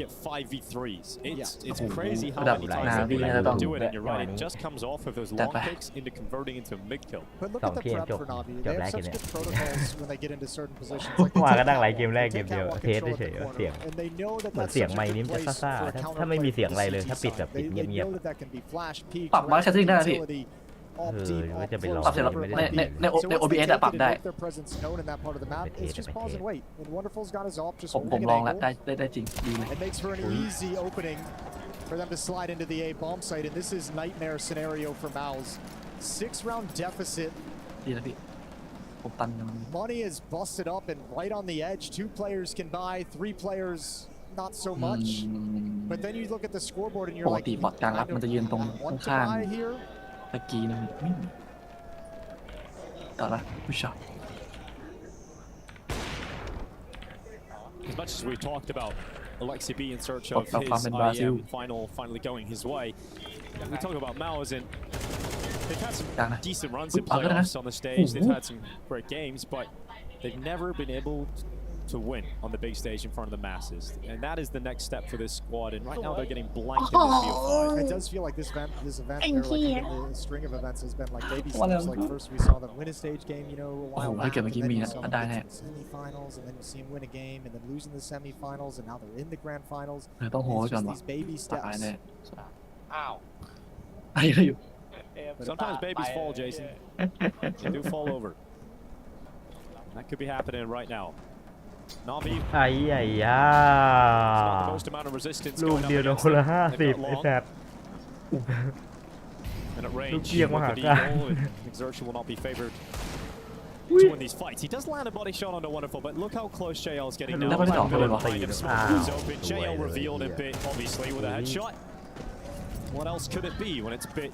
get 5v3s. It's crazy how many times they're able to do it, and you're right, it just comes off of those long picks into converting into a mid kill. But look at the prep for Navi. They have such good protocols when they get into certain positions. ว่าก็นั่งไลฟ์เกมแรกเกมเดียวเทสเฉยๆเสียง and they know that เหมือนเสียงไมค์นี่มันจะซ่าๆถ้าไม่มีเสียงอะไรเลยถ้าปิดแบบปิดเงียบ ปรับมาแคสติ้งได้นะพี่ ก็จะไปลอง ปรับเสร็จแล้วใน OBS อะปรับได้ผมลองแล้วได้จริงดีเลย for them to slide into the A bomb site, and this is nightmare scenario for Mouse. 6-round deficit. Money is busted up and right on the edge. 2 players can buy, 3 players not so much. But then you look at the scoreboard and you're like, ปกติบอทกลางรับมันจะยืนตรงข้างตะกี้นึงต่อละผู้ชาย As much as we talked about Alexi B in search of his IEM finally going his way, we talk about Mao's, and they've had some decent runs in playoffs on the stage. They've had some great games, but they've never been able to win on the big stage in front of the masses, and that is the next step for this squad. And right now they're getting blanked in this field. It does feel like this event, or the string of events has been like baby steps. Like first we saw them win a stage game, you know, a while back, and then you saw them win the semifinals, and then you see them win a game, and then losing the semifinals, and now they're in the grand finals. It's just these baby steps. Ow. Sometimes babies fall, Jason. They do fall over. That could be happening right now. Navi. ไอ้ยาลูกเดียวโดนละ50ไอ้แซ่บลูกเกียงมหาการ Exertion will not be favored to win these fights. He does land a body shot onto Wonderful, but look how close JL is getting now. JL revealed a bit, obviously, with a headshot. What else could it be when it's bit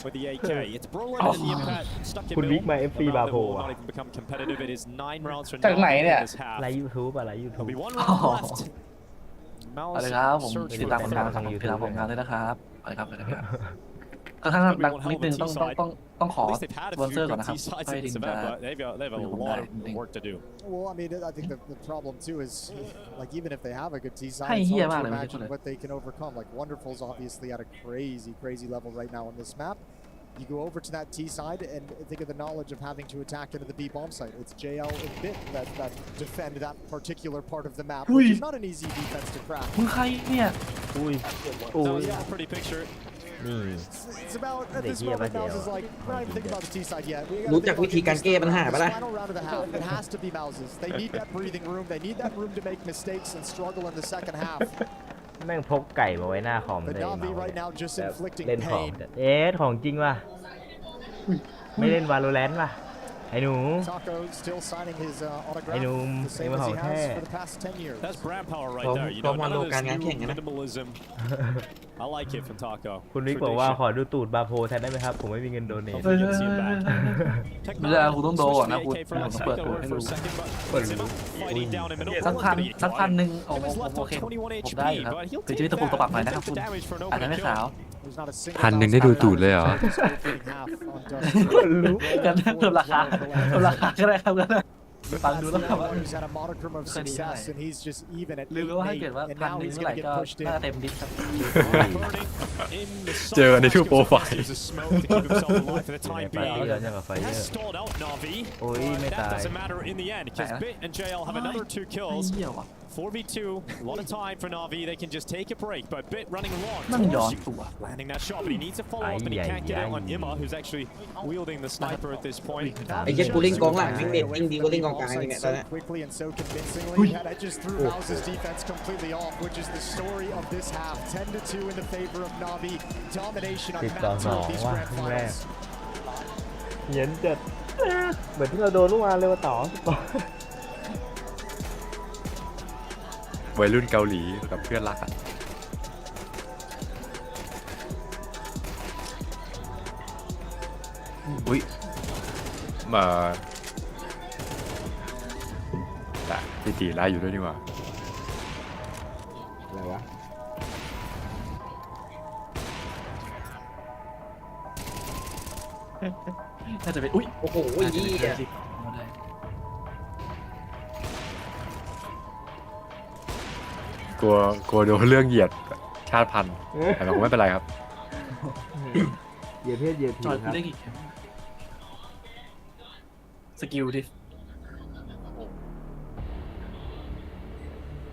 with the AK? It's Brolin and the impact stuck in middle. That will not even become competitive. It is 9 rounds for Navi in this half. ไลฟ์ YouTube อะไร YouTube มี one round left. อะไรครับผมติดตามผลงานทางยูทูบติดตามผลงานด้วยนะครับอะไรครับก็ถ้าดังนิดนึงต้องขอสปอนเซอร์ก่อนนะครับไม่ถึงจะ They've a lot of work to do. Well, I mean, I think the problem too is like even if they have a good T side, it's hard to imagine what they can overcome. Like Wonderful's obviously at a crazy level right now on this map. You go over to that T side and think of the knowledge of having to attack into the B bomb site. It's JL and Bit that defend that particular part of the map, which is not an easy defense to crack. มึงใครเนี่ย Pretty picture. It's about at this moment Mouse is like, we're not even thinking about the T side yet. รู้จักวิธีการแก้ปัญหาปะล่ะ Final round of the half. It has to be Mouse's. They need that breathing room. They need that room to make mistakes and struggle in the second half. แม่งพกไก่มาไว้หน้าคอมเลยเล่นของของจริงว่ะไม่เล่น Valorant ว่ะไอ้หนูไอ้หนุ่มไอ้มาของแท้ก็มาโลการงานแข่งกันนะ I like it from Taco. คุณวิกบอกว่าขอดูตูดบาโพแทนได้ไหมครับผมไม่มีเงินโดเนท ไม่ได้คุณต้องโดนนะคุณเปิดให้ดูสักพันหนึ่งโอเคผมได้ครับถึงจะมีตะปูตะปักหน่อยนะครับคุณอาจจะไม่ขาว 1,000ได้ดูตูดเลยเหรอ กันเพิ่มราคาก็ได้ครับฟังดูแล้วครับว่าลืมว่าให้เกิดว่า1,000เมื่อไหร่ก็น่าเต็มดิสครับ เจอในทูโปรไฟล์ โอ้ยไม่ตาย 4v2, a lot of time for Navi. They can just take a break, but Bit running along. Landing that shot, but he needs a follow-up, and he can't get it on Imma, who's actually wielding the sniper at this point. ไอ้เจ็ดกูเล่นกองหลังแม่งเด็ดยิ่งดีกว่าเล่นกองกลางนี่เนี่ยตอนนี้ Quickly and so convincingly, that just threw Mouse's defense completely off, which is the story of this half. 10-2 in the favor of Navi. Domination on map 2 of these grand finals. เย็นจัดเหมือนที่เราโดนเมื่อวานเลยว่าต่อ วัยรุ่นเกาหลีกับเพื่อนรักอ่ะอุ้ยมาแต่พี่ตีไล่อยู่ด้วยนี่หว่าอะไรวะน่าจะเป็นอุ้ย โอ้โหยี่ก กลัวโดนเรื่องเหยียดชาติพันธุ์แต่เราคงไม่เป็นไรครับ เหยียดเพศเหยียดผิ จ ว อย ครับ ได้กี่สกิลดิ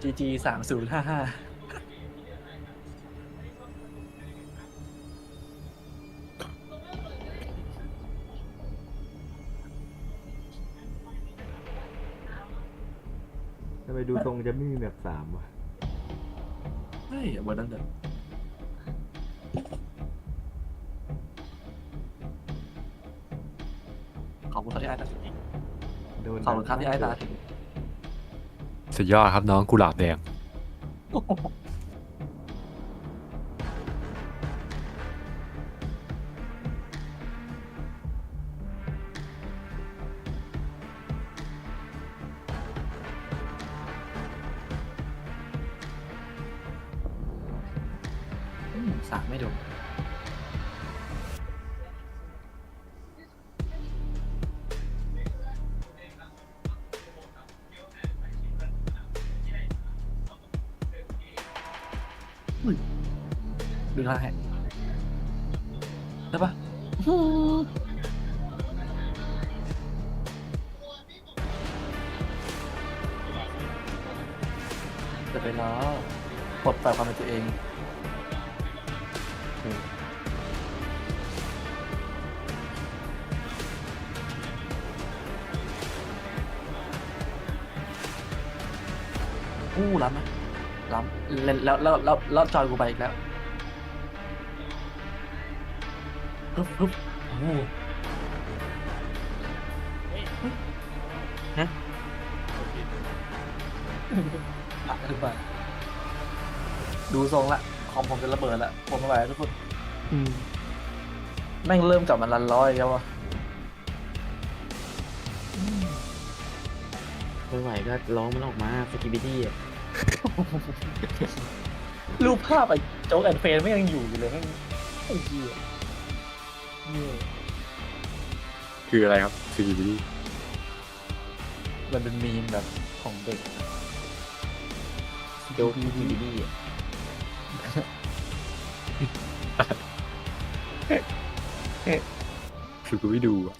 GG 3055ทำไมดูตรงจะไม่มีแบบ3วะ เฮ้ยวันนั้นเด้อขอบคุณครับที่ไอ้ตาถึง โดน ขอบคุณครับที่ไอ้ตาถึง สุดยอดครับน้องกุหลาบแดง สามไม่โดนดูท่าให้ได้ปะ จะไปล้อปลดปล่อยความเป็นตัวเองล้ำไหมล้ำแล้วจอยกูไปอีกแล้วฮึบโอ้โหฮะอ่ะขึ้นไปดูทรงละคอมผมจะระเบิดละผมไม่ไหวทุกคนแม่งเริ่มกลับมารันร้อยแล้ววะ ไม่ไหวก็ร้องมันออกมาสกิบิตี้อ่ะ รูปภาพไอ้โจ๊กแอนด์เฟนไม่ยังอยู่เลยแม่งไอ้เหี้ย คืออะไรครับคือดี มันเป็นมีมแบบของเด็ก โดสกิบิตี้อ่ะ คือกูไม่ดูอะ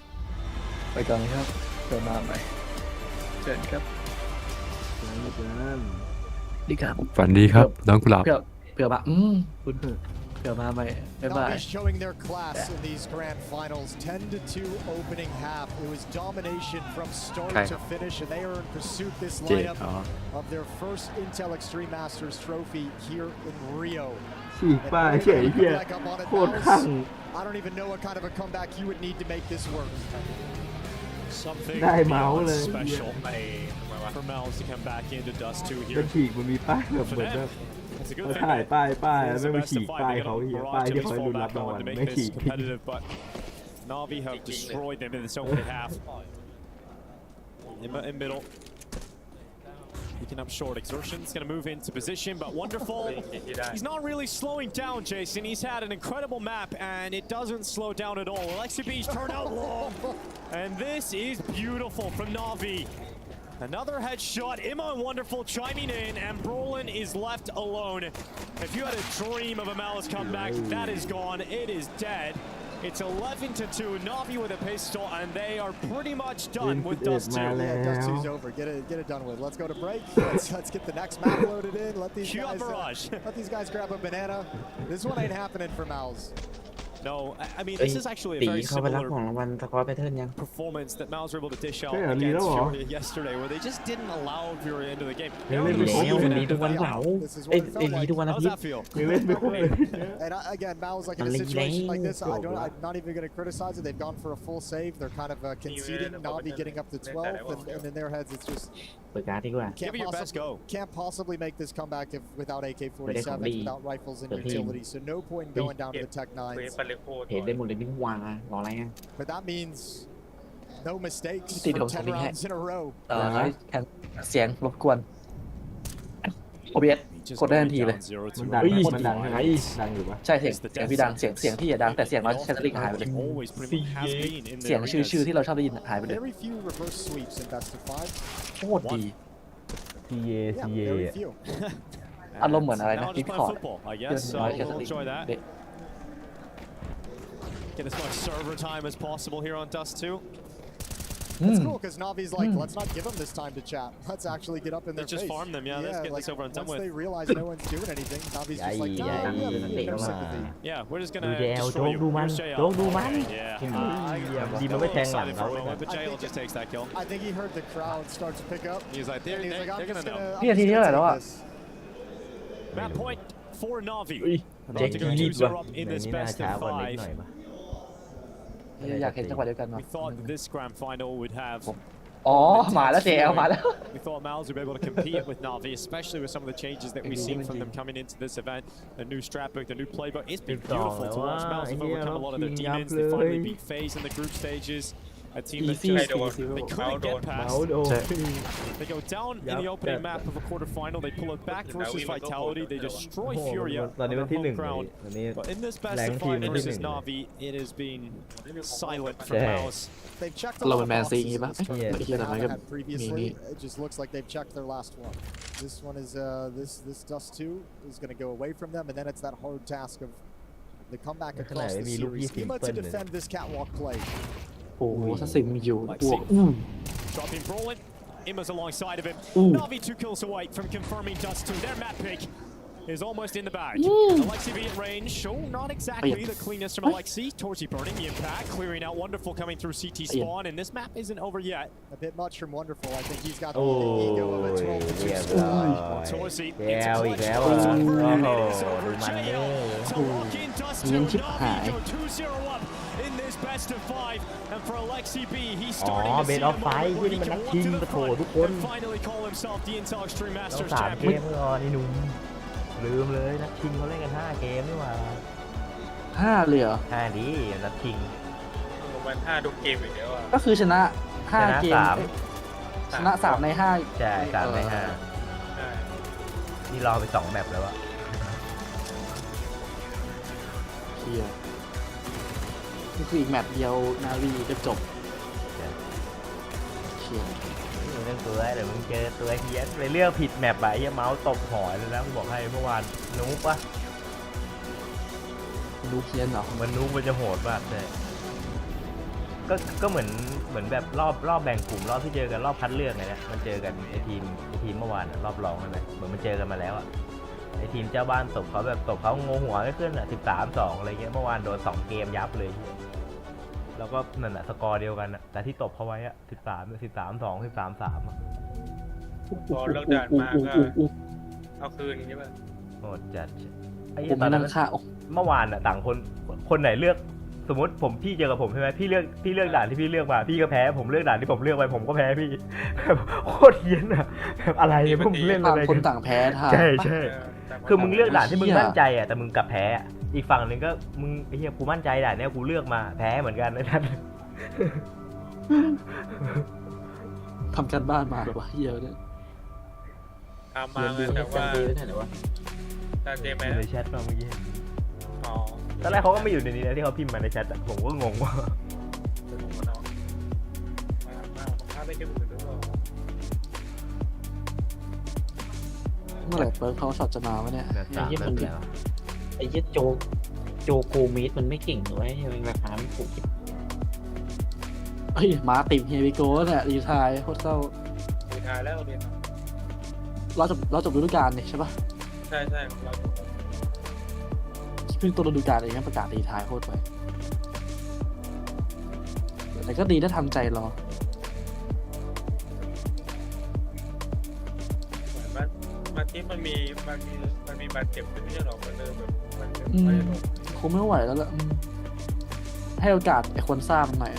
ไปก่อนครับเดินมาใหม่เชิญครับ ดีครับ ฝันดีครับน้องกุหลาบ เผื่อมาคุณเผื่อมาใหม่บ๊ายบาย Navi showing their class in these grand finals. 10-2 opening half. It was domination from start to finish, and they are in pursuit this เจ็ด lineup อ๋อ of their first Intel Extreme Masters trophy here in Rio. ฉีกป้ายเฉยเหี้ย Like up on it, โคตรข้าง I don't even know what kind of a comeback you would need to make this work. Something ได้เมาส์ beyond เลย special for Mouse to come back into Dust 2 ก็ here. ฉีกมันมีป้ายแบบเหมือนแบบ It's a good เรา thing ถ่าย that ป้าย it's แล้ว the ไม่ best ฉี of ก five. ป้าย They เขา got a เหี้ย barrage ป้าย at ที่ least เขาให้ fall รุนรับ back รางวั on ล to make ไม่ this ฉีก competitive, but Navi have destroyed them in this opening half. In middle. Picking up short. Exertion's going to move into position, but wonderful. He's not really slowing down, Jason. He's had an incredible map, and it doesn't slow down at all. Alexi B's turned out long, and this is beautiful from Navi. Another headshot. Imma wonderful chiming in, and Brolin is left alone. If you had a dream of a Malice comeback, that is gone. It is dead. It's 11-2. Navi with a pistol, and they are pretty much done with Dust 2. Yeah, Dust 2's over. Get it done with. Let's go to break. Let's get the next map loaded in. Let these guys grab a banana. This one ain't happening for Mals. No, I mean, this is actually a ตี very เข้าไปรับ similar ของรางวัลสกอร์แพทเทิร์นยัง performance that Mals were able to dish out Yeah, against Lilo. Fury yesterday, where they just didn't allow Fury into the game. They Yeah, were Lilo. แล้ว even วันนี้ at ทุกวัน the เสา final. ร์ This is เอ้ what ย it felt นี้ทุก like. วันอา How ทิ does ต that ย์ feel? ยังเล่นไม่ครบเลย And again, Mal's like in a situation like this. I'm not even going to criticize it. They've gone for a full save. They're kind of conceding. Navi getting up to 12, and in their heads, it's just เปิดการ์ดดีกว่า Give it your best go. can't possibly make this comeback without AK-47s, Really? without rifles and เปิดทีม utility. So no point in going down to the Tech 9s. เห็นได้หมดเลยนี่หว่ารออะไรอ่ะ But that means no mistakes Tí for đầu 10 sang lính rounds in a row. แข่งเสียงรบกวน OBS Just กดได้ทัน going ทีเลย down 0-2 มันดัง right มันดังใช่ไหม now. ดังอยู่ปะ ใช่เสียงพี่ดังเสียงพี่อย่าดังแต่เสียงน้อยแคทเธอรีนหายไปเลย Always pretty much has been in เสียง their ชื่อ arenas. ที่เราชอบได้ยินหายไปเลย Very few reverse sweeps in best of 5. โคตรดี CA Yeah, CA very few. อารมณ์เหมือนอะไรนะ Now ดิ just ส playing คอร์ด football, I เย guess. อะ So น้อยแค่ we'll สติ enjoy that. เด็ก Get as much server time as possible here on Dust 2. It's cool because Navi's like, let's not give them this time to chat. Let's actually get up in their Let's just face. farm them, yeah, let's get this over and done once they with. realize no one's doing anything, Navi's just like, no, ใหญ่ we have เตะ no มา sympathy. Yeah, we're just ดู gonna เจลโจ๊ destroy ก you. ดูมัน Where's JL? โจ๊กดูมัน Yeah. ดีมันไม่แทงหลัง Excited เขา for a เลย moment, but JL just takes that kill. I think he heard the crowd start to pick up. He's like, And they're, he's like, they're, I'm they're just gonna know. gonna, พี่นาที I'm เท่า just ไหร่แล้ว gonna อ่ะ take this. Map point for Navi. เจ๊ About to กี้ go รีบว่ะ 2-0 up in ใน this นี้น่า best ช้า of กว่านิด 5. หน่อยป่ะ อยากเห็นจังหวะเดียวกันว่ะ We thought that this grand final would have อ๋อมาแล้วเจลมาแล้ว We thought Miles would be able to compete with Navi, especially with some of the changes that we've seen from them coming into this event. The new strat book, the new playbook. It's been beautiful to watch. Miles have overcome a lot of their demons. They finally beat FaZe in the group stages. A team that Easy, just easy. they couldn't get เมา past. โดน They go down in the opening map of a quarterfinal. They pull it back versus Vitality. They destroy โอ้โห Furia ตอนนี้ on เป็นที่ home หนึ่งเลย ground. ตอนนี้ But in this best Rank of team five เป็นที่ห versus นึ่งเลย Navi, it has been silent for Yeah. Miles. They've checked a เรา lot เป็ of นแมนซี boxes อย่างงี้ in ปะ this เอ้ย tournament ไม่ that คิด they อะไร haven't ก็ had มี previously. นี่ It just looks like they've checked their last one. This one is this Dust 2 is going to go away from them, and then it's that hard task of the comeback ขนาด across ไม่ the มีลูก series. ยี่สิบ Schema เปิ้ to ลเลย defend this catwalk play. โอ้โหถ้าสิงมีอยู่ Like บวก Sig. Dropping Brolin. Imma's alongside of him. Ooh. Navi 2 kills away from confirming Dust 2. Their map pick is almost in the bag. Alexi B at range. Oh, not exactly the cleanest from Alexi. Torchy burning the impact. Clearing out Wonderful coming through CT spawn. And this map isn't over yet. A bit much from Wonderful. I think he's got the โอ้ ego of a ย 12 to เรียบ 2 ร้อย Torchy แก้วอีกแล้ว into อ่ะ clutch. โอ้ And โห it is ดู over. มันเด้ JL อ to lock in Dust 2. เงี้ยชิบหาย Navi go 2-0 up in this best of 5. And for Alexi B, he's อ๋อ starting to เบ see ส a ออฟไฟ moment ที่ where he มันนั can ก walk ชิง to the ปะโถ front ทุกคน and finally call himself the Intel Extreme ต้อง Masters 3 เก champion. มก่อนนี่หนุ่มลืมเลยนักชิงเขาเล่นกัน5 เกมนี่หว่า 5เลยเหรอ 5ดีนักชิง มัน5ทุกเกมอีกแล้วอ่ะ ก็คือชนะ ชนะ 5 เกม สาม เอ้ยชนะ 3 ใน 5 ใช่3 ใน ใช่ 5นี่รอไป2 แมปแล้วอะ เฮียนี่คืออีกแมตช์เดียวนาวีก็จบเฮีย มึงเล่นตัวเดี๋ยวมึงเจอตัวเฮียนไปเลือกผิดแมปอะไอ้เหี้ยเมาส์ตบหอยเลยนะกูบอกให้เมื่อวานนุ๊กปะ ดูเพี้ยนเหรอ มันนุ๊กมันจะโหดมากเลยก็เหมือนแบบรอบแบ่งกลุ่มรอบที่เจอกันรอบคัดเลือกไงเนี่ยมันเจอกันไอทีมเมื่อวานรอบรองใช่ไหมเหมือนมันเจอกันมาแล้วอะไอทีมเจ้าบ้านตบเขาแบบตบเขางงหัวไม่ขึ้นอะ13-2อะไรเงี้ยเมื่อวานโดน2 เกมยับเลยแล้วก็นั่นแหละสกอร์เดียวกันอะแต่ที่ตบเขาไว้อะ13-2 13-3อะ พอเลิกด่านมาก็เอาคืนใช่ป่ะ โหดจัดไอ้ ผม ตอ ไม่ น นั่ นั้น งค่าโอ้ เมื่อวานอะต่างคนไหนเลือกสมมติพี่เจอกับผมใช่ไหมพี่เลือกด่านที่พี่เลือกมาพี่ก็แพ้ผมเลือกด่านที่ผมเลือกไปผมก็แพ้พี่โคตรเฮี้ยนอะแบบอะไรเนี่ยพวกมึงเล่น ต่า อะ ง ไร คน กัน ต่างแพ้ท่า ใช่ เออแต่ว่า คือมึงเลือกด่านที่มึง เหี้ย มั่นใจอะแต่มึงกลับแพ้อะอีกฝั่งหนึ่งก็มึงไอ้เหี้ยกูมั่นใจด่านเนี้ยกูเลือกมาแพ้เหมือนกันนะท่าน ทำการบ้านมาแบบว่าเฮียเนี่ย ทำมาแต่ว่าแต่เจแม อน ยู่ในแชทมาเมื่อกี้ อ๋อ ตอนแรกเขาก็ไม่อยู่ในนี้นะที่เขาพิมพ์มาในแชทอะผมก็งงว่า ถ้าได้แค่มือหรือเปล่า เมื่อไหร่เปิร์กเขาช็อตจะมาวะเนี่ย สามแบบแล้ว ไอ้เหี้ยโจโกเมสมันไม่เก่งหรอวะมันราคาไม่ถูก เฮ้ยมาติมเฮียวิโก้เนี่ยรีไทายโคตรเศร้า สุดท้ายแล้วเรียน เราจบฤดูกาลนี่ใช่ปะ ใช่เรา เพิ่งต้นฤดูกาลเองนะประกาศรีไทายโคตรไปแต่ก็ดีถ้าทำใจรอ เหมือนมาที่มันมีบาดเจ็บไม่ใช่หรอกมันเลยแบบมัน อืม ไม่ได้ลง คงไม่ไหวแล้วล่ะให้โอกาสไอ้คนทราบมันหน่อย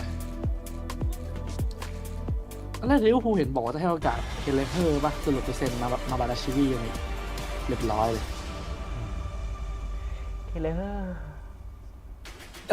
ตอนแรกลิเวอร์พูลเห็นบอกว่าจะให้โอกาสเกเลเฮอร์ป่ะจะหลุดไปเซ็นมาบาดาชิวีอะไรเรียบร้อยเลย เฮ้ยเลย แต่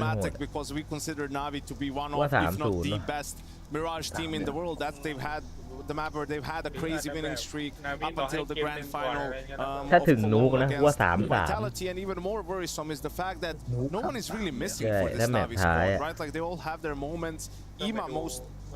problematic because we consider Navi to be one of, if not the best Mirage team in the world. That they've had the map where they've had a crazy winning streak up until the grand final. ถ้าถึงนูกนะว่า Vitality, and even more worrisome is the fact that no one is really missing for this Navi squad, right? Like they all have their moments. IMA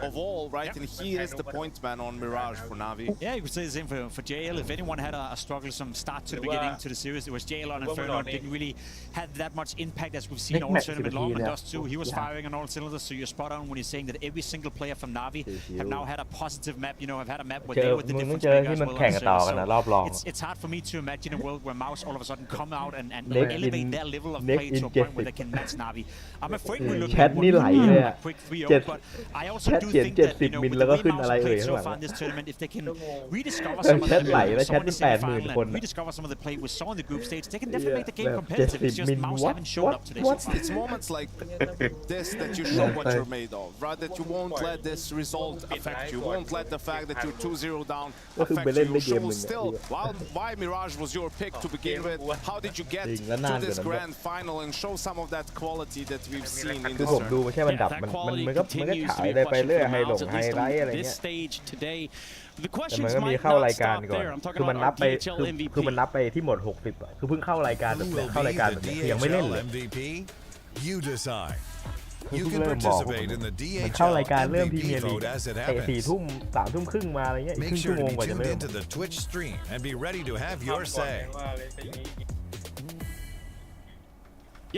of all, right? And he is the point man on Mirage for Navi. Yeah, you could say the same for JL. If anyone had a strugglesome start to the beginning to the series, it was JL on Inferno. Didn't really have that much impact as we've seen all tournament long, and does too. He was firing on all cylinders, so you're spot on when you're saying that every single player from Navi have now had a positive map, you know, have had a map where they were the difference maker as well. So it's hard for me to imagine a world where Mouse all of a sudden come out and elevate their level of play to a point where they can match Navi. I'm afraid we're looking at a quick 3-0, but I also do think that, you know, with the way Mouse have played so far in this tournament, if they can rediscover some of that, saw in the semi-final and rediscover some of the play we saw in the group stage, they can definitely make the game competitive. It's just Mouse haven't shown up today so far. It's moments like this that you show what you're made of, right? That you won't let this result affect you, won't let the fact that you're 2-0 down affect you. You show still why Mirage was your pick to begin with. How did you get to this grand final and show some of that quality that we've seen in this tournament? ดูไม่ใช่มันดับมันก็ฉายได้ไปเรื่อยไฮหลงไฮไลท์อะไรเงี้ยแต่มันก็มีเข้ารายการก่อนคือมันนับไปคือมันนับไปที่หมด60อ่ะคือเพิ่งเข้ารายการแบบเข้ารายการแบบนี้ยังไม่เล่นเลยคือเพิ่งเริ่มบอกมันเข้ารายการเริ่มพรีเมียร์ลีกเตะ4 ทุ่ม 3 ทุ่มครึ่งมาอะไรเงี้ยครึ่งชั่วโมงกว่าจะเริ่ม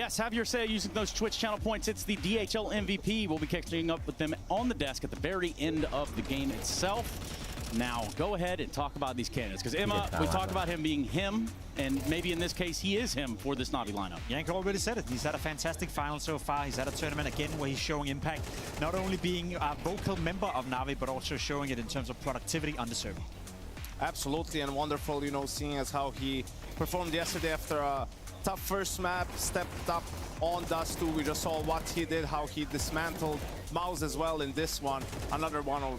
Yes, have your say using those Twitch channel points. It's the DHL MVP. We'll be catching up with them on the desk at the very end of the game itself. Now, go ahead and talk about these candidates. Because Emma, we talked about him being him, and maybe in this case, he is him for this Navi lineup. Yank already said it. He's had a fantastic final so far. He's had a tournament again where he's showing impact, not only being a vocal member of Navi, but also showing it in terms of productivity on the server. Absolutely, and wonderful, you know, seeing as how he performed yesterday after a tough first map, stepped up on Dust 2. We just saw what he did, how he dismantled Mouse as well in this one. Another one of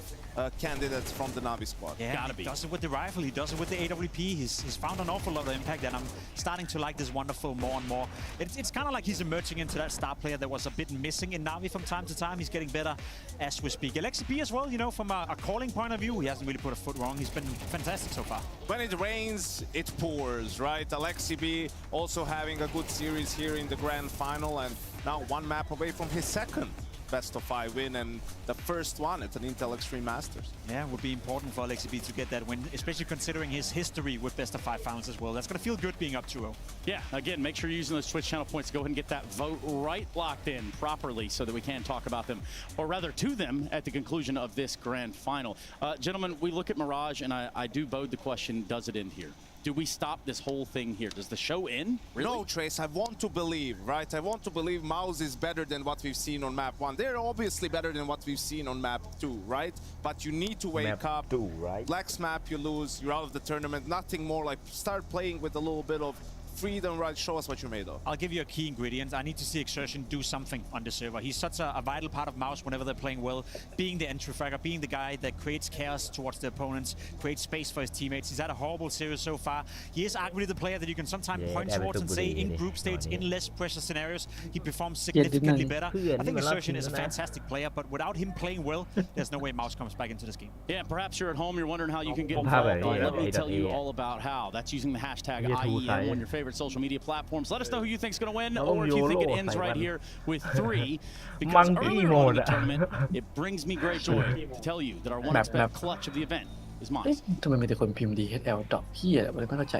candidates from the Navi squad. Yeah, he does it with the rifle, he does it with the AWP. He's found an awful lot of impact, and I'm starting to like this wonderful more and more. It's kind of like he's emerging into that star player that was a bit missing in Navi from time to time. He's getting better as we speak. LXP as well, you know, from a calling point of view, he hasn't really put a foot wrong. He's been fantastic so far. When it rains, it pours, right? LXP also having a good series here in the grand final, and now one map away from his second best of 5 win, and the first one at an Intel Extreme Masters. Yeah, it would be important for LXB to get that win, especially considering his history with best of 5 finals as well. That's going to feel good being up 2-0. Yeah, again, make sure you're using those Twitch channel points to go ahead and get that vote right locked in properly so that we can talk about them, or rather to them, at the conclusion of this grand final. Gentlemen, we look at Mirage, and I do bode the question, does it end here? Do we stop this whole thing here? Does the show end? Really? No, Trace, I want to believe, right? I want to believe Mouse is better than what we've seen on map 1. They're obviously better than what we've seen on map 2, right? But you need to wake up. 2, right? Black's map, you lose, you're out of the tournament. Nothing more, like start playing with a little bit of freedom, right? Show us what you're made of. I'll give you a key ingredient. I need to see Exertion do something on the server. He's such a vital part of Mouse whenever they're playing well, being the entry fragger, being the guy that creates chaos towards the opponents, creates space for his teammates. He's had a horrible series so far. He is arguably the player that you can sometimes point towards and say in group stage, in less pressure scenarios, he performs significantly better. I think Exertion is a fantastic player, but without him playing well, there's no way Mouse comes back into this game. Yeah, perhaps you're at home, you're wondering how you can get involved. Let me tell you all about how. That's using the hashtag IEM on your favorite social media platforms. Let us know who you think is going to win, or if you think it ends right here with 3. Because earlier on in the tournament, it brings me great joy to tell you that our one-expect clutch of the event is mine. ทำไมมีแต่คนพิมพ์ DHL ดอกเหี้ยอะไรไม่เข้าใจ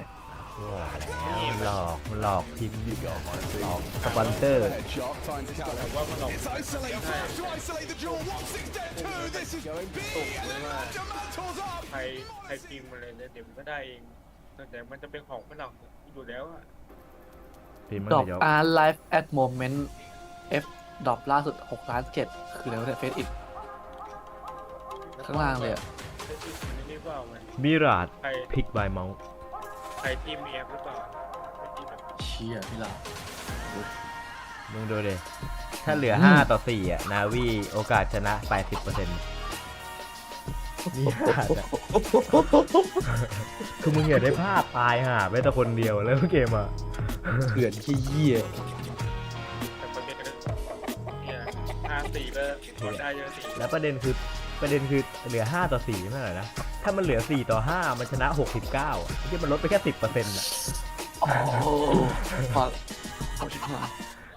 มันหลอกพิมพ์หลอกสปอนเซอร์ ใครพิมพ์อะไรเนี่ยเดี๋ยวมันก็ได้เองแต่มันจะเป็นของมันเราอยู่แล้วอะ ดรอป R Live at Moment F ดรอปล่าสุด6 ล้าน 7คืออะไรวะเนี่ยเฟซอิทข้างล่างเลยอะ มิราดพิกบายเมาส์ ใครทีมเมียหรือเปล่า เชี่ยพี่ลา มึงดูดิถ้าเหลือ5-4อ่ะนาวีโอกาสชนะ 80%นี่คือมึงอย่าได้พลาดตายห่าไปแต่คนเดียวแล้วเกมอ่ะเถื่อนขี้เหี้ย แต่ประเด็นเนี่ย5-4ก็ได้เยอะ4แล้วประเด็นคือเหลือ5-4ไม่ใช่เหรอนะถ้ามันเหลือ4-5มันชนะ69ที่มันลดไปแค่ 10% อ่ะ โอ้พอชิบหา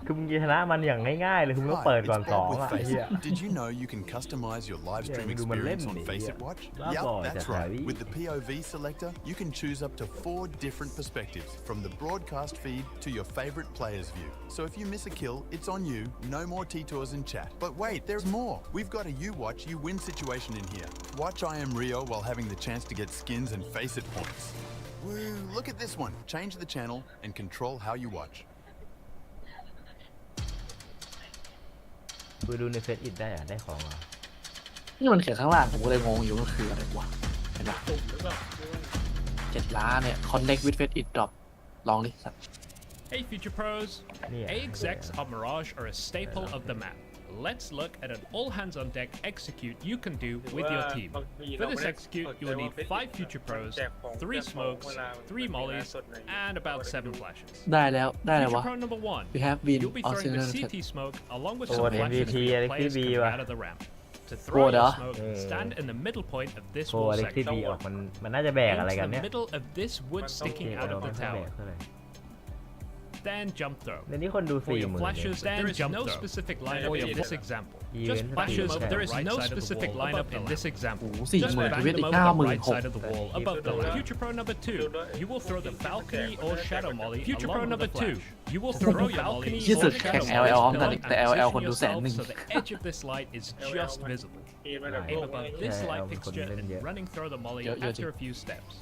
ย คือมึงจะชนะมันอย่างง่ายๆเลยคุณต้องเปิดก่อน2อ่ะไอ้เหี้ย Did you know you can customize your live stream experience on Faceit Watch? Yep, that's right. With the POV selector, you can choose up to 4 different perspectives, from the broadcast feed to your favorite player's view. So if you miss a kill, it's on you. No more T-Tours in chat. But wait, there's more. We've got a You Watch, You Win situation in here. Watch IEM Rio while having the chance to get skins and Faceit points. Woo, look at this one. Change the channel and control how you watch. ไปดูในเฟซอิทได้อะได้ของอ่ะ นี่มันเขียนข้างล่างผมก็เลยงงอยู่มันคืออะไรวะเห็นปะ7 ล้านเนี่ย connect with Face It Drop ลองดิสัตว์ Hey Future Pros, A execs on Mirage are a staple of the map. Let's look at an all hands on deck execute you can do with your team. For this execute, you will need 5 Future Pros, 3 smokes, 3 mollies, and about 7 flashes. ได้แล้ว Future วะ Pro number 1, We have been you'll be throwing the CT smoke along with some flashes MVP for your players MVP comingว่ะ out of the ramp. To throw Good, your huh? smoke, stand in the middle point of this โอ้ wall อเล็กซี่ section. บีออกมันน่าจะแบกอะไรกัน Into เนี่ย the middle of this wood sticking out of the แบ tower. กเท่าไหร่ Then jump throw. ในนี้คนดู For your 40,000 flashes, there is no specific lineup in this example. Just flashes, there is no specific lineup in this example. โอ้โห Just 40,000 bang ชีวิต them อีก over the right 56,000 side of the wall above the lamp. Future Pro number 2, you will throw the balcony or shadow molly. Future Pro number 2, you will throw your balcony ที่ or สุด shadow แข่ง molly LL pillarแต่ and LL คน position ดู100,000 yourself so the edge of this light is just visible. เกมระดับ Aim above this Yeah, light LLคน fixture เล่น and เยอะ running throw the molly Yo, after a few steps.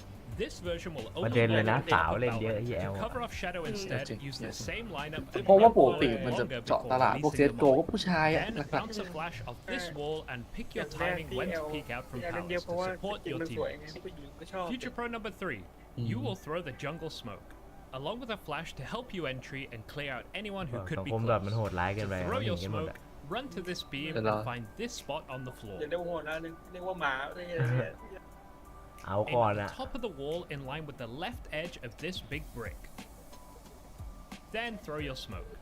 This version will ประ only เด็นเลย molly นะ the สาว upper เล่นเยอะ belt. ที่แอล To cover off shadow instead, Yeah, use the yeah. same lineup เพราะว่าปกติ and มันจะ longer เจาะ before ตลาดพวก releasing เซ the ตโก molly. ก็ผู้ชายอะ Then หลัก bounce a flash off this wall and pick your timing when to peek out from เดียว towers เพราะ to ว่า support จริง your มันสวยไง teammates. ผู้หญิงก็ชอบ Future Pro number 3, you will throw the jungle smoke, along with a flash to help you entry and clear out anyone who สั could ง be คมแบบมัน close. โหดร้ายเกินไป To อะ throw มันหนี your กันหมดอะ smoke, run to this beam Hello. and find this spot on the floor. เดี๋ยวได้หัวนะเรียกว่าหมาอะไรอย่างเงี้ย เอา Aim ก่อน at อะ the top of the wall in line with the left edge of this big brick. Then throw your smoke.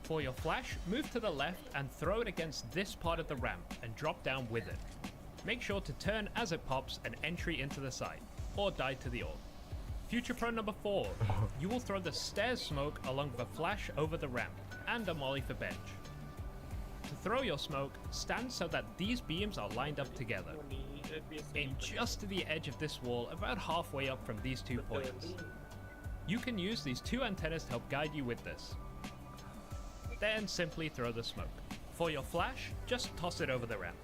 For your flash, move to the left and throw it against this part of the ramp and drop down with it. Make sure to turn as it pops and entry into the site, or die to the orb. Future Pro number 4, you will throw the stairs smoke along with a flash over the ramp and a molly for bench. To throw your smoke, stand so that these beams are lined up together. Aim just to the edge of this wall, about halfway up from these 2 points. You can use these 2 antennas to help guide you with this. Then simply throw the smoke. For your flash, just toss it over the ramp.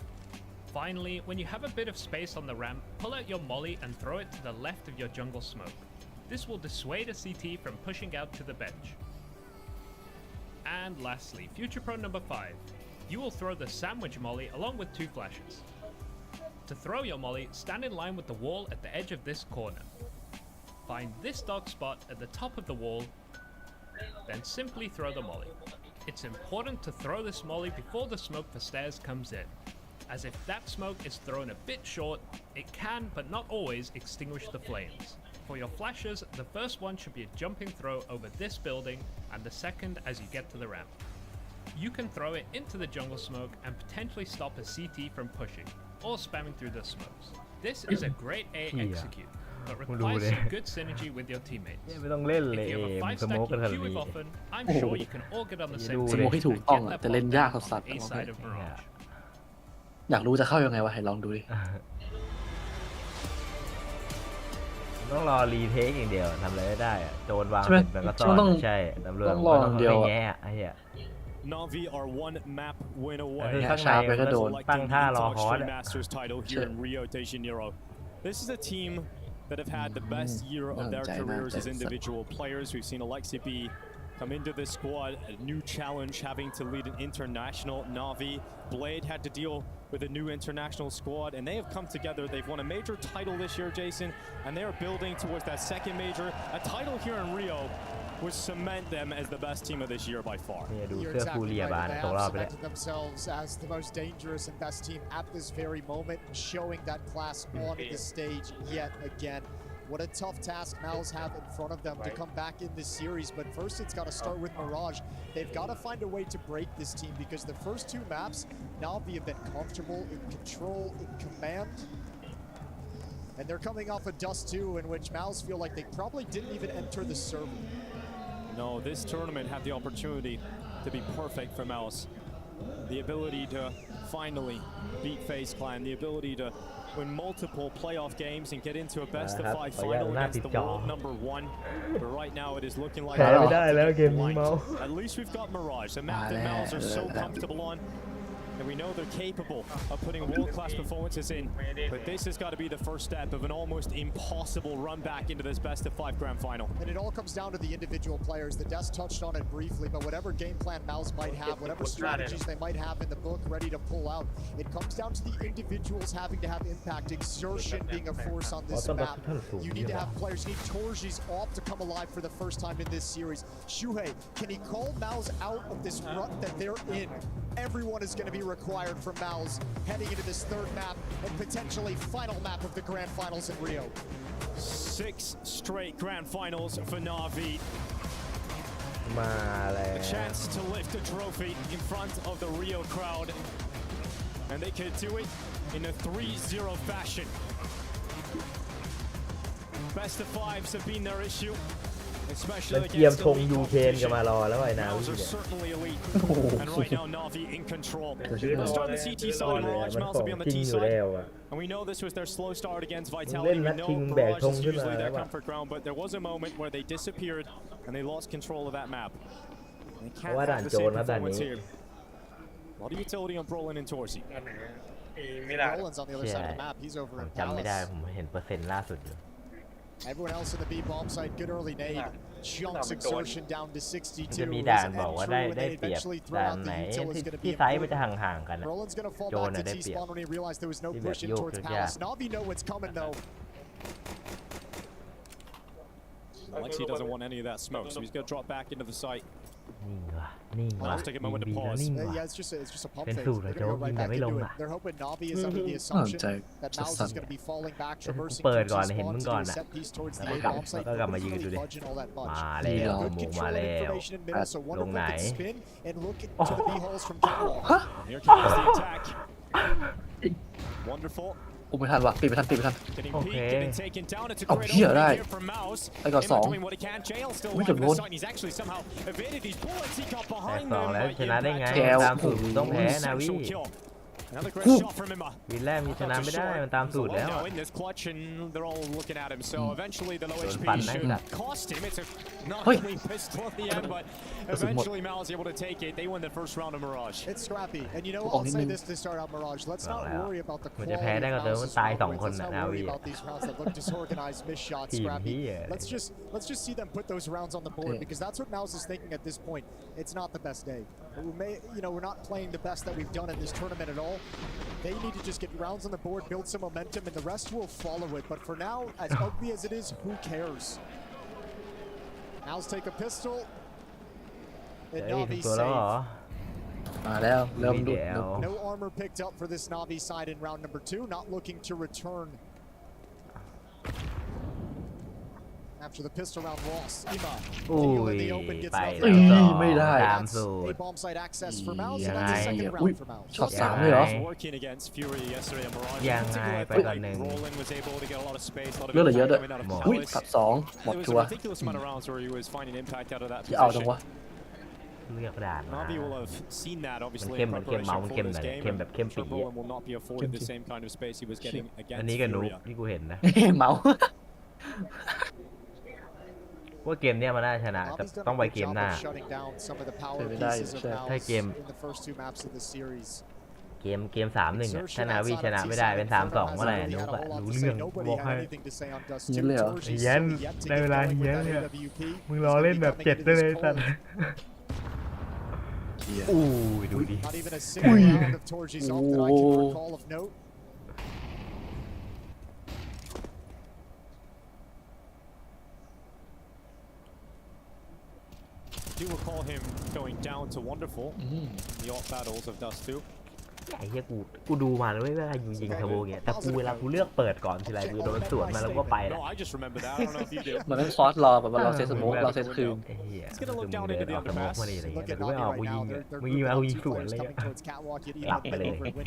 Finally, when you have a bit of space on the ramp, pull out your molly and throw it to the left of your jungle smoke. This will dissuade a CT from pushing out to the bench. And lastly, Future Pro number 5. You will throw the sandwich molly along with 2 flashes. To throw your molly, stand in line with the wall at the edge of this corner. Find this dark spot at the top of the wall, then simply throw the molly. It's important to throw this molly before the smoke for stairs comes in, as if that smoke is thrown a bit short, it can, but not always, extinguish the flames. For your flashes, the first one should be a jumping throw over this building, and the second as you get to the ramp. You can throw it into the jungle smoke and potentially stop a CT from pushing, or spamming through the smokes. This is a great A execute, but requires some good synergy with your teammates. ไม่ต้องเล่นเลย If you have a มันส 5 โม stack กกัน you ขนาด queue นี้ with often, I'm sure you can all get on the same ดู ส ดิ โมก page ที่ถูกต้อง and อะ get แต่ that เล่น ball ยาก down สั on ส the A side of Mirage. อยากรู้จะเข้ายังไงวะให้ลองดูดิ ต้องรอรีเทคอย่างเดียวทำอะไรไม่ได้อะโจรวาง ใช่ไหม เสร็จมันก็ซ่อ มันต้อง นใช่ตำรวจ ต้องรออย่างเดียว ไม่ อะ แง่อะไอ้เหี้ย Na'Vi are 1 map win คือ away ข้างใน ช้าไป มัน ก็ ก็ โดน ตั้งท่ารอ Talk ฮอส Stream อะ Masters title here in Rio de Janeiro. This is a team that have had the best year of their careers as individual players. We've seen Alexi B come into this squad, a new challenge, having to lead an international. Na'Vi, Blade had to deal with a new international squad, and they have come together. They've won a major title this year, Jason, and they are building towards that second major. A title here in Rio would cement them as the best team of this year by far. เนี่ยดู You're เสื้อฟู exactly เรีย right. บาน They ตกรอบ have ไปแล้ว cemented themselves as the most dangerous and best team at this very moment, showing that class on the stage yet again. What a tough task Mal's have in front of them to come back in this series, but first it's got to start with Mirage. They've got to find a way to break this team because the first 2 maps, Na'Vi have been comfortable, in control, in command. And they're coming off a Dust 2 in which Mouse feel like they probably didn't even enter the server. No, this tournament had the opportunity to be perfect for Mouse. The ability to finally beat FaZe Clan, the ability to win multiple playoff games and get into a best-of-5 final against the world #1. But right now it is looking like at least we've got Mirage, a map that Mouse are so comfortable on. And we know they're capable of putting world-class performances in, but this has got to be the first step of an almost impossible run back into this best-of-5 grand final. And it all comes down to the individual players. The Des touched on it briefly, but whatever game plan Mouse might have, whatever strategies they might have in the book ready to pull out, it comes down to the individuals having to have impact, exertion being a force on this map. You need to have players. You need Torji's off to come alive for the first time in this series. Shuhei, can he call Mouse out of this rut that they're in? Everyone is going to be required from Mouse heading into this third map and potentially final map of the Grand Finals in Rio. 6 straight Grand Finals for Na'Vi. A chance to lift a trophy in front of the Rio crowd. And they could do it in a 3-0 fashion. Best of 5s have been their issue. มันเกียมธงยูเครนกันมารอแล้วไอ้นาวิ And right now Na'Vi in control. Start on the CT side, Mirage Mouse will be on the T side. And we know this was their slow start against Vitality. We know Mirage is usually their comfort ground, but there was a moment where they disappeared and they lost control of that map. They can't have the same performance here. A lot of utility on Brolin and Torsi. Roland's on the other side of the map. He's over in จำไม่ได้ Palace. ผมเห็นเปอร์เซ็นต์ล่าสุดอยู่ Everyone else in the B bomb site, good early nade. Chunks exertion down to 62. จะมีด่านบอกว่าได้เปรียบด่านไหนที่ไซส์มันจะห่างๆกัน Roland's gonna fall โจน back ได้ to เปรียบ T-spawn when he realized there was no ที่แบบ push in โยก towards ยาก Palace. Na'Vi know what's coming though. Alexi doesn't want any of that smoke, so he's going to drop back into the site. นิ่งว่ะ Let's take a moment to pause. นิ่งว่ะ Yeah, it's just a pump เป็น fake. สูตร They're โจ๊ gonna ก go ยิง right แต่ back ไม่ล into ง it. อ่ะ They're hoping Na'Vi is under the น่าส assumption นใจ that จัด Mouse สัน is gonna be falling back, traversing เปิด towards ก่อน the เห็น spawn มึง to ก่อน do a อ่ะ set piece towards the แล้ว A ก็กลับ bomb site. แล้วก็กลับมายืนดู Really ดิ fudging all that bunch. มาแล้ว Good หมู control มา of แล้ว information in middle, so ลง wonderful ไหน can spin and look to the B holes from Catwalk. Here comes the attack. Wonderful. อุ้มไม่ทันว่ะปิดไม่ทัน Getting Okay. peeked, getting taken down. It's a Oh, great here, opening right. here for Mouse. ไปก่อนสอง Doing what he can. Jail still อุ้ย alive เกือบ in โด the น site. And he's actually somehow evaded these bullets. He got แตก behind สอง them. แล้ว by ชนะได้ไง impact. แก้ว ตามสูตรต้องแพ้นาวิ Essential kill. Another great shot from him. วินแรกมีชนะไม่ได้มันตามสูตรแล้ว In this clutch, and they're all looking at him. So eventually, the low HP Fun, should nice. cost him. It's a not Hey. clean pistol at the end, but eventually Mal is able to take it. They win the first round of Mirage. It's scrappy. And you know, Oh, I'll say Ning. this to start out Mirage. Let's not worry about the มัน quality จะแพ้ได้ก็ of เติมมัน Mouse's ตาย front 2 คน runs. น่ะ Let's นา not วิ worry about these rounds that look disorganized, missed shots, Team scrappy. here. Let's just see them put those rounds on the board, Yeah. because that's what Mouse is thinking at this point. It's not the best day. We're not playing the best that we've done in this tournament at all. They need to just get rounds on the board, build some momentum, and the rest will follow it. But for now, as ugly as it is, who cares? Mouse take a pistol. เดี๋ย And วอีก Na'Vi ตัวแล้วเหรอ save. มาแล้วเริ่มดุ No armor picked up for this Na'Vi side in round number 2, not looking to return. After the pistol round loss, Ima, อุ้ Neil ย in the open gets ไป nothing. แล้ว ไม่ได้ ตามสูต A ร bomb site access for Mouse, and ยัง that's a ไง second อุ้ย round for Mouse. ช็อต3เลยเหรอ Working against Fury yesterday and Mirage. ยังไง Particularly, I ไป felt ก่อน like หนึ่ง Roland was able to get a lot of space, a lot of เลือดเหลือเยอะ impact ด้วย coming out of อุ้ย Palace. ตัด2หมด It was ชั a วร์ ridiculous amount of rounds where he was finding impact out of that ที่เอาจัง position. วะ เลือกด่านมา Na'Vi will have seen that obviously มันเข้ in ม preparation เมาส์ for เข้ม this หน่อย game. เข้มแบบเข้ม I'm sure ปีอ่ะ Roland will not be afforded the same kind of space he was getting อัน against นี้ก็นูบ Fury. ที่กูเห็นนะ เมาส์ ว่าเกมเนี้ยมันน่าชนะแต่ Na'Vi's done ต้อง a ไป good เกม job หน้า of shutting down some of the power Maybe that pieces is of check. Mouse ถ้าเกม in the first 2 maps of the series. เกม 3-1 อ่ะถ้านาวิชนะไม่ได้เป็น 3-2 เมื่อไหร่นุ๊กอะรู้เรื่องบอกให้ เงี้ยเลยเหรอ เย็นได้เวลาเย็นเนี่ยมึงรอเล่นแบบ7ได้เลยสัตว์อู้ยดูดิ Not even a single round of Torji's off that I can recall of note. I do recall him going down to Wonderful in the alt battles of Dust 2. ไอ้เหี้ยกูดูมาแล้วไม่ว่ายิงเทอร์โบเงี้ยแต่กูเวลากูเลือกเปิดก่อนทีไรกูโดนสวนมาแล้วก็ไปแล้ว No, I just remember that. I don't know if you do. เหมือนเป็นคอร์สรอแบบว่าเราเซตสโมกเราเซตคืน ไอ้เหี้ยคือมึงเดินออกสโมกมาดิอะไรเงี้ยแต่กูไม่ออกกูยิงมึงยิงมากูยิงสวนเลยหลับไปเลยเล่นไป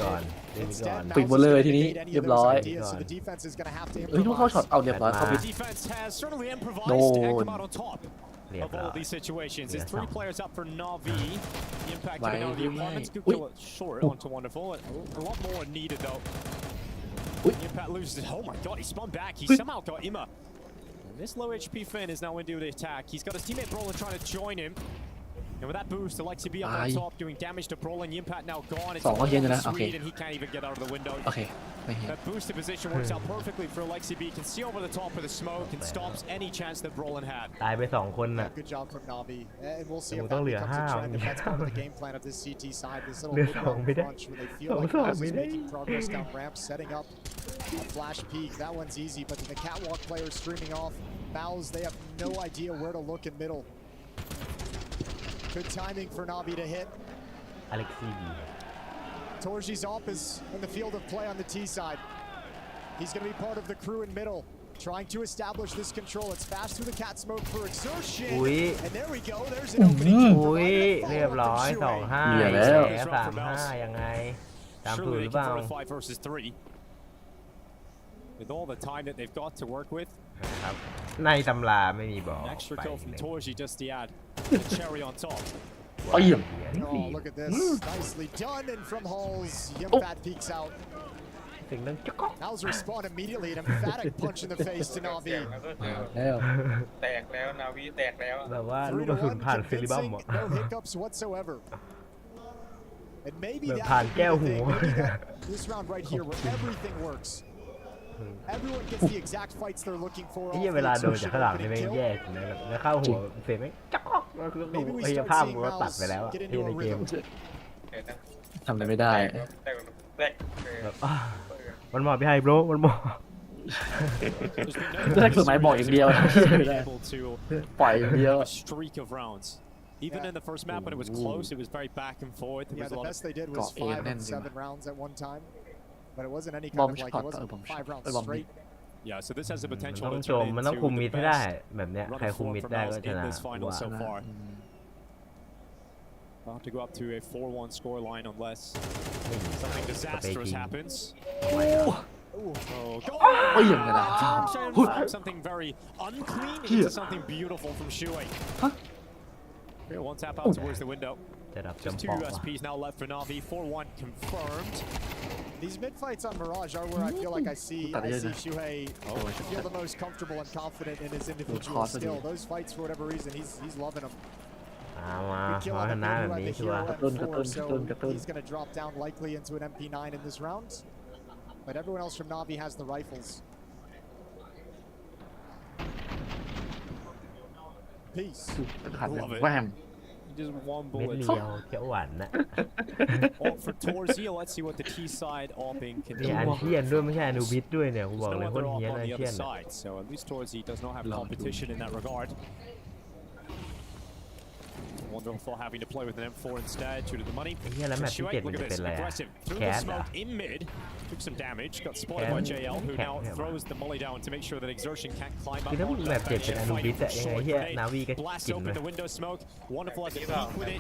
ก่อน ปิดหมดเลยทีนี้เรียบร้อยเฮ้ยต้องเข้าช็อตเอาเรียบร้อยเขาปิด Defense has certainly No. improvised and come out on top เรียบ of ร้ all อย these situations. It's 3 players up for Na'Vi. The impact Why coming out of the are you apartments. Good lying? kill it short onto Wonderful. A lot more needed though. Ui. The impact loses it. Oh my god, he spun back. He Ui. somehow got Imma. And this low HP Finn is now into the attack. He's got his teammate Brolin trying to join him. And with that boost, Alexi B up on Aye. top doing damage to Brolin. The impact now gone. It's สองก็เย็นอยู่นะ all โอเค Swede and he can't even get out of the window. โอเคไม่เห็น That boosted position works out perfectly for Alexi B. Can see over the top of the smoke and stops any chance that Brolin had. ตายไป2 คนน่ะ Good job from Navi, and we'll see if Ủa, that tao lừa becomes a hao. trend. If that's part of the game plan of this CT side, this little Lừa mid-round xong mới đấy. crunch where they feel Xong like rồi Mouse mới is đấy. making progress down ramp, setting up a flash peek. That one's easy, but the catwalk players streaming off. Mouse, they have no idea where to look in middle. Good timing for Navi to hit. อเล็กซี่ Torji's op is in the field of play on the T side. He's going to be part of the crew in middle, trying to establish this control. It's fast through the cat smoke for exertion. อุ้ย And there we go. There's an opening. อุ้ยเรียบร้อย 2-5 เหี้ยแล้ว 3-5 ยังไงตามสูตร Surely ห they รือเป can ล่า throw a 5 versus 3. With all the time that they've got to work with. ครับในตำราไม่มีบอก An extra ไป kill from เลย Torji just to add the cherry on top. เอี่ยม Oh, look at this. Nicely done. And from Halls, Yimfat peeks out. สิ่งนึงจ๊อกก๊อก Halls respond immediately. An emphatic punch in the face to Navi. แล้ว แตกแล้วนาวีแตกแล้ว แบบว่าลูก 3 to กระสุน 1, ผ่านฟิลิบัม convincing, no hiccups whatsoever. And maybe Được thatผ่าน could แก้ be ว the หู thing. Maybe that, this round right here where everything works. Everyone gets the exact fights they're looking for. ไอ้เหี้ยเวลาโดนจากข้างหลังนี่แม่งแย่จริงนะแบบแล้วเข้าหัวเสียงแม่งจ๊อกก๊อกแล้วคือ Maybe we ไอ้เหี้ย start ภาพ seeing มันก็ตัด Mouse ไปแล้วอะ get ที่ into ใน a เกม rhythm. ทำอะไรไม่ได้ แตก แบบมันหมอบพี่ไฮโบรมันหมอบ There's been no ถ้าเกิดไม้บอกอย่างเดียว being able to ปล่อยอย่างเดียว a streak of rounds. Even in the first map when it was close, it was very back and forth. There Yeah, was a the lot best of they did was Got 5 8 and 7 and rounds at one time. But it wasn't any Bomb kind of like, shot, it wasn't bomb 5 shot, rounds bomb straight. yeah. So this has the มัน potential ต้อง to โจม turn มันต้อง into คุมมิด the ให้ได้ best แบบเนี้ย run ใคร of คุม form มิด from ได้ Mouse ก็ช in นะ this final ว่า so far. About to go up to a 4-1 scoreline unless ไม่มี something สเป disastrous คิง happens. โอ้ Oh, go! เอี่ยมเลยนะ Turn from something very unclean into something beautiful from Shuei. Huh? Here, one tap out towards the window. จะรับ Just จำ two ปอกว่ะ USPs now left for Na'Vi. 4-1 confirmed. These mid fights on Mirage are where I feel like I see Shuhei feel the most comfortable and confident in his individual skill. Those fights, for whatever reason, he's loving them. เอามา Good kill เพราะ on ช the นะ mid แบบ who had นี้ the ชัว hero ร์ at 4, so he's going to drop down likely into an MP9 in this round. But everyone else from Na'Vi has the rifles. Peace. ขัด Love it. แวม Just one เม็ด bullet. เดียวเขียวหวานนะ All for Torzia. Let's see what the T side oping can มี do. อันเทียนด้วยไม่ใช่อนูบิสด้วยเนี่ยกูบอก There's เลย no โค other ตร op เฮี้ยน on อัน the เทีย other น side, so at least Torzia does not have competition in that regard. Wonderful having to play with an M4 instead due to the money. ไอ้เฮี้ยแล้วแมตช์ที่ Shuai, 7 มัน look จะ at เป็น this. อะไรอะ Aggressive. Through แค the สเหรอ smoke in mid. Took some damage. Got spotted by JL, who now throws the molly down to make sure that Exertion can't climb up. คือถ้ามึงแบบ7เป็นอนูบิสอะยังไงเฮี้ยนาวีก็ Blast กิน open เลย the window smoke. Wonderful has a peek with it.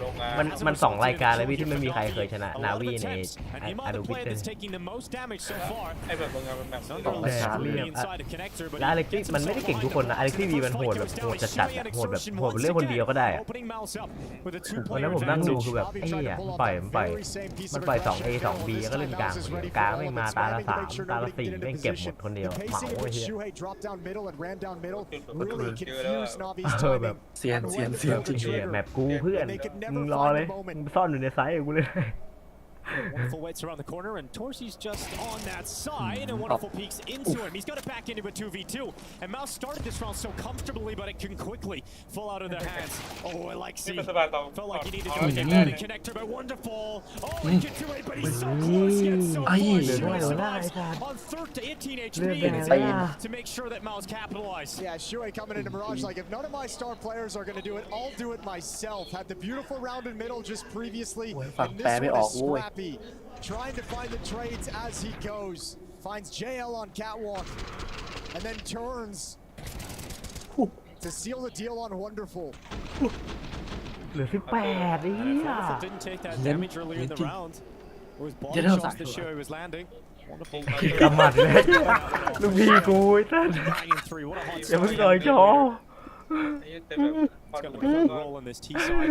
มัน2 รายการเลยพี่ที่ไม่มีใครเคยชนะ A นา lot of วีใน attempts, and อ Ima นู the บิส player that's taking the most damage so far. ไอ้แบบมึงเอาเป็นแบบ Under a little scrutiny inside the connector, but แล้วอเล็กซี่มันไม่ได้เก่งทุกคนนะอเล็กซี่วีมันโหดแบบโหดจัดๆอะโหดแบบโหดเล่นคนเดียวก็ได้อะ opening Mouse up with a วันนั้น two-player ผมนั่งดู advantage. คือแบบไอ้เหี้ยมันปล่อยมันปล่อย 2A 2B แล้วก็เล่นกลางคนเดียวกลางไม่มาตาละ3ตาละ4แม่งเก็บหมดคนเดียว The เหมา pacing ไอ้ of เหี้ย Shuhei dropped down middle and ran down middle really confused Navi's แบบ timing. เซียน on เซียน when to เซียน pull จริ the ง เนี่ย trigger. แมปกูเพื่อน They could มึ never งรอ find เล the ย moment. มึงซ่อนอยู่ในไซส์กูเลย Wonderful waits around the corner, and Torsi's just on that side, and Wonderful peeks into him. He's got it back into a 2v2, and Mouse started this round so comfortably, but it can quickly fall out of their hands. Oh, Alexi felt like he needed to get that connector, but Wonderful. Oh, he can do it, but he's so close, yet so far. On 13 HP to make sure that Mouse capitalized. Yeah, Shuei coming into Mirage like, if none of my star players are going to do it, I'll do it myself. Had the beautiful round in middle just previously, and this one is scrappy. Trying to find the trades as he goes. Finds JL on catwalk, and then turns to seal the deal on Wonderful. เหลือ18ไอ้เหี้ย Didn't take that damage earlier in the round. It was body shots that Shuei was landing. Wonderful. กำมัดเลยลูกพี่กูไอ้ท่านอย่าเพิ่งต่อยจอ He's got a big roll on this T side.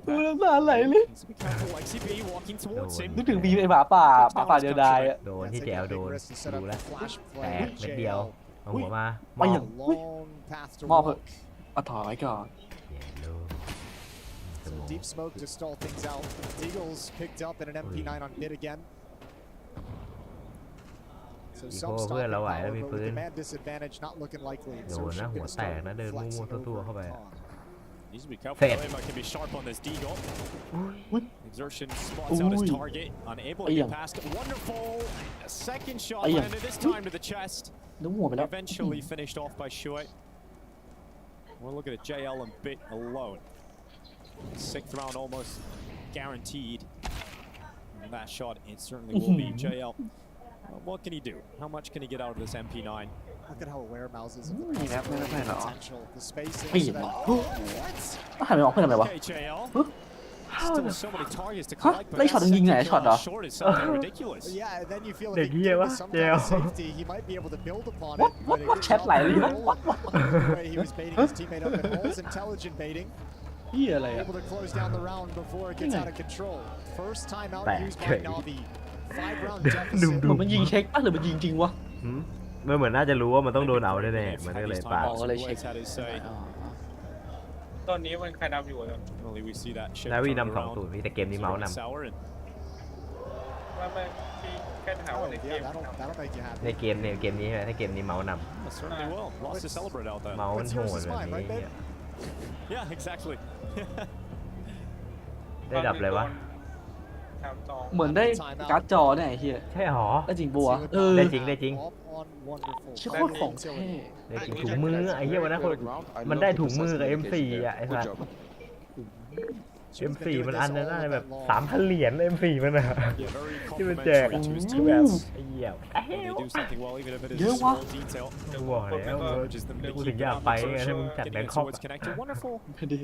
ดูน้ำตาไหลเลย LXCB walking towards him. นึกถึงบีไอ้หมาป่าเดียวดายอะ โดนที่แจวโดนดูแล้วแตกเม็ดเดียวเอาหัวมา ไม่อย่างมอบเถอะมาถอยก่อน So deep smoke to stall things out. Eagles picked up in an MP9 on mid again. So some stopping power, but with the man disadvantage not looking likely. โดนนะหัวแตกนะเดินมั่วๆตัวๆเข้าไป Needs to be careful. Emma can be sharp on this deagle. Exertion spots out his target, unable to get past it. Wonderful second shot landed this time to the chest. Eventually finished off by Shuei. We're looking at JL and Bit alone. Sixth round almost guaranteed. And that shot, it certainly will be JL. What can he do? How much can he get out of this MP9? Look at how aware Mouse is of the potential. The spacing. What? หันไปมองเพื่อนทำไมวะ Okay, JL. Still so many targets to ฮะ collect, but ไล่ช็อตยิงไงช็อตเหรอ short is something ridiculous. Yeah, and then you feel เด็ก like เหี้ยวะ some เจ kind ล of safety, he might be able to build upon What? it. But it Chat could ไหลเลย not นะ roll. The way he was baiting his teammate up in holes, intelligent baiting. เหี้ยอะไรอะ Able to close down the round before it gets out of control. First time out used by Navi. 5-round deficit. เหมือนมันยิงเช็คป่ะหรือมันยิงจริงวะ มันเหมือนน่าจะรู้ว่ามันต้องโดนเอาแน่ๆมันก็เลยปาด อ๋อก็เลยเช็ค ตอนนี้มันใครนำอยู่อ่ะ Only we see that shift นาวี turn นำ around. 2-0 มีแต่เกมนี้เมาส์น Sour and มันมีแค่ถาม Oh, ว่าในเก yeah, ม that'll make you ำ happy. ในเกมเนี่ยเกมนี้ใช่ไหมถ้าเกมนี้เมาส์น certainly will. Lots to celebrate out ำ there. เมาส์มันโหดแบบนี้ Yeah, exactly. ได้ดับเลยวะ เหมือนได้การ์ดจอเนี่ยไอ้เหี้ย ใช่หรอ ได้จริงบัวะ ได้จริงได้จริง ชื่อโคตรของแท้ ได้จริงถุงมือไอ้เหี้ยวันนั้นคนมันได้ถุงมือกับ M4 อ่ะไอ้สัส M4 มันอันนั้นได้แบบ 3,000 เหรียญ M4 มันอะที่มันแจกแบบไอ้เหี้ย They do something well, even if it is เย a อะวะ small detail. บอกแล้ว Just them to กู keep ถึงอยาก it ไป on ไง for ถ้ามึง sure. จัด Getting แบง it คอก towards connector. Wonderful. ดี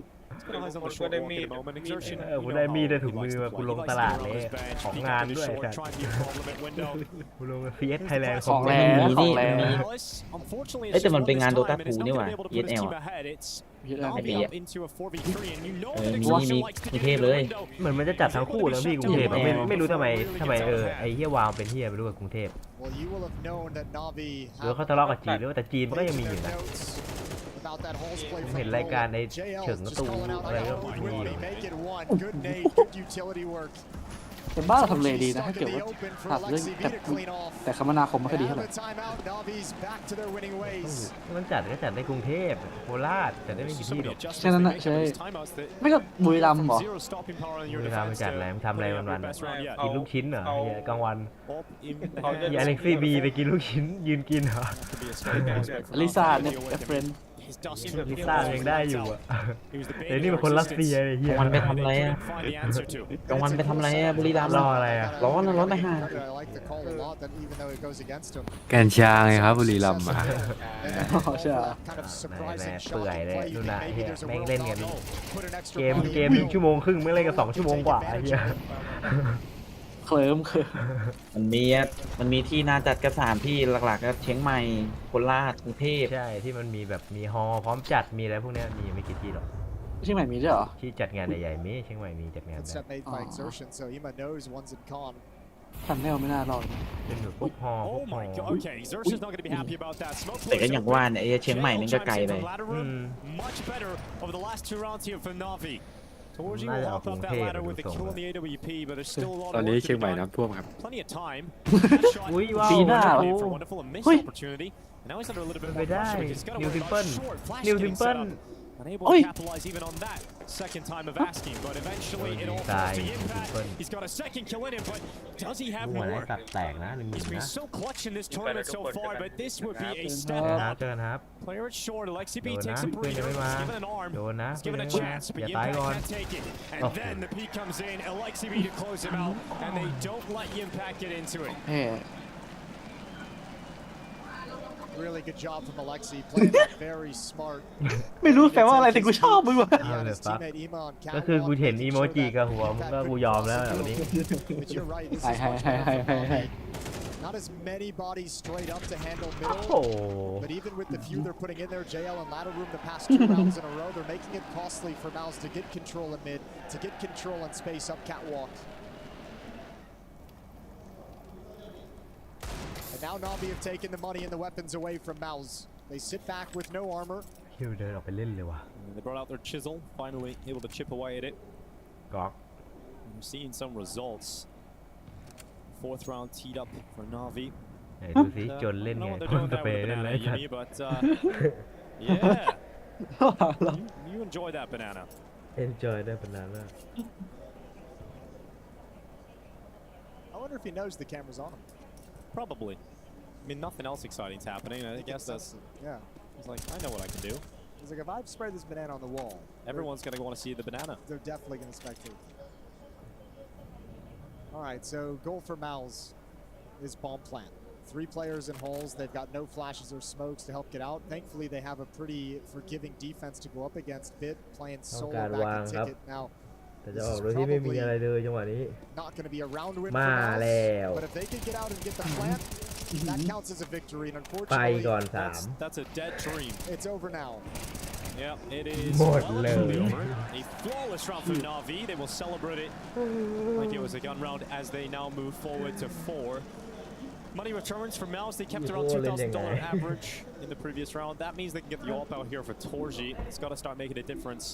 Eyes on the short walk at the moment. Exertion. กูได้มีดได้ถุงมือมากูลงตลาดเลยของงานด้วยแต่ Try and be a problem at window. กูลง CS Thailand ของแรง มี ขอ นี่ งแรง มี Unfortunately, เอ้ย it's แต่มัน just เป็น one งาน this โดตา time, and ทู it's นี่ not หว่า gonna be able to put ESL his team อะ ahead. It's เยอะแล้ว Navi ปี up อะ into a 4v3, and you know เอ that อ Exertion มี likes to มี get เทพ into เล the ย window. เหมือนมันจะจัดทั้งคู่แล้วพี่กรุงเทพอะไม่รู้ทำไมไอ้เหี้ยวาวเป็นเหี้ยไม่รู้กับกรุงเทพ Well, you will have known that Navi หรือเขาทะเลาะกับจีนหรือว่าแต่จีนมันก็ยังมีอยู่นะ about that Halls play ผมเห็นรายการในเฉิงประตูอะไรก็มีอยู่ make it one. Good nade, good utility work. แต่บ้านเราทำเลดีนะถ้าเกิดว่าตัดเรื่องแต่คมนาคมไม่ค่อยดีเท่าไหร่ Timeout. Navi's back to their winning ways. มันจัดก็จัดในกรุงเทพโคราชจัดได้ไม่กี่ที่หรอก แค่นั้นน่ะใช่ไม่ก็บุรีรัมย์เหรอ เวลามันจัดอะไรมันทำอะไรวันๆกินลูกชิ้นเหรอเหี้ยกลางวันอย่าอเล็กซี่บีไปกินลูกชิ้นยืนกินเหรอ ลิซ่าเนี่ยเฟรน ลิซ่ายังได้อยู่อะแต่นี่เป็นคนรัสเซียไอ้เหี้ย กลางวันไปทำอะไรอะกลางวันไปทำอะไรอะบุรีรัมย์ รออะไรอะ ร้อนนะร้อนไปห่า I like the call a lot, that even though it goes against him. กัญชาไงครับบุรีรัมย์มา อ๋อใช่ Kind of แม่ surprising เปื่ shot อย to เลย play. ดู You นะ think เฮี maybe ย there's a แม่ง World เล่นกัน Cup. Put an extra เกม body เกม in. ชั่วโมงครึ่งไม่เล่นกัน2 ชั่วโมงกว่าไอ้เหี้ย เคลิ้ม มันมีที่น่าจัดกระสานที่หลักๆก็เชียงใหม่โคราชกรุงเทพ ใช่ที่มันมีแบบมีฮอลล์พร้อมจัดมีอะไรพวกเนี้ยมีไม่กี่ที่หรอก เชียงใหม่มีด้วยเหรอ ที่จัดงานใหญ่ๆมีเชียงใหม่มีจัดงาน Good แบบ set made by Exertion, so Ima knows one's in con. ทันแนวไม่น่ารอด เป็นแบบพวกฮอลล์พว Oh กฮอล my ล์ god. Okay, Exertion's not going to be happy about that. Smoke แต่ก็ plays อย่าง open. ว่าเนี่ยไอ้เชียงใหม่มันก็ไกลไป Ladder room, much better over the last 2 rounds here for Navi. Torji น่า will จะออก hop กรุ up ง that เทพ ladder ดู with the ทรง kill on the AWP, but there's still a lot ตอน of นี้ work เชีย to ง be ใหม่ done. น้ำท่วมครับ Plenty of time. อุ้ยว้าว ปีหน้า For a wonderful and missed Ui. opportunity. And now he's under a little bit ไป more ได้ pressure because he's got to นิว worry ซิมเปิล about short flash นิวซิ getting มเปิ set ล up. Unable Ui. to capitalize even on that second time of asking, but eventually it all falls to Impact. He's got a second kill in him, but does he have หัวไหน more? ตัดแตกนะหนึ่ง He's นะ been so clutch in this tournament so far, but this would be a เจ step อกันครับ up. เจอกันครับ Player at short, Alexi โด B นนะ takes a เพื่อน breather. ยังไม่มา He's given an arm. โดนนะ He's เพื่อน given ยั a งไม่มา chance, but อย่าตาย Impact ก่อน can't take it. And Oh. then the peak comes in, Alexi B to close him out, and they don't let Impact get into it. เฮ้ Really good job from Alexi, playing that very smart. ไม่รู้แปลว่าอะไรแต่กูชอบมึงว่ะ He had his teammate Ima on ก็คือ catwalk, กูเห็น making อีโม sure จิ that กับหัวมึง Impact ก็กู couldn't ยอมแล้ว cross แบบ the นี้ field. But you're right, this is Hey, much hey, better hey, from hey, hey, Navi. Not as many bodies straight up to handle โอ้ middle. But even with the few they're putting in there, JL and Ladder Room the past 2 rounds in a row, they're making it costly for Mouse to get control in mid, to get control and space up catwalk. And now Navi have taken the money and the weapons away from Mouse. They sit back with no armor. คิวเดินออกไปเล่นเลยว่ะ And they brought out their chisel, finally able to chip away at it. กอก We're seeing some results. 4th round teed up for Navi. ไหนดูสิ And, จนเล่น I ไง don't know what พ่น they're ส doing เปร there ย์ with the เล่นไร banana, สัต Yumi, ว์ but yeah. You enjoy that banana. enjoy ได้ปนานแล้ว I wonder if he knows the camera's on him. Probably. I mean, nothing else exciting's happening. I guess that's. Yeah. He's like, I know what I can do. He's like, if I spray this banana on the wall, Everyone's gonna want to see the banana. they're definitely going to spectate. All right, so goal for Mal's is bomb plant. 3 players in holes. They've got no flashes or smokes to help get out. Thankfully, they have a pretty forgiving defense to go up against. Bit playing solo back and ticket. Now, แต่จะออกโดยที่ไม่มีอะไรเลยจังหวะนี้ not going to be a round win มา for แล้ว Mouse. But if they can get out and get the plant, that counts as a victory. And ไป unfortunately, ก่อน That's a dead dream. it's over now. Yeah, it is หมด well เล and truly ย over. A flawless round for Navi. They will celebrate it like it was a gun round as they now move forward to 4. Money returns for Mouse. They kept around $2,000 average in the previous round. That means they can get the AWP out here for Torji. It's got to start making a difference.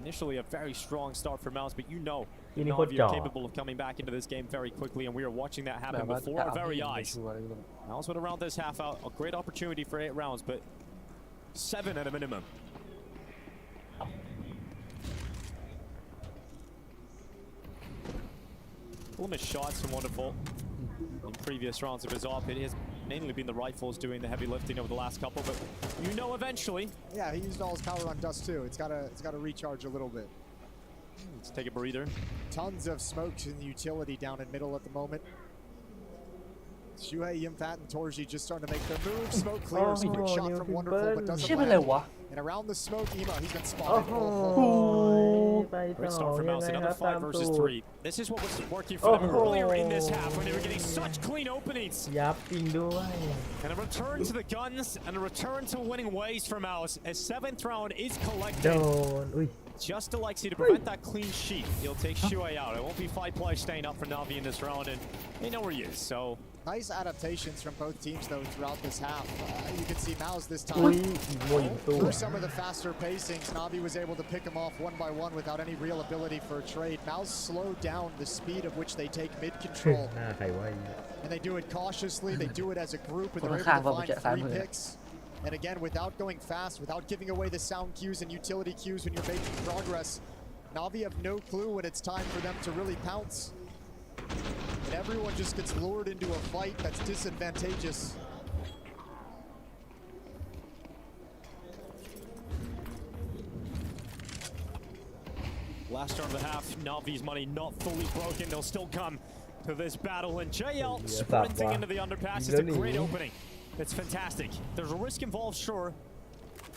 Initially a very strong start for Mouse, but you know Navi are capable of coming back into this game very quickly, and we are watching that happen before our very eyes. Mouse would have round this half out. A great opportunity for 8 rounds, but 7 at a minimum. Limit shots are wonderful. In previous rounds of his AWP, it has mainly been the rifles doing the heavy lifting over the last couple, but you know eventually. Yeah, he used all his power on Dust too. It's got to recharge a little bit. Let's take a breather. Tons of smokes in the utility down in middle at the moment. Shuhei, Yimfat, and Torji just starting to make their move. Smoke clears. Quick shot from Wonderful, but doesn't land. And around the smoke, Ima, he's been spotted. Great start for Mouse. Another 5 versus 3. This is what was working for them earlier in this half when they were getting such clean openings. ยับจริงด้วย And a return to the guns and a return to winning ways for Mouse as 7th round is โด collected. นอุ้ย Just Alexi to prevent that clean sheet. He'll take Shuhei out. It won't be 5 players staying up for Navi in this round, and they know where he is. So nice adaptations from both teams though throughout this half. You can see Mouse this อุ้ย time. อีโมยิงตัว Through some of the faster pacings, Navi was able to pick them off one by one without any real ability for a trade. Mouse slowed down the speed of which they take mid control. หน้าใครว่า And they do it cautiously, they do it as a group, and they're able to find 3 picks. And again, without going fast, without giving away the sound cues and utility cues when you're making progress, Navi have no clue when it's time for them to really pounce. And everyone just gets lured into a fight that's disadvantageous. last start of the half, Navi's money not fully broken. They'll still come to this battle, and JL sprinting into the underpass is a great opening. It's fantastic. There's a risk involved, sure.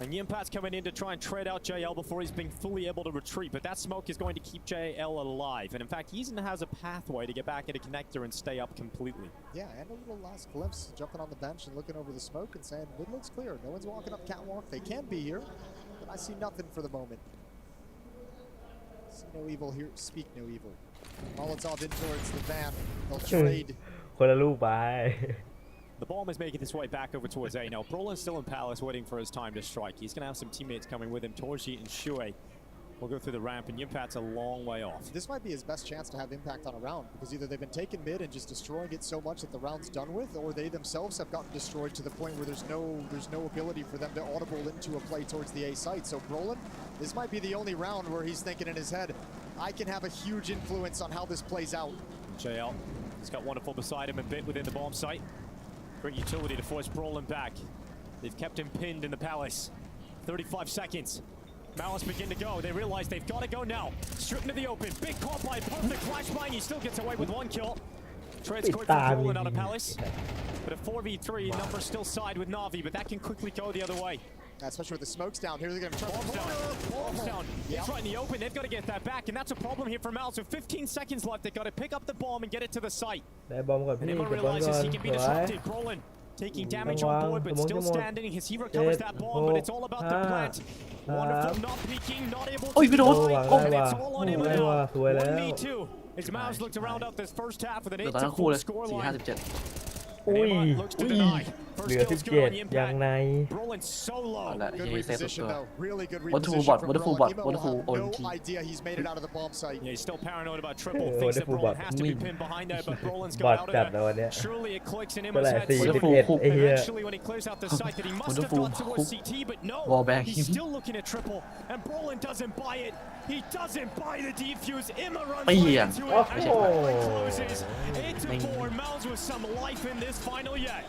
And Yimpat's coming in to try and trade out JL before he's been fully able to retreat, but that smoke is going to keep JL alive. And in fact, he has a pathway to get back into connector and stay up completely. Yeah, and a little last glimpse, jumping on the bench and looking over the smoke and saying, mid looks clear. No one's walking up catwalk. They can be here, but I see nothing for the moment. See no evil here, speak no evil. Molotov in towards the van. They'll trade. คนละลูกไป The bomb is making its way back over towards A now. Brolin's still in Palace waiting for his time to strike. He's going to have some teammates coming with him, Torji and Shuhei. We'll go through the ramp, and Yimpat's a long way off. This might be his best chance to have impact on a round, because either they've been taking mid and just destroying it so much that the round's done with, or they themselves have gotten destroyed to the point where there's no ability for them to audible into a play towards the A site. So Brolin, this might be the only round where he's thinking in his head, I can have a huge influence on how this plays out. JL, he's got Wonderful beside him and Bit within the bomb site. Great utility to force Brolin back. They've kept him pinned in the palace. 35 seconds. Malice begin to go. They realize they've got to go now. Strip into the open. Big call by perfect flashbang. He still gets away with 1 kill. Transport for Brolin out of Palace. But a 4v3, numbers still side with Na'Vi, but that can quickly go the other way. Especially with the smokes down. Here they're going to try. Bombs down. It's right in the open. They've got to get that back, and that's a problem here for Malice. With 15 seconds left, they've got to pick up the bomb and get it to the site. And Emma realizes he can be disrupted. Brolin taking damage on board, but still standing as he recovers that bomb. But it's all about the plant. Wonderful, not peeking, not able to. And it's all on him now. 1v2. As Mouse looked to round out this first half with an 8-4 scoreline. อุ้ยเหลือ17ยังไง Brolin so low. Good reposition though. Really good Wonderful reposition from wonderful Brolin. bot, wonderful Emo will have OMG. no idea he's made it out of the bomb site. Yeah, he's still paranoid about triple. Thinks that Brolin has to be pinned behind there, but Brolin's got out of there. Surely it clicks in Emo's head. Eventually when he clears out the site that he must have gone towards CT, but no. He's still looking at triple, and Brolin doesn't buy it. He doesn't buy the defuse. Emma runs right into it. And Brolin closes. 8-4. Mouse with some life in this final yet.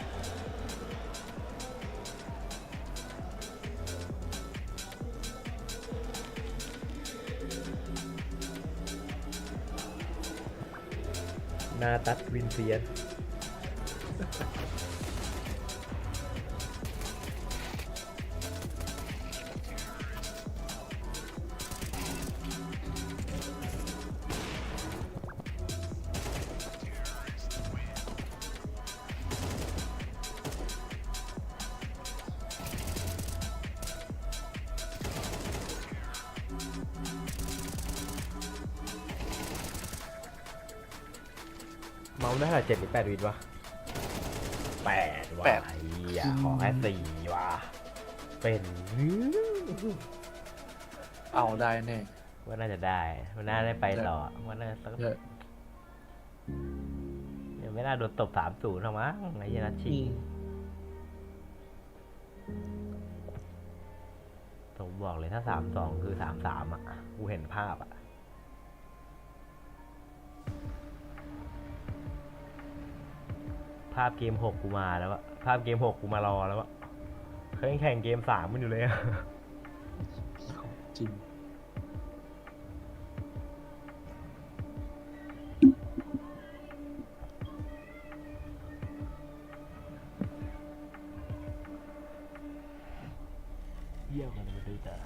หน้าตัดวินเซียน เมาส์ได้เท่าไหร่7 หรือ 8 วินวะ8ว่ะอย่าขอแค่4ว่ะเป็นเอาได้แน่ว่าน่าจะได้มันน่าได้ไปต่อว่าน่าจะต้องยังไม่น่าโดนตบ 3-0 หรอกมั้งไอ้ยันชิงผมบอกเลยถ้า 3-2 คือ 3-3 อ่ะกูเห็นภาพอ่ะภาพเกม 6 กูมาแล้วอะภาพเกม 6 กูมารอแล้วอะเคยแข่งเกม 3 มันอยู่เลยอะจริงเยี่ยมกันเลยด้วยจ้ะ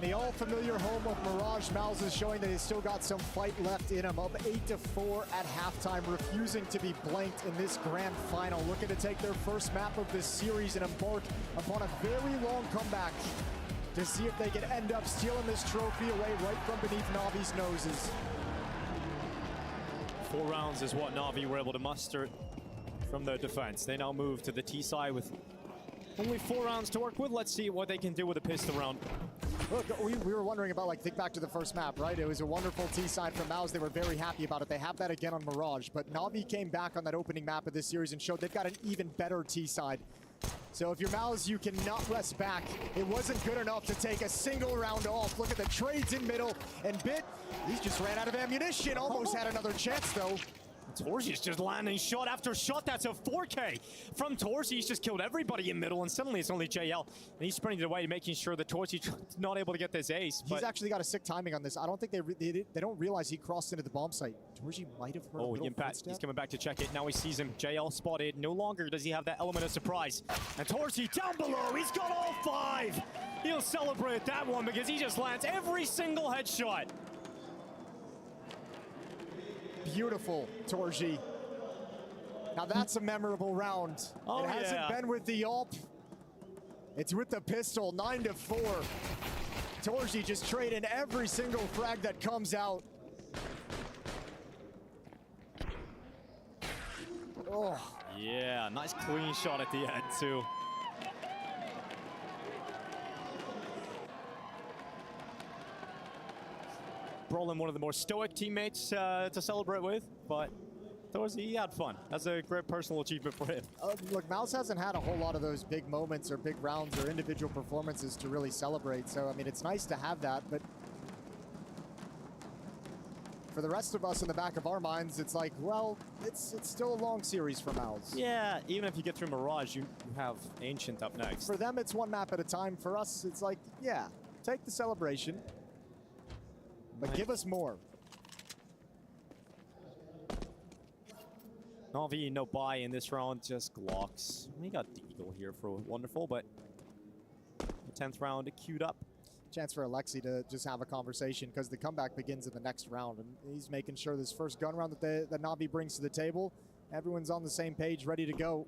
the all-familiar home of Mirage, Mouse is showing that he's still got some fight left in him. Up 8-4 at halftime, refusing to be blanked in this grand final. Looking to take their first map of this series and embark upon a very long comeback to see if they can end up stealing this trophy away right from beneath Navi's noses. 4 rounds is what Na'Vi were able to muster from their defense. They now move to the T side with only 4 rounds to work with. Let's see what they can do with a pistol round. Look, we were wondering about, like, think back to the first map, right? It was a wonderful T-side from Mouse. They were very happy about it. They have that again on Mirage. But Na'Vi came back on that opening map of this series and showed they've got an even better T-side. So if you're Mouse, you cannot rest back. It wasn't good enough to take a single round off. Look at the trades in middle. And Bit, he just ran out of ammunition. Almost had another chance, though. Torzy's just landing shot after shot. That's a 4K from Torzy. He's just killed everybody in middle, and suddenly it's only JL. And he's sprinting it away, making sure that Torzy's not able to get this ace. He's actually got a sick timing on this. I don't think they don't realize he crossed into the bomb site. Torzy might have heard a little footstep. He's coming back to check it. Now he sees him. JL spotted. No longer does he have that element of surprise. And Torzy down below. He's got all 5. He'll celebrate that one because he just lands every single headshot. Beautiful, Torzy. Now that's a memorable round. Oh, it hasn't been with the AWP. It's with the pistol, 9-4. Torzy just trading every single frag that comes out. Oh. Yeah, nice clean shot at the end, too. Brolin, one of the more stoic teammates to celebrate with, but Torzy, he had fun. That's a great personal achievement for him. Look, Mouse hasn't had a whole lot of those big moments or big rounds or individual performances to really celebrate. So, I mean, it's nice to have that, but for the rest of us in the back of our minds, it's like, well, it's still a long series for Mouse. Yeah, even if you get through Mirage, you have Ancient up next. For them, it's one map at a time. For us, it's like, yeah, take the celebration. But give us more. Na'Vi, no buy in this round, just Glocks. We got Deagle here for wonderful, but the 10th round queued up. Chance for Alexi to just have a conversation because the comeback begins in the next round. And he's making sure this first gun round that Na'Vi brings to the table, everyone's on the same page, ready to go.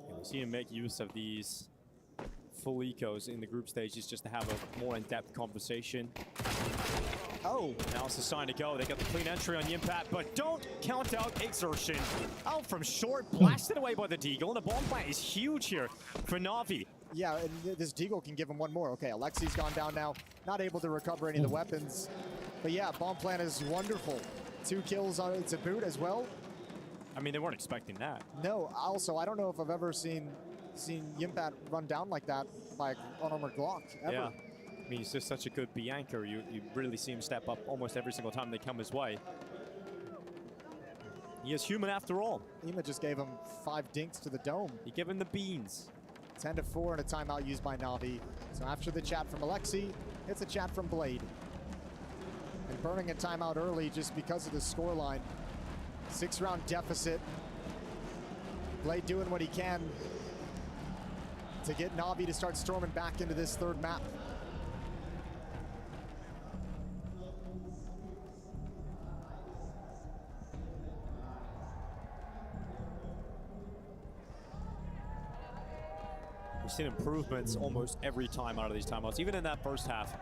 And we see him make use of these full ecos in the group stages just to have a more in-depth conversation. Oh, now it's the sign to go. They got the clean entry on Yimpat, but don't count out Exertion. Out from short, blasted away by the Deagle, and the bomb plant is huge here for Na'Vi. Yeah, and this Deagle can give him one more. Okay, Alexi's gone down now, not able to recover any of the weapons. But yeah, bomb plant is wonderful. 2 kills on its a boot as well. I mean, they weren't expecting that. No, also, I don't know if I've ever seen Yimpat run down like that by an unarmored Glock, ever. Yeah. I mean, he's just such a good B anchor. You really see him step up almost every single time they come his way. He is human after all. Ema just gave him 5 dinks to the dome. He gave him the beans. 10-4 and a timeout used by Na'Vi. So after the chat from Alexi, it's a chat from Blade. And burning a timeout early just because of the scoreline. 6-round deficit. Blade doing what he can to get Na'Vi to start storming back into this 3rd map. We've seen improvements almost every time out of these timeouts, even in that first half.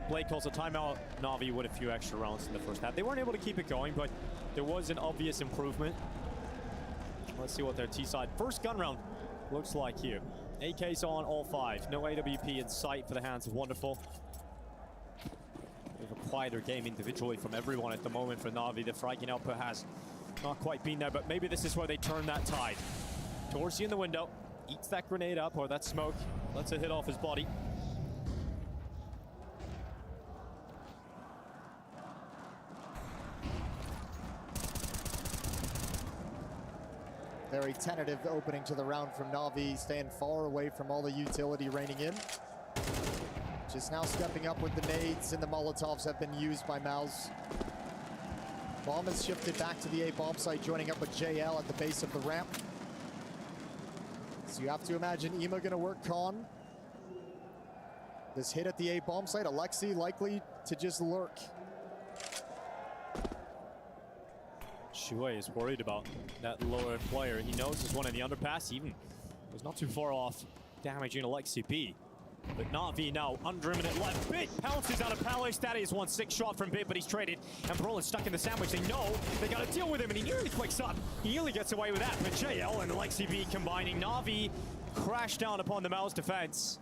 Blake calls a timeout. Na'Vi with a few extra rounds in the first half. They weren't able to keep it going, but there was an obvious improvement. Let's see what their T-side first gun round looks like here. AK's on all 5. No AWP in sight for the hands of Wonderful. We have a quieter game individually from everyone at the moment for Na'Vi. The fragging output has not quite been there, but maybe this is where they turn that tide. Torzy in the window. Eats that grenade up, or that smoke. Lets it hit off his body. Very tentative opening to the round from Na'Vi, staying far away from all the utility raining in. Just now stepping up with the nades, and the Molotovs have been used by Mouse. Bomb has shifted back to the A bomb site, joining up with JL at the base of the ramp. So you have to imagine Ema gonna work con. This hit at the A bomb site, Alexi likely to just lurk. Shui is worried about that lower player. He knows there's one in the underpass. He even was not too far off damaging Alexi B. But Na'Vi now under a minute left. Bit pounces out of Palace. That is 1-6 shot from Bit, but he's traded. And Brawl is stuck in the sandwich. They know they got to deal with him, and he nearly clicks up. He nearly gets away with that. But JL and Alexi B combining. Na'Vi crash down upon the Mouse defense.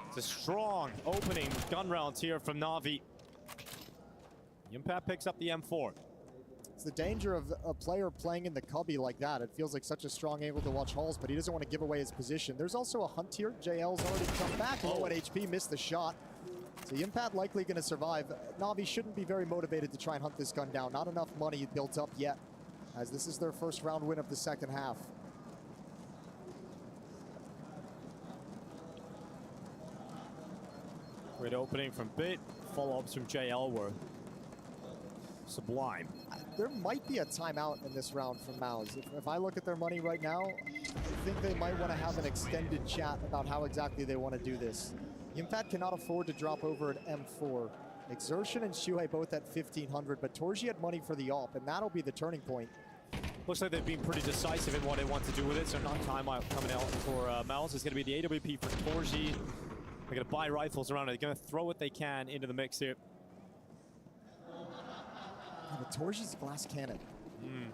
It's a strong opening gun rounds here from Na'Vi. Yimpat picks up the M4. It's the danger of a player playing in the cubby like that. It feels like such a strong angle to watch Halls, but he doesn't want to give away his position. There's also a hunt here. JL's already come back. Low at HP, missed the shot. So Yimpat likely going to survive. Na'Vi shouldn't be very motivated to try and hunt this gun down. Not enough money built up yet, as this is their first round win of the second half. Great opening from Bit. Follow-ups from JL were sublime. There might be a timeout in this round from Mouse. If I look at their money right now, I think they might want to have an extended chat about how exactly they want to do this. Yimpat cannot afford to drop over an M4. Exertion and Shuhei both at 1,500, but Torji had money for the AWP, and that'll be the turning point. Looks like they've been pretty decisive in what they want to do with it, so not timeout coming out for Mouse. It's going to be the AWP for Torji. They're going to buy rifles around it. They're going to throw what they can into the mix here. But Torji's glass cannon.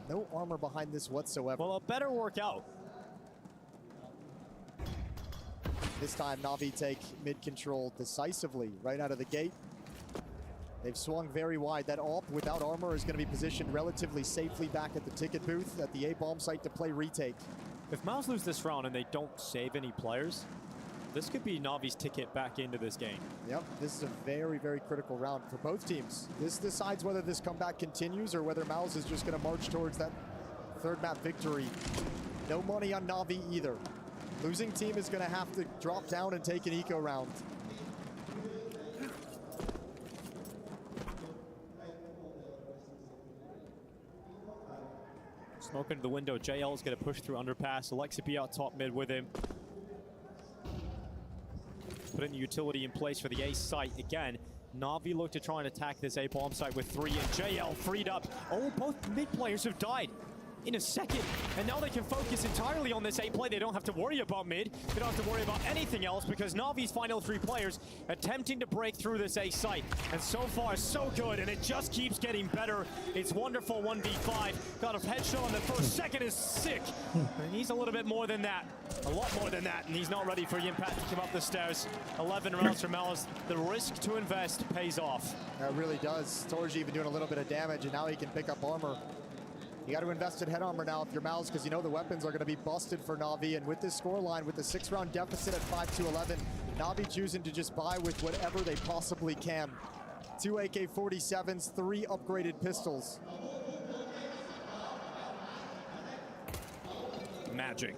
No armor behind this whatsoever. Well, it better work out. This time, Na'Vi take mid control decisively right out of the gate. They've swung very wide. That AWP without armor is going to be positioned relatively safely back at the ticket booth at the A-bomb site to play retake. If Mouse lose this round and they don't save any players, this could be Na'Vi's ticket back into this game. Yep, this is a very, very critical round for both teams. This decides whether this comeback continues or whether Mouse is just going to march towards that third map victory. No money on Na'Vi either. Losing team is going to have to drop down and take an eco round. Smoke into the window. JL is going to push through underpass. Alexi B out top mid with him. Putting the utility in place for the A site again. Na'Vi look to try and attack this A bomb site with 3, and JL freed up. Oh, both mid players have died in a second, and now they can focus entirely on this A play. They don't have to worry about mid. They don't have to worry about anything else because Na'Vi's final 3 players attempting to break through this A site. And so far, so good, and it just keeps getting better. It's wonderful 1v5. Got a headshot on the first. Second is sick. And he's a little bit more than that. A lot more than that, and he's not ready for Yimpat to come up the stairs. 11 rounds from Malice. The risk to invest pays off. That really does. Torji even doing a little bit of damage, and now he can pick up armor. You got to invest in head armor now if you're Mouse, because you know the weapons are going to be busted for Na'Vi. And with this scoreline, with the 6-round deficit at 5-11, Na'Vi choosing to just buy with whatever they possibly can. 2 AK-47s, 3 upgraded pistols. Magic.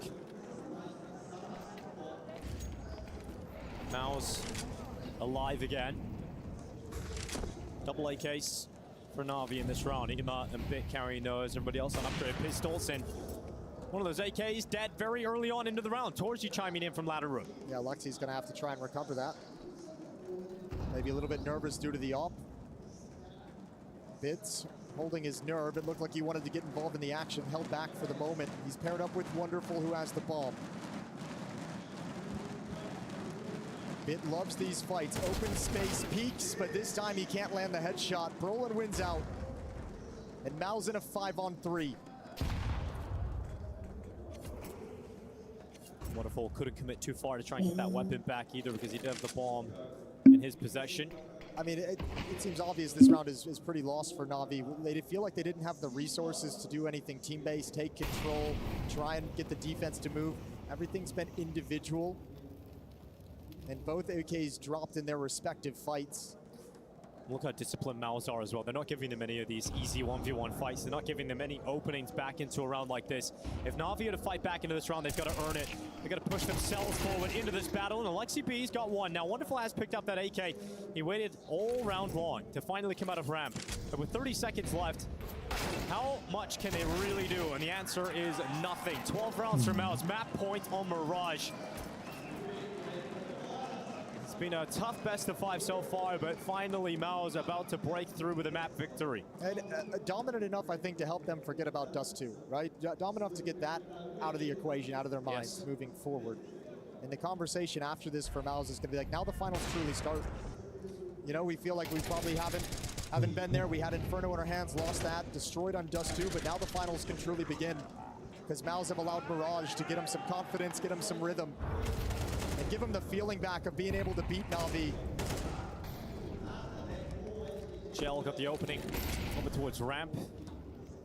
Mouse alive again. Double AKs for Na'Vi in this round. Igma and Bit carrying those. Everybody else on upgrade pistols. And one of those AKs dead very early on into the round. Torji chiming in from ladder room. Yeah, Lexi's going to have to try and recover that. Maybe a little bit nervous due to the AWP. Bits holding his nerve. It looked like he wanted to get involved in the action. Held back for the moment. He's paired up with Wonderful, who has the bomb. Bit loves these fights. Open space peaks, but this time he can't land the headshot. Brolin wins out. And Mal's in a 5-on-3. Wonderful couldn't commit too far to try and get that weapon back either because he did have the bomb in his possession. I mean, it seems obvious this round is pretty lost for Na'Vi. They feel like they didn't have the resources to do anything team-based, take control, try and get the defense to move. Everything's been individual. And both AKs dropped in their respective fights. Look how disciplined Maus are as well. They're not giving them any of these easy 1v1 fights. They're not giving them any openings back into a round like this. If Na'Vi are to fight back into this round, they've got to earn it. They've got to push themselves forward into this battle. And Alexi B's got one. Now, Wonderful has picked up that AK. He waited all round long to finally come out of ramp. But with 30 seconds left, how much can they really do? And the answer is nothing. 12 rounds for Maus. Map point on Mirage. been a tough best of 5 so far, but finally Mao is about to break through with a map victory. And dominant enough, I think, to help them forget about Dust 2, right? Dominant enough to get that out of the equation, out of their minds, moving forward. And the conversation after this for Mao's is going to be like, now the finals truly start. You know, we feel like we probably haven't been there. We had Inferno in our hands, lost that, destroyed on Dust 2, but now the finals can truly begin. Because Mao's have allowed Mirage to get him some confidence, get him some rhythm, and give him the feeling back of being able to beat Na'Vi. JL got the opening over towards ramp.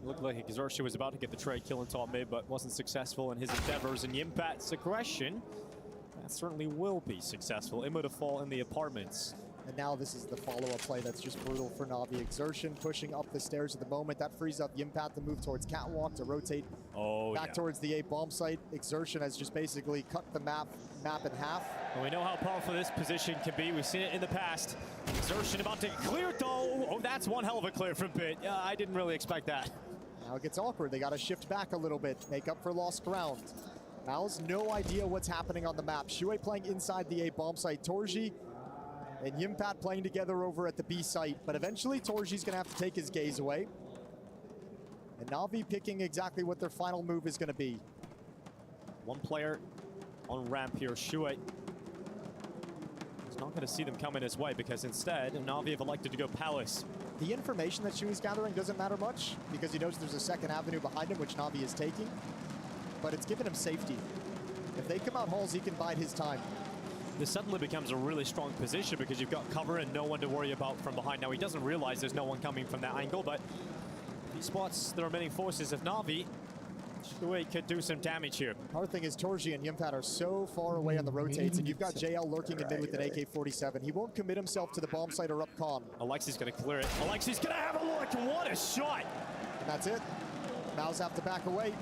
Looked like Xerxia was about to get the trade kill in top mid, but wasn't successful in his endeavors. And Yimpat's aggression, that certainly will be successful. Immo to fall in the apartments. And now this is the follow-up play that's just brutal for Na'Vi. Exertion pushing up the stairs at the moment. That frees up Yimpat to move towards Catwalk to rotate back towards the A bomb site. Exertion has just basically cut the map in half. Well, we know how powerful this position can be. We've seen it in the past. Exertion about to clear though. Oh, that's one hell of a clear from Bit. Yeah, I didn't really expect that. Now it gets awkward. They got to shift back a little bit, make up for lost ground. Mal's no idea what's happening on the map. Shuei playing inside the A bomb site. Torji and Yimpat playing together over at the B site, but eventually Torji's gonna have to take his gaze away. And Na'Vi picking exactly what their final move is gonna be. One player on ramp here, Shuei. He's not gonna see them coming his way because instead, Na'Vi have elected to go Palace. The information that Shuei's gathering doesn't matter much because he knows there's a second avenue behind him, which Na'Vi is taking, but it's given him safety. If they come out halls, he can bide his time. This suddenly becomes a really strong position because you've got cover and no one to worry about from behind. Now, he doesn't realize there's no one coming from that angle, but he spots the remaining forces of Na'Vi. Shuei could do some damage here. Hard thing is Torji and Yimpat are so far away on the rotates, and you've got JL lurking in mid with an AK-47. He won't commit himself to the bomb site or up con. Alexi's going to clear it. Alexi's going to have a look. What a shot! And that's it. Mao's have to back away.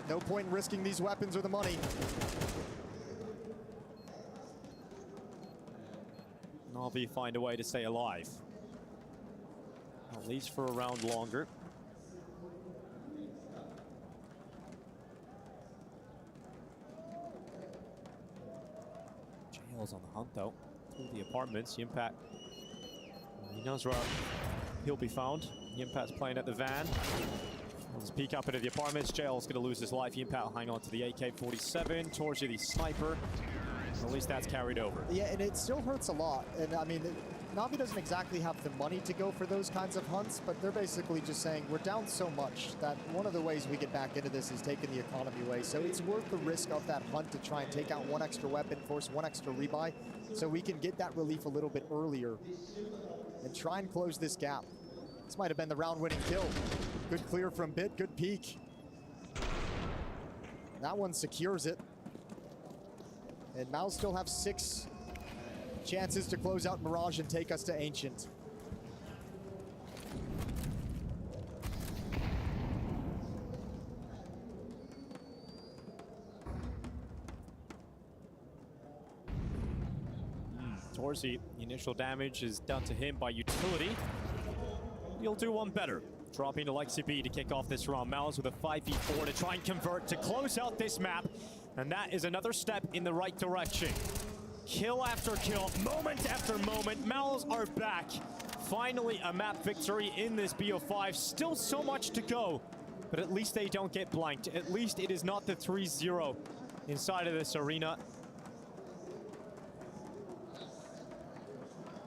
No point in risking these weapons or the money. Na'Vi find a way to stay alive. At least for a round longer. JL's on the hunt though. Through the apartments, Yimpat. He knows where he'll be found. Yimpat's playing at the van. Let's peek up into the apartments. JL's going to lose his life. Yimpat will hang on to the AK-47. Torji the sniper. At least that's carried over. Yeah, and it still hurts a lot. And I mean, Na'Vi doesn't exactly have the money to go for those kinds of hunts, but they're basically just saying we're down so much that one of the ways we get back into this is taking the economy away. So it's worth the risk of that hunt to try and take out one extra weapon, force one extra rebuy, so we can get that relief a little bit earlier and try and close this gap. This might have been the round-winning kill. Good clear from Bit, good peek. That one secures it. And Mao still have 6 chances to close out Mirage and take us to Ancient. Torsi, the initial damage is done to him by utility. He'll do one better. Dropping to Lexi B to kick off this round. Mao's with a 5v4 to try and convert to close out this map. And that is another step in the right direction. Kill after kill, moment after moment. Mao's are back. Finally a map victory in this BO5. Still so much to go, but at least they don't get blanked. At least it is not the 3-0 inside of this arena.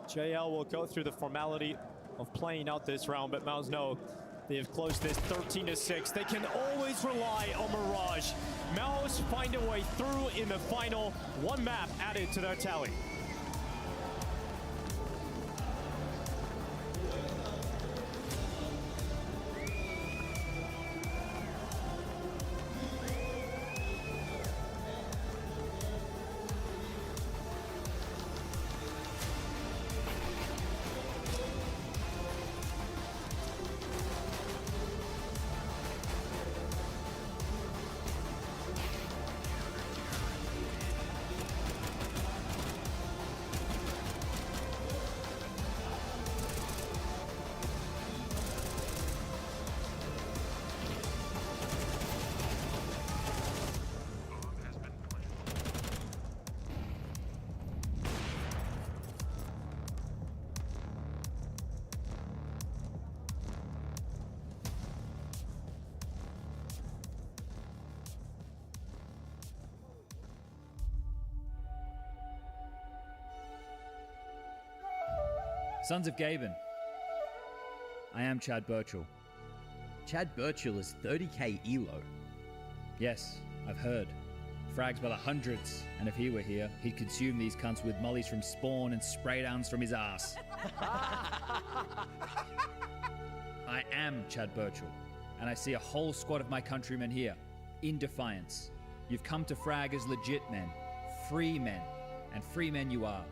JL will go through the formality of playing out this round, but Mao's know they have closed this 13-6. They can always rely on Mirage. Mao's find a way through in the final. One map added to their tally. Sons of Gaben, I am Chad Birchall. Chad Birchall is 30k elo. Yes, I've heard. Frags by the hundreds, and if he were here, he'd consume these cunts with mollies from spawn and spray downs from his ass. I am Chad Birchall, and I see a whole squad of my countrymen here, in defiance. You've come to frag as legit men, and free men you are.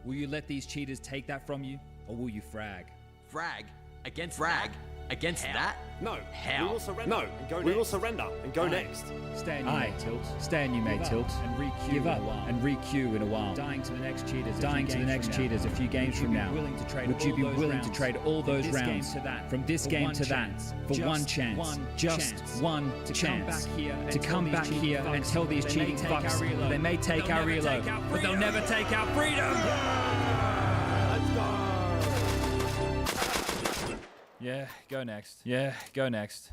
Will you let these cheaters take that from you, or will you frag? Frag? Against frag? Against that? No. How? We will surrender. No. And go we will surrender and go next. Stay on you made tilt. Stay on you made tilt. And re-queue Give up and re-queue in a while. Dying to the next cheaters. Dying to the next cheaters a few games from now. Would you be willing to trade all those rounds from this game to that for one chance? Just one chance to come back here and tell these cheating fucks that they may take our reload, but they'll never take our freedom. Yeah, go next. Yeah, go next.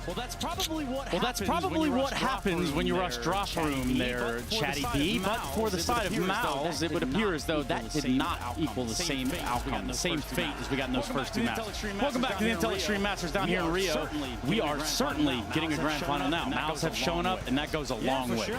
Well, that's probably what happens when you rush drop room there, Chatty B. But for the side of Mouse, it would appear as though that did not equal the same outcome, the same fate as we got in those first two matches. Welcome back to the Intel Extreme Masters down here in Rio. We are certainly getting a grand final now. Mouse have shown up, and that goes a long way.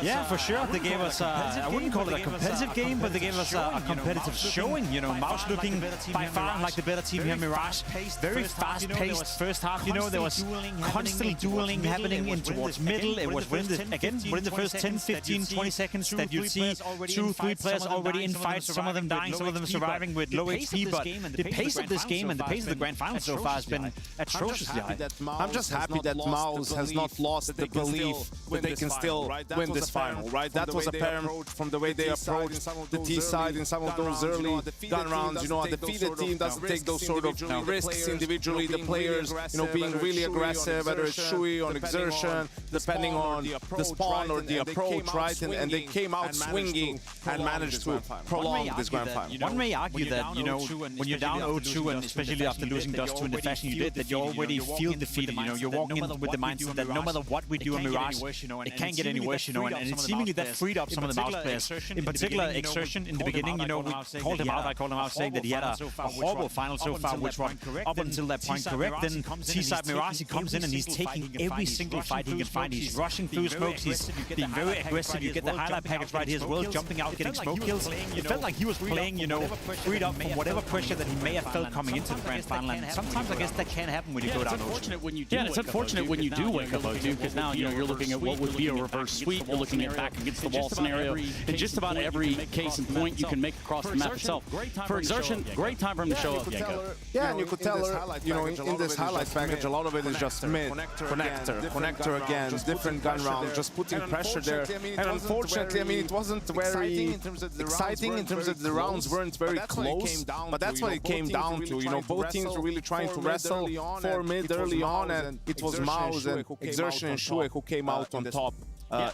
Yeah, for sure. They gave us, I wouldn't call it a competitive game, but they gave us a competitive showing. You know, Mouse looking by far like the better team here, Mirage. Very fast-paced first half. You know, there was constantly dueling happening in towards middle. It was within the first 10, 15, 20 seconds that you'd see 2, 3 players already in fights, some of them dying, some of them surviving with low HP, but the pace of this game and the pace of the grand final so far has been atrociously high. I'm just happy that Mouse has not lost the belief that they can still win this final, right? That was apparent from the way they approached the T side in some of those early gun rounds. You know, a defeated team doesn't take those sort of risks individually. The players, you know, being really aggressive, whether it's Shui on exertion, depending on the spawn or the approach, right? And they came out swinging and managed to prolong this grand final. One may argue that, you know, when you're down 0-2, and especially after losing Dust 2 in the fashion you did, that you already feel defeated. You know, you're walking with the mindset that no matter what we do in Mirage, it can't get any worse, you know, and it's seemingly that freed up some of the Mouse players. In particular, Exertion in the beginning, you know, we called him out. I called him out saying that he had a horrible final so far, which was up until that point correct. Then T-side Mirage, he comes in and he's taking every single fight he can find. He's rushing through smokes, he's being very aggressive. You get the highlight package right here as well, jumping out, getting smoke kills. It felt like he was playing, you know, freed up from whatever pressure that he may have felt coming into the grand final. And sometimes I guess that can happen when you go down 0-2. Yeah, it's unfortunate when you do wake up 0-2, because now, you know, you're looking at what would be a reverse sweep. You're looking at back against the wall scenario. And just about every case and point you can make across the map itself. For Exertion, great time for him to show up, Yanko. Yeah, and you could tell her, you know, in this highlight package, a lot of it is just mid, connector again, different gun rounds, just putting pressure there. And unfortunately, I mean, it wasn't very exciting in terms of the rounds weren't very close, but that's what it came down to. You know, both teams were really trying to wrestle for mid early on, and it was Mouse and Exertion and Shui who came out on top.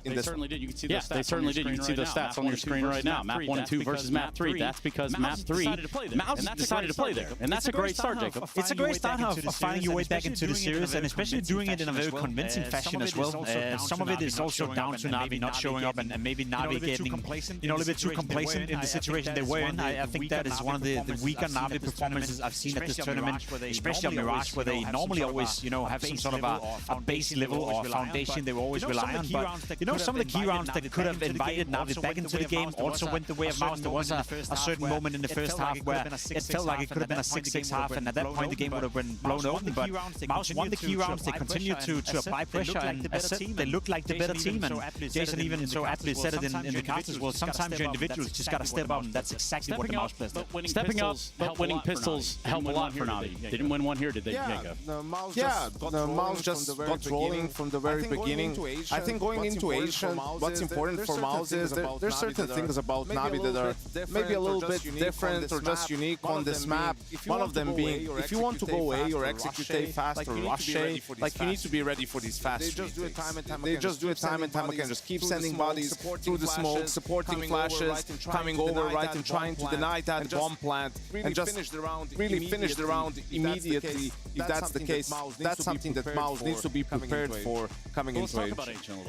They certainly did. You can see those stats. They certainly did. You can see those stats on your screen right now. Map 1 and 2 versus Map 3. That's because Map 3, Mouse decided to play there, and that's a great start, Jacob. It's a great start of finding your way back into the series, and especially doing it in a very convincing fashion as well. Some of it is also down to Na'Vi not showing up, and maybe Na'Vi getting, you know, a little bit too complacent in the situation they were in. I think that is one of the weaker Na'Vi performances I've seen at this tournament, especially on Mirage, where they normally always, you know, have some sort of a base level or foundation they will always rely on. But you know, some of the key rounds that could have invited Na'Vi back into the game also went the way of Mouse. There was a certain moment in the first half where it felt like it could have been a 6-6 half, and at that point the game would have been blown open. But Mouse won the key rounds. They continued to apply pressure, and as said, they looked like the better team. And Jason even so aptly said it in the cast as well. Sometimes your individuals just got to step up, and that's exactly what the Mouse players did. Stepping up, but winning pistols help a lot for Na'Vi. They didn't win one here, did they, Jacob? Yeah, the Mouse just got rolling from the very beginning. I think going going to Ancient, what's important for Mouse is there's certain things about Navi that are maybe a little bit different or just unique on this map. One of them being, if you want to go A or execute A fast or rush A, like you need to be ready for these fast retakes. They just do it time and time again. Just keep sending bodies through the smoke, supporting flashes, coming over right and trying to deny that bomb plant, and just really finish the round immediately. If that's the case, that's something that Mouse needs to be prepared for coming into Ancient.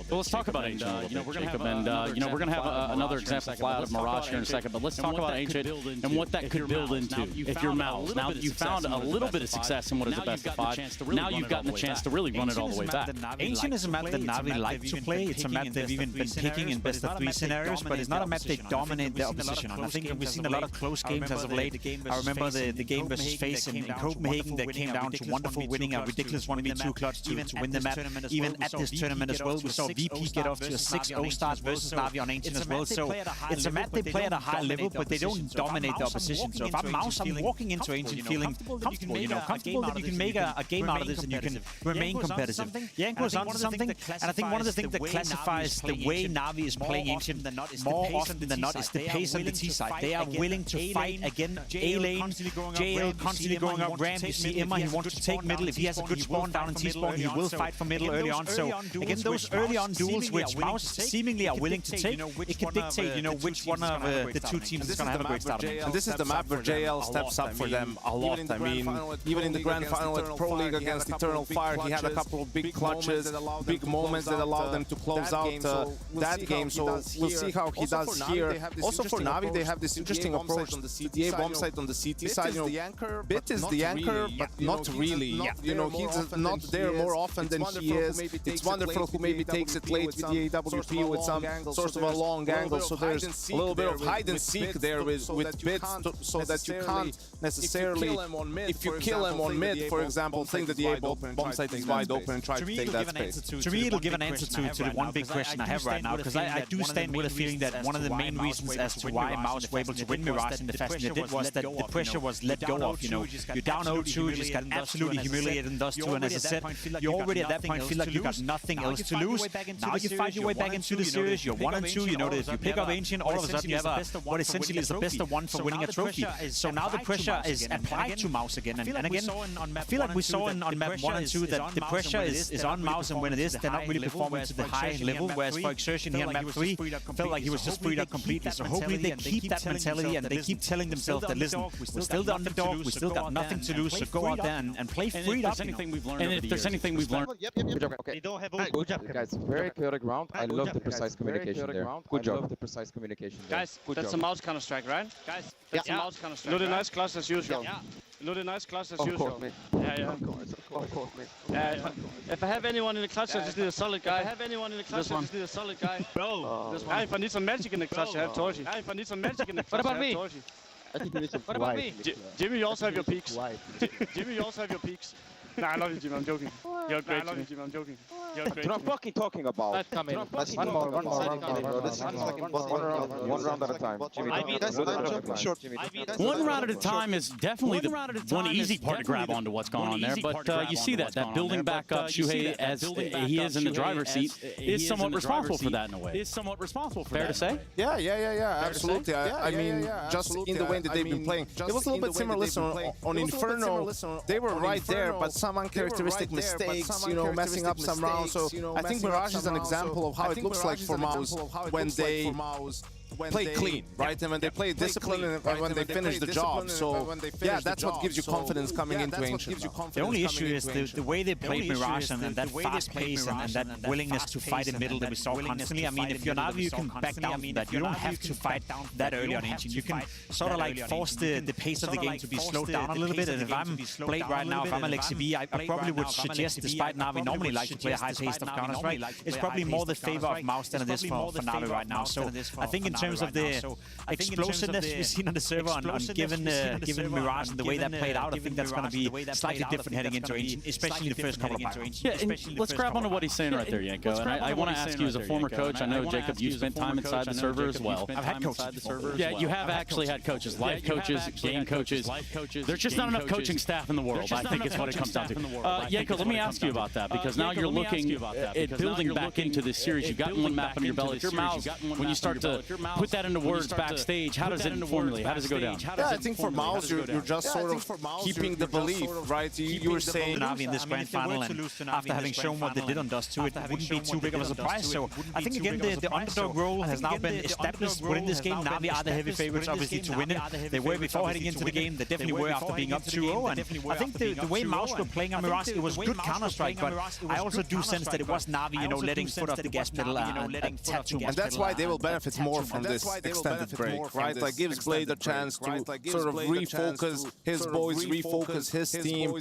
Well, let's talk about Ancient. We're going to have another example flat of Mirage here in a second, but let's talk about Ancient and what that could build into if you're Mouse. Now that you found a little bit of success in what is the best of 5, now you've gotten the chance to really run it all the way back. Ancient is a map that Navi like to play. It's a map they've even been picking in best of 3 scenarios, but it's not a map they dominate the opposition on. I think we've seen a lot of close games as of late. I remember the game versus FaZe in Copenhagen that came down to wonderful winning a ridiculous 1v2 clutch to win the map. Even at this tournament as well, we saw VP get off to a 6-0 start versus Navi on Ancient as well. So it's a map they play at a high level, but they don't dominate the opposition. So if I'm Mouse, I'm walking into Ancient feeling comfortable, comfortable that you can make a game out of this and you can remain competitive. Yanko's onto something, and I think one of the things that classifies the way Navi is playing Ancient more often than not is the pace on the T side. They are willing to fight again A lane, JL constantly going up ramp. You see Emma, he wants to take middle. If he has a good spawn down in T-spawn, he will fight for middle early on. So again, those early on duels which Mouse seemingly are willing to take, it can dictate, which one of the two teams is going to have a great start. And this is the map where JL steps up for them a lot. I mean, even in the grand final at Pro League against Eternal Fire, he had a couple of big clutches, big moments that allowed them to close out that game. So we'll see how he does here. Also for Navi, they have this interesting approach on the CTA bomb site on the CT side. Bit is the anchor, but not really. He's not there more often than he is. It's Wonderful who maybe takes it late with the AWP with some sort of a long angle. So there's a little bit of hide and seek there with Bit, so that you can't necessarily, if you kill him on mid, for example, think that the A bomb site is wide open and try to take that space. To me, it'll give an answer to the one big question I have right now, because I do stand with a feeling that one of the main reasons as to why Mouse were able to win Mirage in the fashion they did was that the pressure was let go of. You're down 0-2, you just got absolutely humiliated in those two, and as I said, you already at that point feel like you got nothing else to lose. Now you find your way back into the series, you're 1-2, you know that if you pick up Ancient, all of a sudden you have what essentially is the best of 1 for winning a trophy. So now the pressure is applied to Mouse again, and again, I feel like we saw on map 1 and 2 that the pressure is on Mouse, and when it is, they're not really performing to the high level, whereas for Exertion here on map 3, felt like he was just freed up completely. So hopefully they keep that mentality and they keep telling themselves that, listen, we're still the underdog, we still got nothing to lose, so go out there and play freed up. And if there's anything we've learned... Good job. Okay. Good job, guys. Very chaotic round. I love the precise communication there. Good job. I love the precise communication there. Guys, that's a Mouse Counter-Strike, right? Guys, that's a Mouse Counter-Strike, Load a nice class as usual. Yeah. Load a nice class as usual. Of course, mate. Yeah. Of course, mate. If I have anyone in the clutch, I just need a solid guy. If I have anyone in the clutch, I just need a solid guy. Bro, if I need some magic in the clutch, I have Torchi. If I need some magic in the clutch, I have Torchi. I think you need some What about me? Jimmy, you also have your peaks. Jimmy, you also have your peaks. Nah, I love you, Jimmy. I'm joking. You're great, Jimmy. I'm joking. You're great. What I'm fucking talking about. One round at a time. One round at a time is definitely the one easy part to grab onto what's going on there, but you see that building back up Shuhei as he is in the driver's seat is somewhat responsible for that in a way. Fair to say? Yeah, absolutely. I mean, just in the way that they've been playing. It was a little bit similar on Inferno. They were right there, but some uncharacteristic mistakes, messing up some rounds. So I think Mirage is an example of how it looks like for Mouse when they play clean, right? And when they play discipline and when they finish the job. So yeah, that's what gives you confidence coming into Ancient. The only issue is the way they played Mirage and that fast pace and that willingness to fight in middle that we saw constantly. I mean, if you're Navi, you can back down from that. You don't have to fight that early on Ancient. You can sort of like force the pace of the game to be slowed down a little bit. And if I'm Blade right now, if I'm Alexi, I probably would suggest, despite Navi normally like to play a high pace of Counter-Strike, it's probably more the favor of Mouse than it is for Navi right now. So I think in terms terms of the explosiveness we've seen on the server, and given Mirage and the way that played out, I think that's going to be slightly different heading into Ancient, especially in the first couple of rounds. Yeah, let's grab onto what he's saying right there, Yanko. And I want to ask you as a former coach, I know, Jacob, you spent time inside the server as well. I've had coaches. Yeah, you have actually had coaches, life coaches, game coaches. There's just not enough coaching staff in the world, I think is what it comes down to. Yanko, let me ask you about that, because now you're looking at building back into this series. You've got one map on your belly. Your mouth, when you start to put that into words backstage, how does it formulate? How does it go down? Yeah, I think for Mouse, you're just sort of keeping the belief, right? You were saying Navi in this grand final, and after having shown what they did on Dust 2, it wouldn't be too big of a surprise. So I think again the underdog role has now been established within this game. Navi are the heavy favorites, obviously, to win it. They were before heading into the game. They definitely were after being up 2-0. And I think the way Mouse were playing on Mirage, it was good Counter-Strike, but I also do sense that it was Navi, letting foot off the gas pedal and tap too much. And that's why they will benefit more from this extended break, right? Like gives Blade a chance to sort of refocus his boys, refocus his team.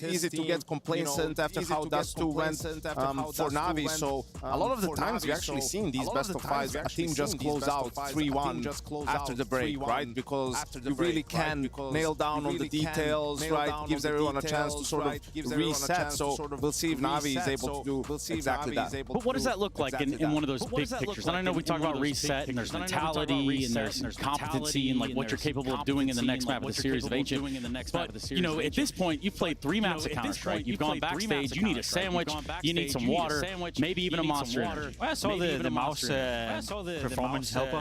Easy to get complacent after how Dust 2 went for Navi. So a lot of the times you actually seen these best of fives, a team just close out 3-1 after the break, right? Because you really can nail down on the details, right? Gives everyone a chance to sort of reset. So we'll see if Navi is able to do exactly that. But what does that look like in one of those big pictures? And I know we talk about reset, and there's mentality, and there's competency, and like what you're capable of doing in the next map of the series of Ancient. But at this point, you've played 3 maps of Counter-Strike. You've gone backstage. You need a sandwich. You need some water. Maybe even a Monster Energy. I saw the Mouse performance helper,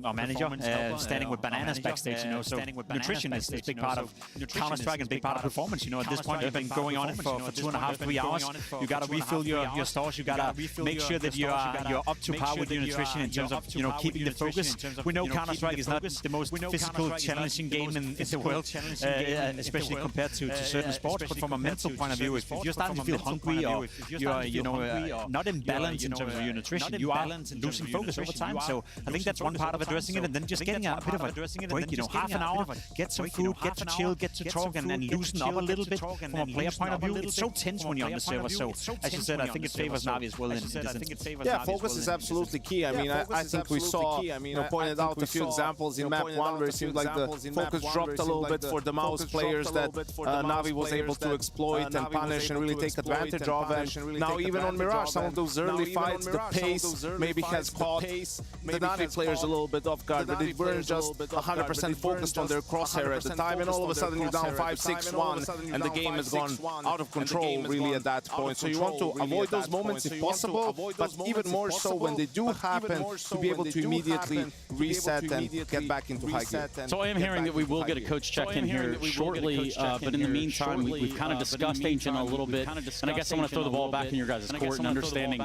our manager, standing with bananas backstage. So nutrition is a big part of Counter-Strike and a big part of performance. At this point, you've been going on it for 2.5, 3 hours. You got to refill your stores. You got to make sure that you're up to par with your nutrition in terms of keeping the focus. We know Counter-Strike is not the most physical, challenging game in the world, especially compared to certain sports. But from a mental point of view, if you're starting to feel hungry or you're not in balance in terms of your nutrition, you are losing focus over time. So I think that's one part of addressing it, and then just getting a bit of a break. Half an hour, get some food, get to chill, get to talk, and loosen up a little bit from a player point of view. It's so tense when you're on the server. So as you said, I think it favors Navi as well. Yeah, focus is absolutely key. I mean, I think we saw, pointed out a few examples in map 1 where it seemed like the focus dropped a little bit for the Mouse players that Navi was able to exploit and punish and really take advantage of. And now even on Mirage, some of those early fights, the pace maybe has caught the Navi players a little bit off guard, but they weren't just 100% focused on their crosshair at the time, and all of a sudden you're down 5-6-1 and the game has gone out of control really at that point. So you want to avoid those moments if possible, but even more so when they do happen, to be able to immediately reset and get back into high gear. So I am hearing that we will get a coach check-in here shortly, but in the meantime, we've kind of discussed Ancient a little bit, and I guess I'm going to throw the ball back in your guys' court and understanding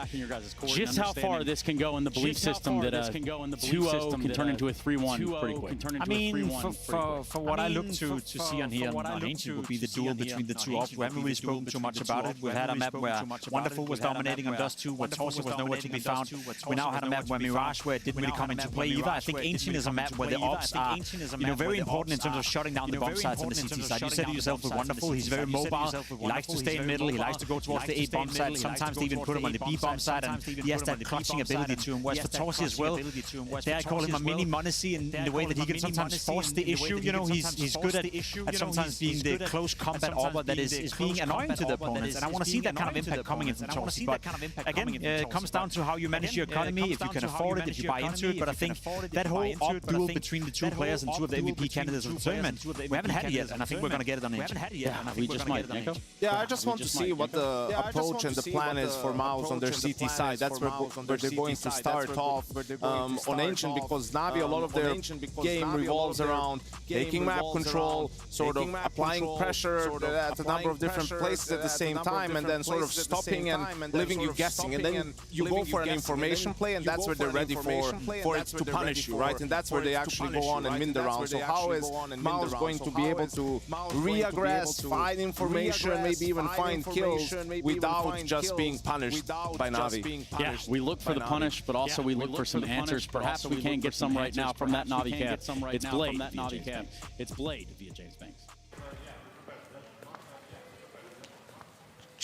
just how far this can go in the belief system that 2-0 can turn into a 3-1 pretty quick. I mean, for what I look to see on here on Ancient would be the duel between the two ops. We haven't really spoken too much about it. We've had a map where Wonderful was dominating on Dust 2, where Torso was nowhere to be found. We now had a map where Mirage, where it didn't really come into play either. I think Ancient is a map where the ops are very important in terms of shutting down the bomb sites on the CT side. You said it yourself with Wonderful. He's very mobile. He likes to stay in middle. He likes to go towards the A bomb side. Sometimes they even put him on the B bomb side, and he has that clutching ability to him. Whereas for Torsi as well, there I call him a mini Monacy in the way that he can sometimes force the issue. He's good at sometimes being the close combat arbor that is being annoying to the opponents. And I want to see that kind of impact coming in from Torsi. But again, it comes down to how you manage your economy, if you can afford it, if you buy into it. But I think that whole op duel between the two players and two of the MVP candidates of the tournament, we haven't had it yet, and I think we're going to get it on Ancient. Yeah, we just might. Yeah, I just want to see what the approach and the plan is for Mouse on their CT side. That's where they're going to start off on Ancient, because Navi, a lot of their game revolves around taking map control, sort of applying pressure at a number of different places at the same time, and then sort of stopping and leaving you guessing. And then you go for an information play, and that's where they're ready for it to punish you, right? And that's where they actually go on and win the round. So how is Mouse going to be able to re-aggress, find information, maybe even find kills without just being punished by Navi? Yeah, we look for the punish, but also we look for some answers. Perhaps we can't get some right now from that Navi cap. It's Blade. It's Blade via James Banks.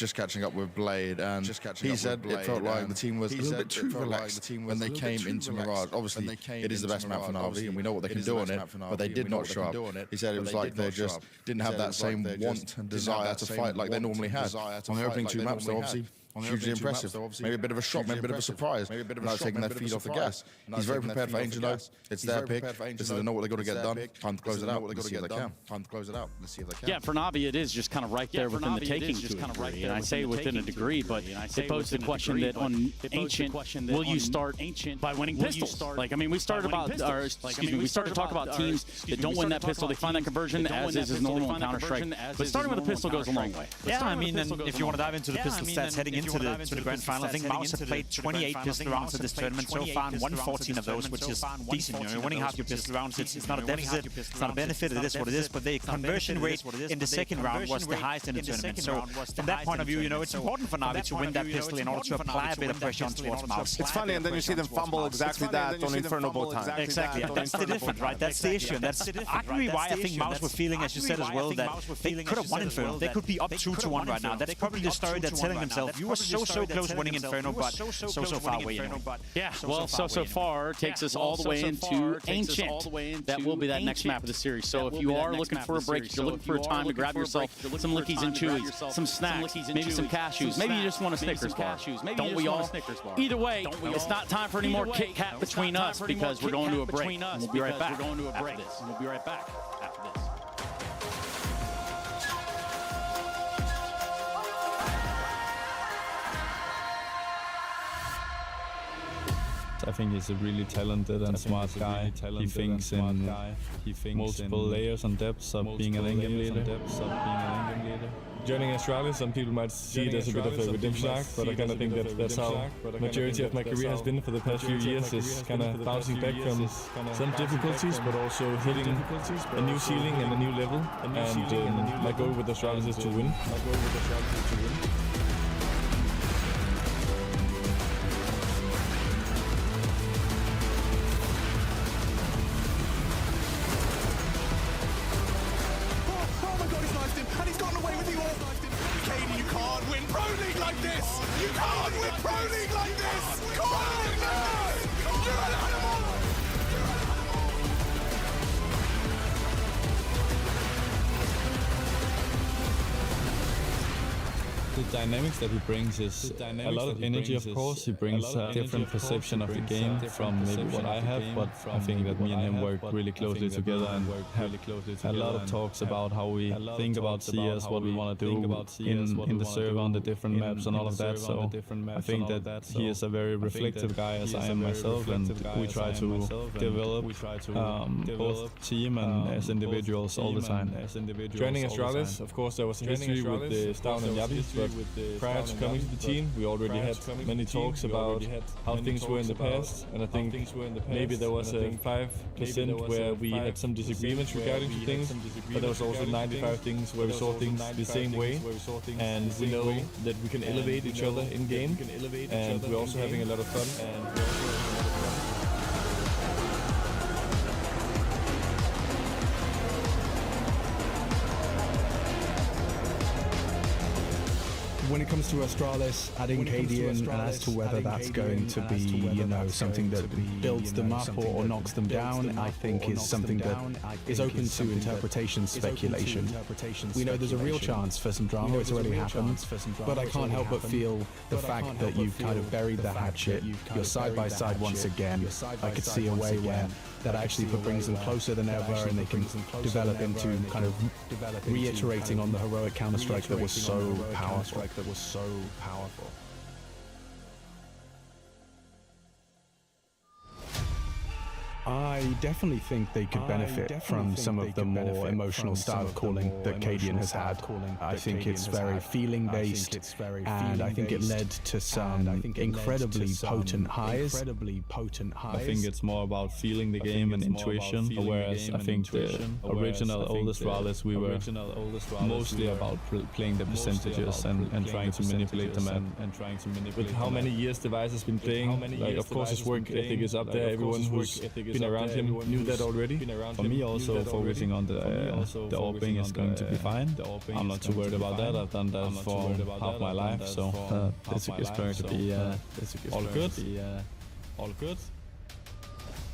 just catching up with Blade, and he said it felt like the team was a little bit too relaxed when they came into Mirage. Obviously, it is the best map for Na'Vi, and we know what they can do on it, but they did not show up. He said it was like they just didn't have that same want and desire to fight like they normally had. On the opening two maps, though, obviously hugely impressive. Maybe a bit of a shock, maybe a bit of a surprise. Now taking their feet off the gas. He's very prepared for Ancient though. It's their pick. They know what they've got to get done. Time to close it out. Let's see if they can. Yeah, for Na'Vi, it is just kind of right there within the taking to a degree. And I say within a degree, but it poses the question that on Ancient, will you start by winning pistols? Like, I mean, we started to talk about teams that don't win that pistol. They find that conversion, as is normal in Counter-Strike. But starting with a pistol goes a long way. Yeah, I mean, and if you want to dive into the pistol stats heading into the grand final, I think Mouse have played 28 pistol rounds at this tournament so far, and won 14 of those, which is decent. You know, you're winning half your pistol rounds. It's not a deficit, it's not a benefit. It is what it is. But the conversion rate in the second round was the highest in the tournament. So from that point of view, you know, it's important for Na'Vi to win that pistol in order to apply a bit of pressure on towards Mouse. It's funny, and then you see them fumble exactly that on Inferno both times. Exactly, that's the difference, right? That's the issue, and that's arguably why I think Mouse were feeling, as you said as well, that they could have won Inferno. They could be up 2-1 right now. That's probably the story they're telling themselves. You were so close winning Inferno, but so far away. Yeah, well, so far takes us all the way into Ancient. That will be that next map of the series. So if you are looking for a break, if you're looking for a time to grab yourself some lickies and chewies, some snacks, maybe some cashews, maybe you just want a Snickers bar. Don't we all? Either way, it's not time for any more Kit Kat between us because we're going to a break. We'll be right back. We'll be right back after this. I think he's a really talented and smart guy. He thinks in multiple layers and depths of being an endgame leader. Joining Astralis, some people might see it as a bit of a redemption arc, but I kind of think that's how majority of my career has been for the past few years, is kind of bouncing back from some difficulties, but also hitting a new ceiling and a new level. And my goal with Astralis is to win. The dynamics that he brings is a lot of energy, of course. He brings a different perception of the game from maybe what I have, but I think that me and him work really closely together and have a lot of talks about how we think about CS, what we want to do in the server, on the different maps and all of that. So I think that he is a very reflective guy, as I am myself, and we try to develop both team and as individuals all the time. Joining Astralis, of course, there was a history with the Stavn and Yabi, but prior to coming to the team, we already had many talks about how things were in the past, and I think maybe there was a 5% where we had some disagreements regarding things, but there was also 95 things where we saw things the same way, and we know that we can elevate each other in game, and we're also having a lot of fun. When it comes to Astralis, adding KDN, and as to whether that's going to be, you know, something that builds them up or knocks them down, I think is something that is open to interpretation, speculation. We know there's a real chance for some drama, it's already happened, but I can't help but feel the fact that you've kind of buried the hatchet, you're side by side once again. I could see a way where that actually brings them closer than ever, and they can develop into kind of reiterating on the heroic Counter-Strike that was so powerful. I definitely think they could benefit from some of the more emotional style of calling that Cadian has had. I think it's very feeling-based, and I think it led to some incredibly potent highs. I think it's more about feeling the game and intuition, whereas I think the original oldest Astralis, we were mostly about playing the percentages and trying to manipulate them. And with how many years Device has been playing, like, of course his work ethic is up there. Everyone who's been around him him knew that already. For me, also focusing on the AWPing is going to be fine. I'm not too worried about that. I've done that for half my life, so this is going to be all good. All good.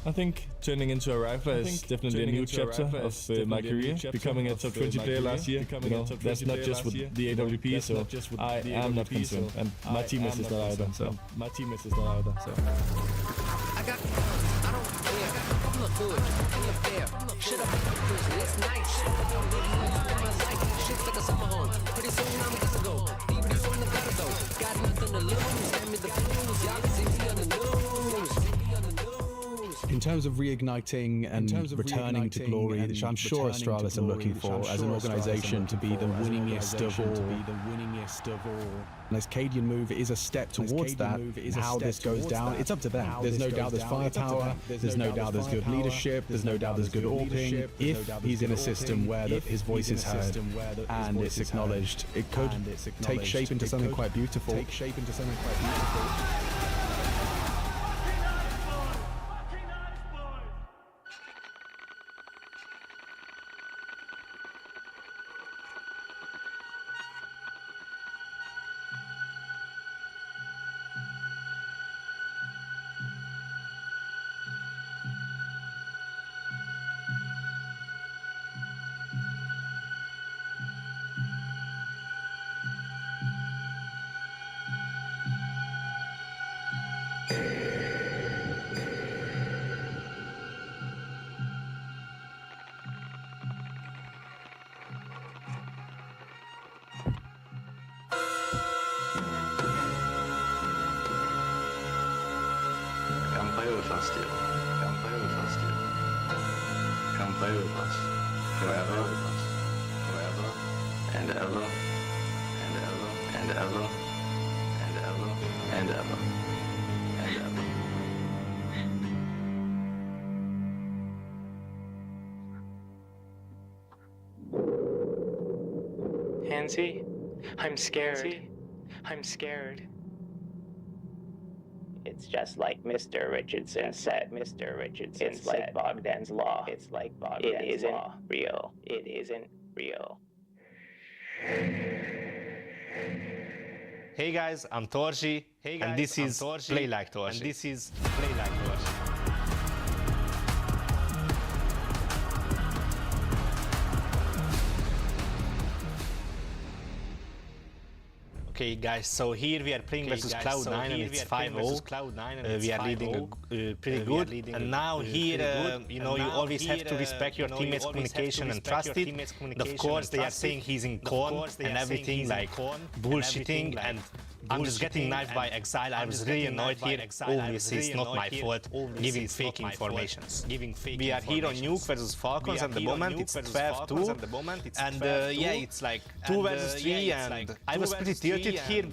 I think turning into a rifler is definitely a new chapter of my career. Becoming a top 20 player last year, you know, that's not just with the AWP, so I am not concerned, and my teammates is not either. So I got. I'm not good, I'm not fair. Shit up, it's nice. Shit's like a summer home. Pretty soon I'm gonna go. DVD from the gutter though. Got nothing to lose. Hand me the blues. Y'all can see me on the news. In terms of reigniting and returning to glory, which I'm sure Astralis are looking for as an organization to be the winningest of all. And this Cadian move is a step towards that. And how this goes down, it's up to them. There's no doubt there's firepower, there's no doubt there's good leadership, there's no doubt there's good AWPing. If he's in a system where his voice is heard and it's acknowledged, it could take shape into something quite beautiful. Come play with us forever and ever and ever and ever and ever and ever and ever. Hansi, I'm scared. I'm scared. It's just like Mr. Richardson said. It's like Bogdan's law. It's like Bogdan's law. It isn't real. It isn't real. Hey guys, I'm Torji. And this is Play Like Torji. Okay guys, so here we are playing versus Cloud9 and it's 5-0. We are leading pretty good. And now here, you know, you always have to respect your teammates' communication and trust it. And of course, they are saying he's in con and everything, like bullshitting, and I'm just getting knifed by Exile. I was really annoyed here. Obviously, it's not my fault giving fake informations. We are here on Nuke versus Falcons at the moment. It's 12-2. And yeah, it's like 2 versus 3. And I was pretty tilted here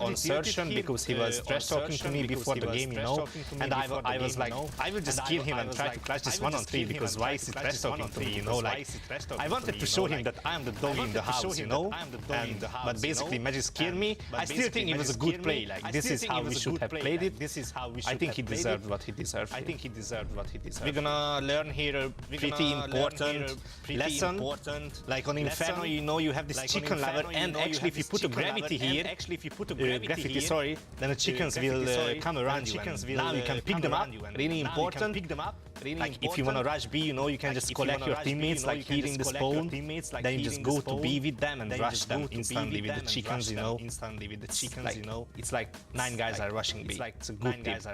on Surgeon because he was trash talking to me before the game, you know. And I was like, I will just kill him and try to clash this 1-on-3 because why is he trash talking to me, you know? Like, I wanted to show him that I am the dog in the house, you know. But basically, Magis killed me. I still think it was a good play. Like, this is how we should have played it. I think he deserved what he deserved. We're gonna learn here a pretty important lesson. Like on Inferno, you know, you have this chicken lever, and actually if you put a gravity here, then the chickens will come around you. And now you can pick them up. Really important. Like if you wanna rush B, you know, you can just collect your teammates like here in the spawn. Then you just go to B with them and rush them instantly with the chickens, you know. It's like 9 guys are rushing B. It's a good tip.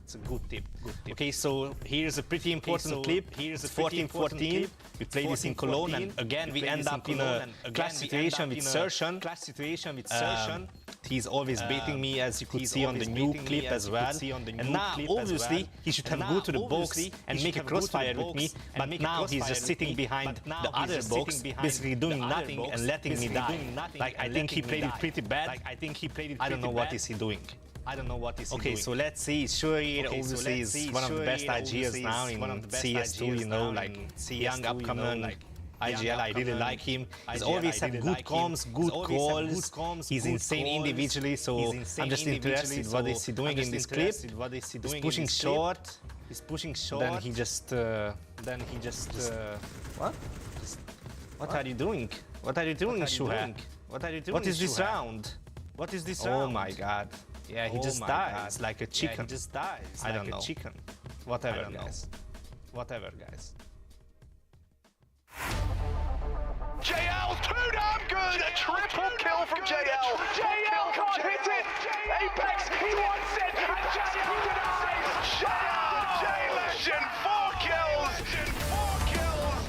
It's a good tip. Okay, so here's a pretty important clip. It's 14-14. We play this in Cologne, and again we end up in a clash situation with Surgeon. He's always baiting me, as you could see on the new clip as well. And now, obviously, he should have go to the box and make a crossfire with me, but now he's just sitting behind the other box, basically doing nothing and letting me die. Like, I think he played it pretty bad. I don't know what is he doing. Okay, so let's see. Sure, obviously is one of the best IGLs now in CS2, you know, like young upcomer. IGL, I really like him. He's always had good comms, good calls. He's insane individually, so I'm just interested what is he doing in this clip. He's pushing short. He's pushing short. Then he just. What? What are you doing? What are you doing, Shuha? What are you doing? What is this round? What is this round? Oh my god. Yeah, he just dies like a chicken. He just dies. I don't know. Chicken. Whatever, guys. Whatever, guys. JL's too damn good! A triple kill from JL! JL can't hit it! Apex, he wants it! And JL denies! JL, J-Legend, 4 kills! 4 kills!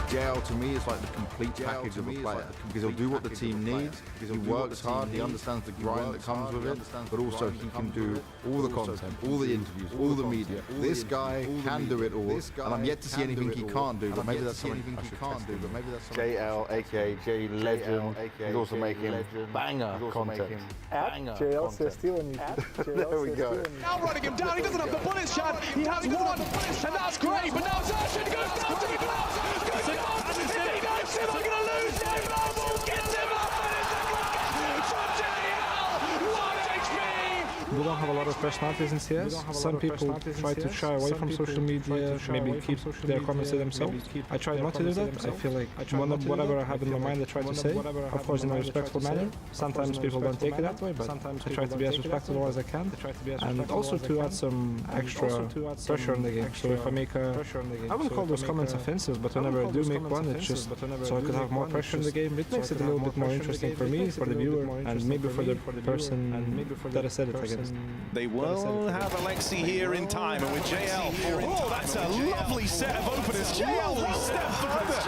JL to me is like the complete package of a player because he'll do what the team needs, he works hard, he understands the grind that comes with it, but also he can do all the content, all the interviews, all the media. This guy can do it all, and I'm yet to see anything he can't do, but maybe that's something I should test. JL, aka J Legend, he's also making banger content. JL says stealing you. There we go. Now running him down, he doesn't have the bullets, Chad. He has one, and that's great, but now Zarshin goes down to the glass. If he knifes him, I'm going to lose my marble. Gets him up, and it's a block from JL. 1 HP. We don't have a lot of fresh presence here. Some people try to shy away from social media, maybe keep their comments to themselves. I try not to do that. I feel like whatever I have in my mind I try to say, of course in a respectful manner. Sometimes people don't take it that way, but I try to be as respectful as I can. And also to add some extra pressure in the game. So if I make I wouldn't call those comments offensive, but whenever I do make one, it's just so I could have more pressure in the game. It makes it a little bit more interesting for me, for the viewer, and maybe for the person that I said it against. They will have Alexi here in time, and with JL, oh, that's a lovely set of openers. JL will step further.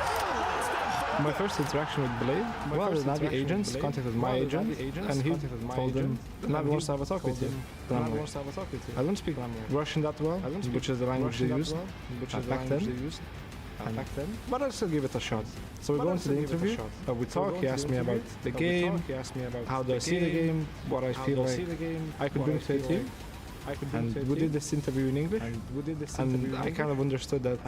My first interaction with Blade, well, the Navi agents contacted my agent, and he told them, Navi wants to have a talk with you. I don't speak Russian that well, which is the language they used back then. But I'll still give it a shot. So we go into the interview, we talk, he asked me about the game, how do I see the game, what I feel like I could bring to the team. And we did this interview in English, and I kind of understood that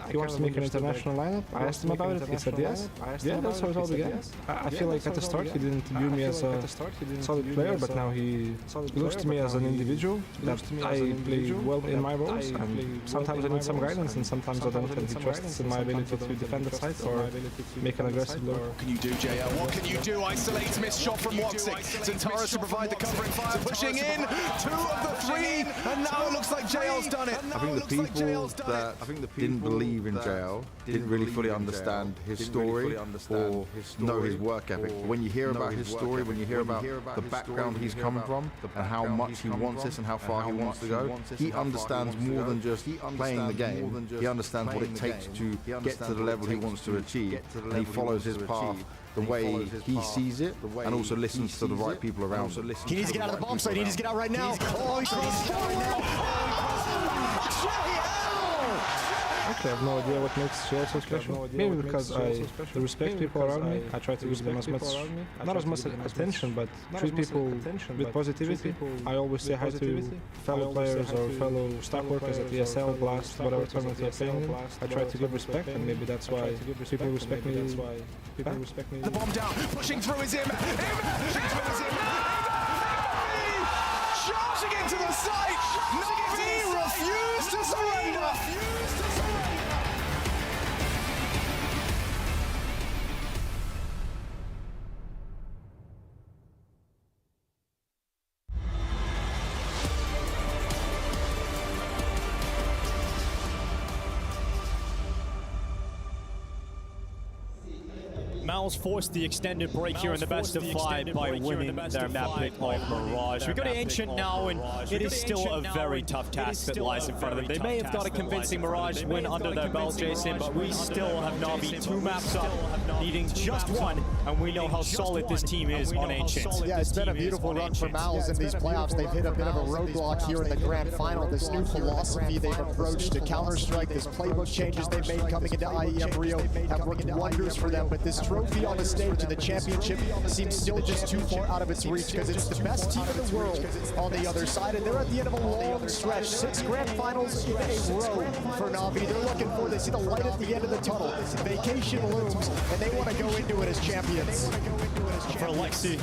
he wants to make an international lineup. I asked him about it, he said yes. Yeah, that's how it all began. I feel like at the start he didn't view me as a solid player, but now he looks to me as an individual, that I play well in my roles, and sometimes I need some guidance, and sometimes I don't, and he trusts in my ability to defend the site or make an aggressive look. What can you do, JL? What can you do? Isolates, missed shot from Woxic. Centaurus to provide the covering fire, pushing in 2 of the 3. And now it looks like JL's done it. I think the people that didn't believe in JL didn't really fully understand his story or know his work ethic. When you hear about his story, when you hear about the background he's coming from and how much he wants this and how far he wants to go, he understands more than just playing the game. He understands what it takes to get to the level he wants to achieve, and he follows his path the way he sees it, and also listens to the right people around him. He needs to get out of the bomb site. He needs to get out right now. Oh, he's right now. Actually, I have no idea what makes JL so special. Maybe because I respect people around me. I try to give them as much, not as much attention, but treat people with positivity. I always say hi to fellow players or fellow staff workers at ESL, Blast, whatever tournament you're playing in. I try to give respect, and maybe that's why people respect me. The bomb down, pushing through his Im. Charging into the site. Navi refused to surrender. Mal's forced the extended break here in the best of 5 by winning their map pick of Mirage. We go to Ancient now, and it is still a very tough task that lies in front of them. They may have got a convincing Mirage win under their belt, Jason, but we still have Navi 2 maps up, needing just 1, and we know how solid this team is on Ancient. Yeah, it's been a beautiful run for Mal's in these playoffs. They've hit a bit of a roadblock here in the grand final. This new philosophy they've approached to Counter-Strike, this playbook changes they've made coming into IEM Rio have worked wonders for them, but this trophy on the stage in the championship seems still just too far out of its reach because it's the best team in the world on the other side, and they're at the end of a long stretch. 6 grand finals in a row for Navi. They're looking for, they see the light at the end of the tunnel. Vacation looms, and they want to go into it as champions. For Alexi,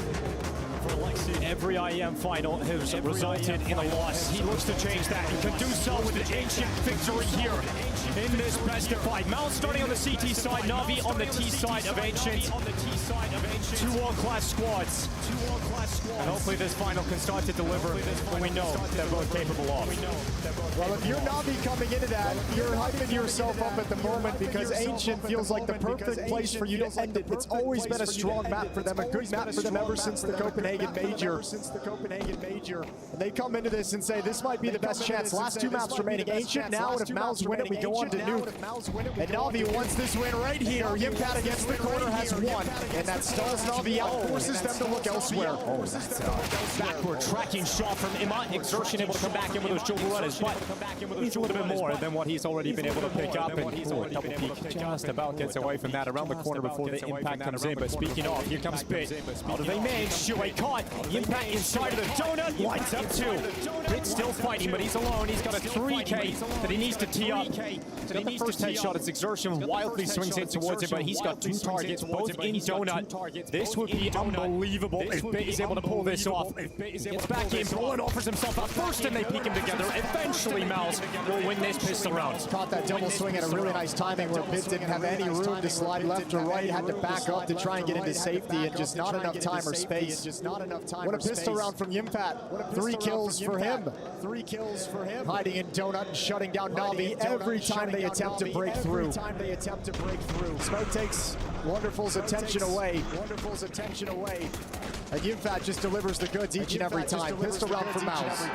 Every IEM final has resulted in a loss. He looks to change that and can do so with an ancient victory here in this best of 5. Mal starting on the CT side, Na'Vi on the T side of Ancient. 2 world-class squads. And hopefully this final can start to deliver what we know they're both capable of. Well, if you're Na'Vi coming into that, you're hyping yourself up at the moment because Ancient feels like the perfect place for you to end it. It's always been a strong map for them, a good map for them ever since the Copenhagen Major. And they come into this and say, this might be the best chance. Last 2 maps remaining. Ancient now, and if Mal's win it, we go on to Nuke. And Na'Vi wants this win right here. Yimpat against the corner has won. And that stalls Na'Vi out, forces them to look elsewhere. Oh, that's a backward tracking shot from Ima. Exertion able to come back in with those Jogurettas, but needs a little bit more than what he's already been able to pick up. And double peek just about gets away from that around the corner before the impact comes in. But speaking of, here comes Bit. Out of a main, Shuei caught. Impact inside of the donut, lights up 2. Bit still fighting, but he's alone. He's got a 3K that he needs to tee up. He's got the first headshot. It's Exertion wildly swings in towards him, but he's got 2 targets, both in donut. This would be unbelievable if Bit is able to pull this off. Gets back in, Bullet offers himself up first, and they peek him together. Eventually, Mouse will win this pistol round. Caught that double swing at a really nice timing where Bit didn't have any room to slide left or right, had to back up to try and get into safety, and just not enough time or space. What a pistol round from Yimpat. 3 kills for him. 3 kills for him. Hiding in donut and shutting down Na'Vi every time they attempt to break through. Smoke takes Wonderful's attention away. And Yimpat just delivers the goods each and every time. Pistol round for Mouse.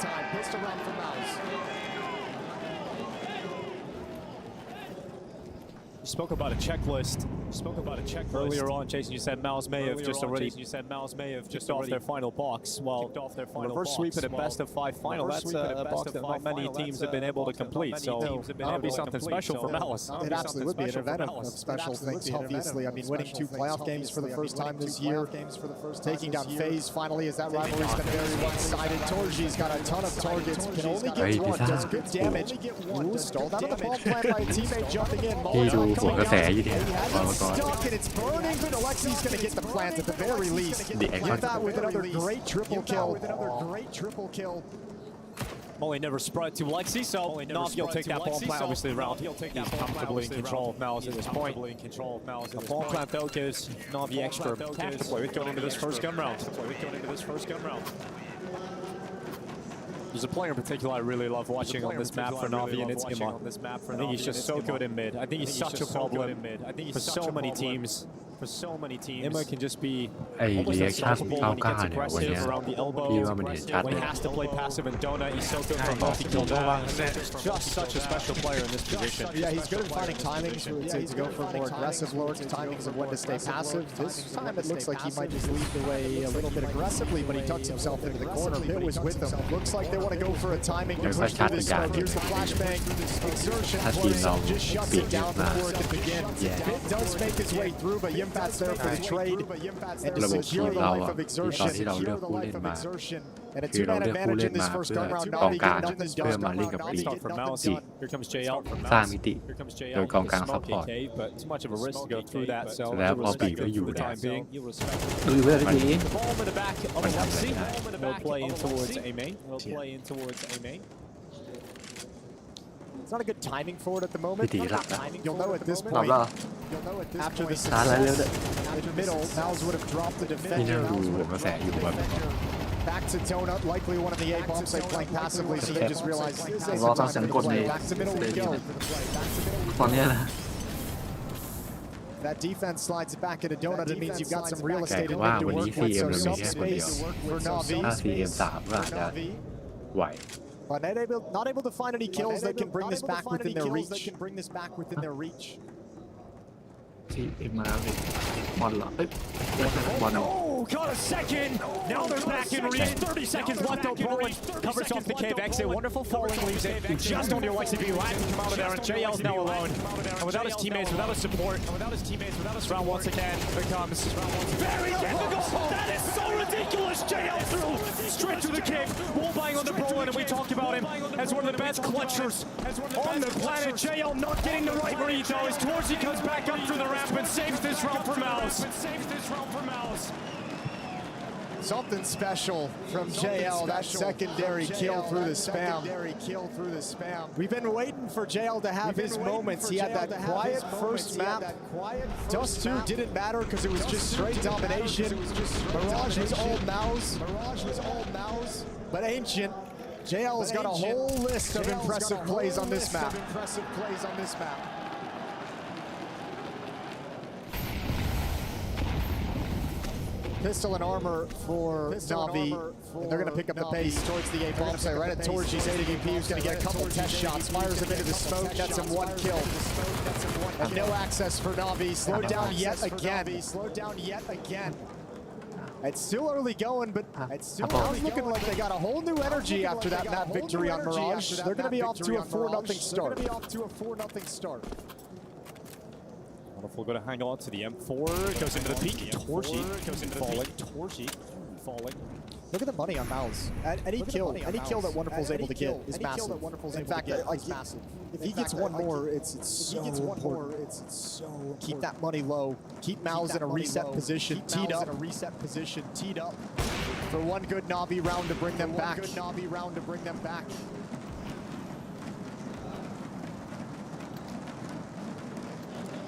You spoke about a checklist. Earlier on, Jason, you said Mouse may have just already off their final box. Well, reverse sweep at a best of 5 final. That's a box that not many teams have been able to complete. So that would be something special for Malice. It absolutely would be an event of special things. Obviously, I mean, winning 2 playoff games for the first time this year, taking down FaZe finally as that rivalry's been very one-sided. Torji's got a ton of targets, can only get 1, does good damage. Ooh, stalled out of the bomb plant by a teammate jumping in. Stuck and it's burning, but Alexi's going to get the plant at the very least. Get that with another great triple kill. Molly never spread to Lexi, so Na'Vi will take that bomb plant obviously around. He's comfortably in control of Mouse at this point. The bomb plant though gives Na'Vi extra attack to play with going into this first gun round. There's a player in particular I really love watching on this map for Na'Vi, and it's Ima. I think he's just so good in mid. I think he's such a problem for so many teams. Ima can just be almost unstoppable when he gets aggressive around the elbow. When he has to play passive and donut, he's so good for multi-kill down. Just such a special player in this position. Yeah, he's good at finding timings to go for more aggressive lurks, timings of when to stay passive. This time it looks like he might just lead the way a little bit aggressively, but he tucks himself into the corner. Bit was with them. Looks like they want to go for a timing to push through this smoke. Here's the flashbang. Exertion plus just shuts it down before it can begin. Bit does make his way through, but Yimpat's there for the trade and to secure the life of Exertion. And a 2-man advantage in this first gun round. Na'Vi get nothing done. Here comes JL. Here comes JL. But it's much of a risk to go through that, so you'll respect it for the time being. The ball in the back of Alexi. No play in towards A main. It's not a good timing for it at the moment. You'll know at this point. After this in the middle, Mouse would have dropped the defender. Back to donut, likely one of the A bombs they playing passively, so they just realized this is the time to play. Back to middle we go. That defense slides it back into donut. It means you've got some real estate in mid to work with, so some space for Na'Vi. But not able to find any kills that can bring this back within their reach. Oh, got a second. Now they're back in reach. 30 seconds left. Poland covers off the cave exit. Wonderful falling leaves it just on your Lexi B. Latin come out of there, and JL's now alone. And without his teammates, without his support, this round once again becomes very difficult. That is so ridiculous. JL through straight through the cave. Wall buying on the Poland, and we talked about him as one of the best clutchers on the planet. JL not getting the right read though. As Torji comes back up through the ramp and saves this round for Mouse. Something special from JL, that secondary kill through the spam. We've been waiting for JL to have his moments. He had that quiet first map. Dust 2 didn't matter because it was just straight domination. Mirage was all mouse. But Ancient, JL's got a whole list of impressive plays on this map. Pistol and armor for Na'Vi. They're going to pick up the pace towards the A bomb site right at Torchi's AWP, who's going to get a couple test shots. Fires him into the smoke, gets him one kill. And no access for Na'Vi. Slowed down yet again. It's still early going, but it's looking like they got a whole new energy after that map victory on Mirage. They're going to be off to a 4-0 start. Wonderful, going to hang on to the M4, goes into the peak, Torchy falling. Look at the money on Mouse. Any kill that Wonderful's able to get is massive. In fact, if he gets one more, it's so important. Keep that money low. Keep Mouse in a reset position, teed up. For one good Na'Vi round to bring them back.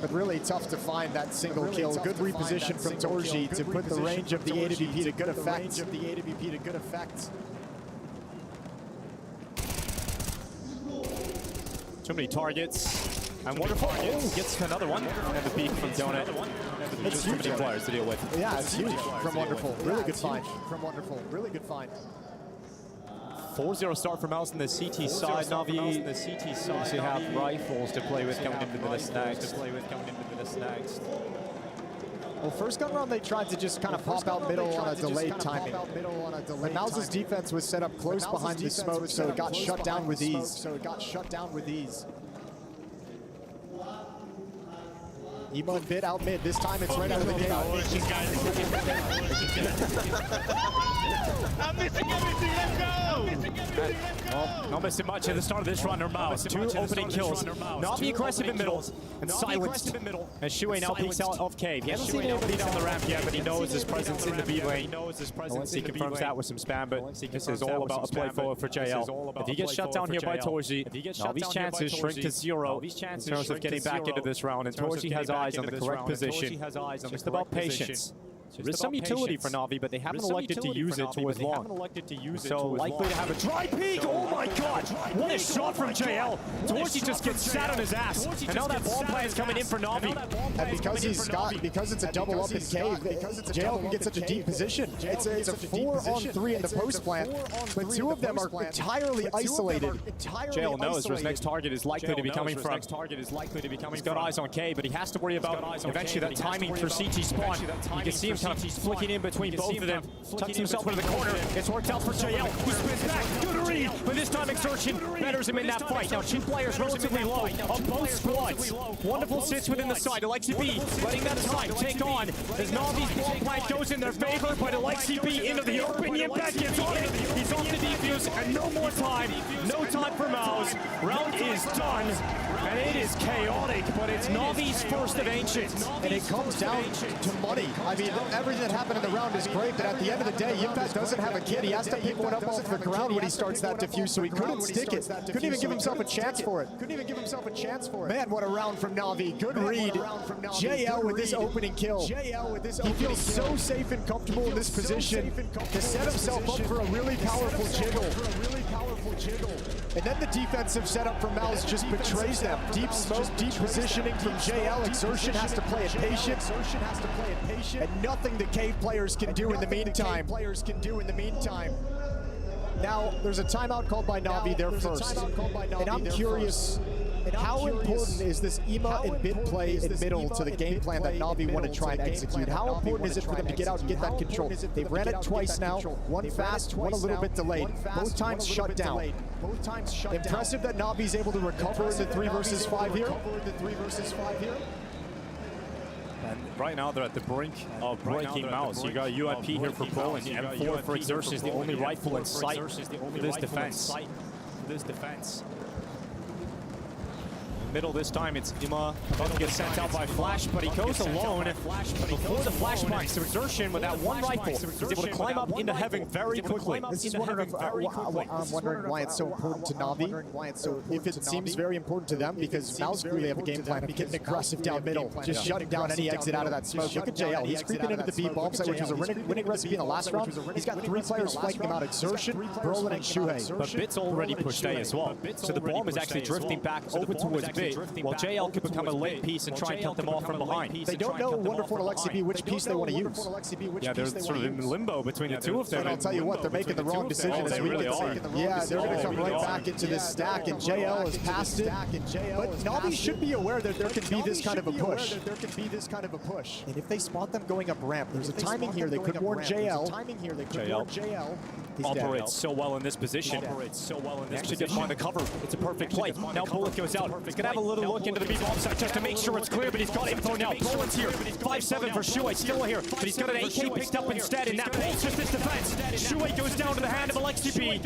But really tough to find that single kill. Good reposition from Torji to put the range of the AWP to good effect. Too many targets. And Wonderful gets another one. And the peak from Donut. It's too many players to deal with. Yeah, it's huge from Wonderful. Really good find. 4-0 start for Mouse on the CT side. Na'Vi obviously have rifles to play with coming into this next. Well, first gun round they tried to just kind of pop out middle on a delayed timing. But Mouse's defense was set up close behind the smoke, so it got shut down with ease. Emo and Bit out mid. This time it's right out of the gate. I'm missing everything. Let's go. Well, not missing much at the start of this run. Mouse. 2 opening kills. Na'Vi aggressive in middle and silenced. And Shuei now peeks out of cave. He hasn't seen anybody down the ramp yet, but he knows his presence in the B lane. He confirms that with some spam, but this is all about a play forward for JL. If he gets shut down here by Torji, Na'Vi's chances shrink to 0 in terms of getting back into this round, and Torji has eyes on the correct position. Just about patience. There is some utility for Na'Vi, but they haven't elected to use it towards long. So likely to have a dry peek. Oh my god! What a shot from JL! Torchy just gets sat on his ass. And now that bomb play is coming in for Na'Vi. And because it's a double up in cave, JL can get such a deep position. It's a 4-on-3 in the post plant, but 2 of them are entirely isolated. JL knows where his next target is likely to be coming from. He's got eyes on K, but he has to worry about eventually that timing for CT spawn. You can see him kind of flicking in between both of them. Tucks himself into the corner. It's worked out for JL. He spins back. Good read. But this time Exertion betters him in that fight. Now 2 players relatively low of both squads. Wonderful sits within the side. Alexi B letting that time take on as Na'Vi's ball plank goes in their favor, but Alexi B into the open. Yimpak gets on it. He's off the defuse and no more time. No time for Mouse. Round is done. And it is chaotic, but it's Na'Vi's first of Ancient. And it comes down to money. I mean, everything that happened in the round is great, but at the end of the day, Yimpak doesn't have a kid. He has to pick one up off the ground when he starts that diffuse, so he couldn't stick it. Couldn't even give himself a chance for it. Man, what a round from Na'Vi. Good read. JL with this opening kill. He feels so safe and comfortable in this position to set himself up for a really powerful jiggle. And then the defensive setup from Mouse just betrays them. Deep smoke, deep positioning from JL. Exertion has to play it patient. And nothing the cave players can do in the meantime. Now, there's a timeout called by Na'Vi there first. And I'm curious, how important is this EMA and bid play in middle to the game plan that Na'Vi want to try and execute? How important is it for them to get out and get that control? They've ran it twice now, one fast, one a little bit delayed. Both times shut down. Impressive that Na'Vi's able to recover in the 3 versus 5 here. And right now they're at the brink of breaking Mouse. You got UIP here for Pro, and M4 for Exertion is the only rifle in sight for this defense. middle this time. It's Ima about to get sent out by Flash, but he goes alone before the flashbang. So Exertion with that one rifle is able to climb up into heaven very quickly. This is one of I'm wondering why it's so important to Na'Vi. So if it seems very important to them, because Mouse really have a game plan of getting aggressive down middle, just shutting down any exit out of that smoke. Look at JL. He's creeping into the B bomb site, which was a winning recipe in the last round. He's got 3 players flanking him out: Exertion, Brolin, and Shuhei. But Bit's already pushed A as well. So the bomb is actually drifting back over towards B, while JL could become a late piece and try and cut them off from behind. They don't know, Wonderful and Alexi B, which piece they want to use. Yeah, they're sort of in limbo between the two of them. And I'll tell you what, they're making the wrong decision. They really are. Yeah, they're going to come right back into this stack, and JL has passed it. But Na'Vi should be aware that there can be this kind of a push. And if they spot them going up ramp, there's a timing here. They could warn JL. JL operates so well in this position. He actually gets on the cover. It's a perfect play. Now Bullet goes out. He's going to have a little look into the B-bomb site just to make sure it's clear, but he's got info now. Brolin's here. 5-7 for Shuhei, still here, but he's got an AK picked up instead, and that bolts just his defense. Shuhei goes down to the hand of Alexi B, and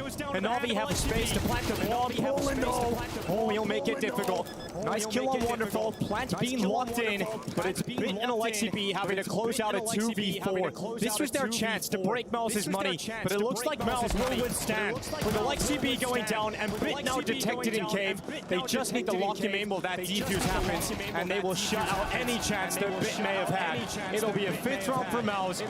Na'Vi have the space to plant the bomb. Brolin, no. Oh, he'll make it difficult. Nice kill on Wonderful. Plant being locked in, but it's Bit and Alexi B having to close out a 2v4. This was their chance to break Mouse's money, but it looks like Mouse will withstand. With Alexi B going down and Bit now detected in cave, they just need to lock him in while that defuse happens, and they will shut out any chance that Bit may have had. It'll be a 5th round for Mouse.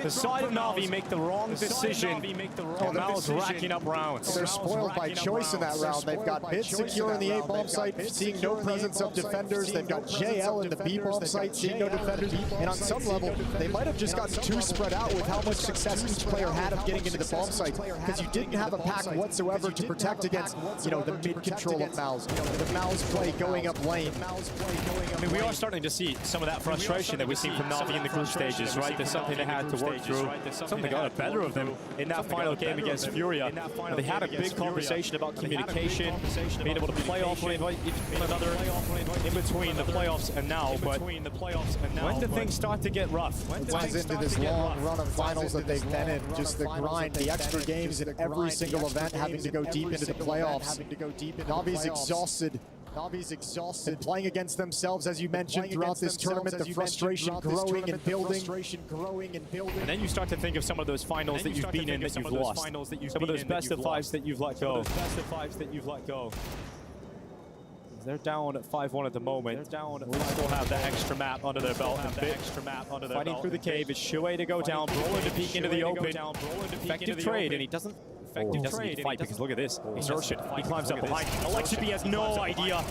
The side of Na'Vi make the wrong decision, and Mouse racking up rounds. They're spoiled by choice in that round. They've got Bit secure in the A-bomb site, seeing no presence of defenders. They've got JL in the B-bomb site, seeing no defenders. And on some level, they might have just gotten too spread out with how much success each player had of getting into the bomb site, because you didn't have a pack whatsoever to protect against, you know, the mid-control of Mouse. The Mouse play going up lane. I mean, we are starting to see some of that frustration that we've seen from Na'Vi in the group stages, right? There's something they had to work through. Something got the better of them in that final game against Furia. They had a big conversation about communication, being able to play off one another in between the playoffs and now. But when do things start to get rough? It ties into this long run of finals that they've been in. Just the grind, the extra games in every single event, having to go deep into the playoffs. Na'Vi's exhausted. And playing against themselves, as you mentioned, throughout this tournament, the frustration growing and building. And then you start to think of some of those finals that you've been in that you've lost. Some of those best of 5s that you've let go. They're down at 5-1 at the moment. We still have the extra map under their belt. Fighting through the cave. It's Shuhei to go down. Brolin to peek into the open. Effective trade, and he doesn't need to fight, because look at this. Exertion. He climbs up behind. Alexi B has no idea.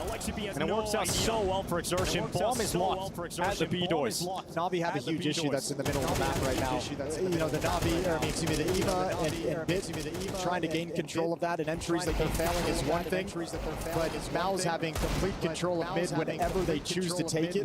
And it works out so well for Exertion. Bomb is locked at the B doors. Na'Vi have a huge issue that's in the middle of the map right now. You know, the Na'Vi, the EMA and Bit trying to gain control of that, and entries that they're failing is one thing. But Mao's having complete control of mid whenever they choose to take it.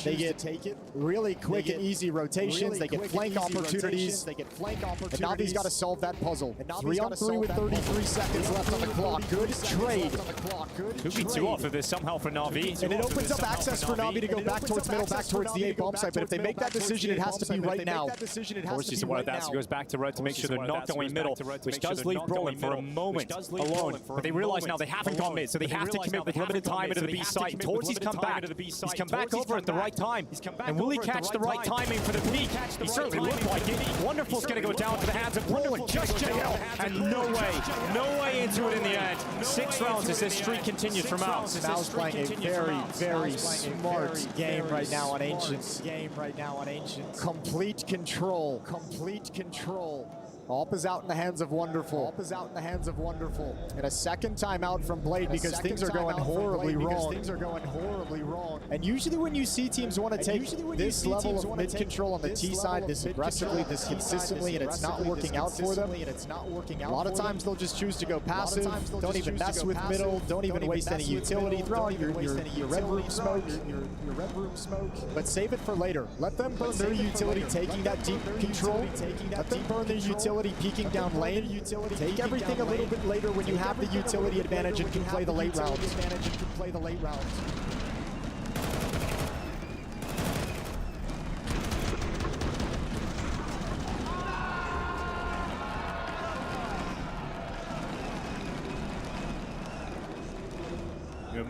They get really quick and easy rotations. They get flank opportunities. And Na'Vi's got to solve that puzzle. 3-on-3 with 33 seconds left on the clock. Good trade. 2v2 off of this somehow for Na'Vi. And it opens up access for Na'Vi to go back towards middle, back towards the A-bomb site. But if they make that decision, it has to be right now. Forces one of that, so goes back to red to make sure they're not going middle, which does leave Brolin for a moment alone. But they realize now they haven't gone mid, so they have to commit with limited time into the B site. Torchi's come back. He's come back over at the right time. And will he catch the right timing for the peak? He certainly looked like it. Wonderful's going to go down to the hands of Brolin. Just JL. And no way into it in the end. 6 rounds as this streak continues for Mouse. Mouse playing a very smart game right now on Ancients. Complete control. Alp is out in the hands of Wonderful. And a second timeout from Blade, because things are going horribly wrong. And usually when you see teams want to take this level of mid control on the T side, this aggressively, this consistently, and it's not working out for them, a lot of times they'll just choose to go passive, don't even mess with middle, don't even waste any utility, throw out your red room smoke, but save it for later. Let them burn their utility taking that deep control. Let them burn their utility peeking down lane. Take everything a little bit later when you have the utility advantage and can play the late rounds.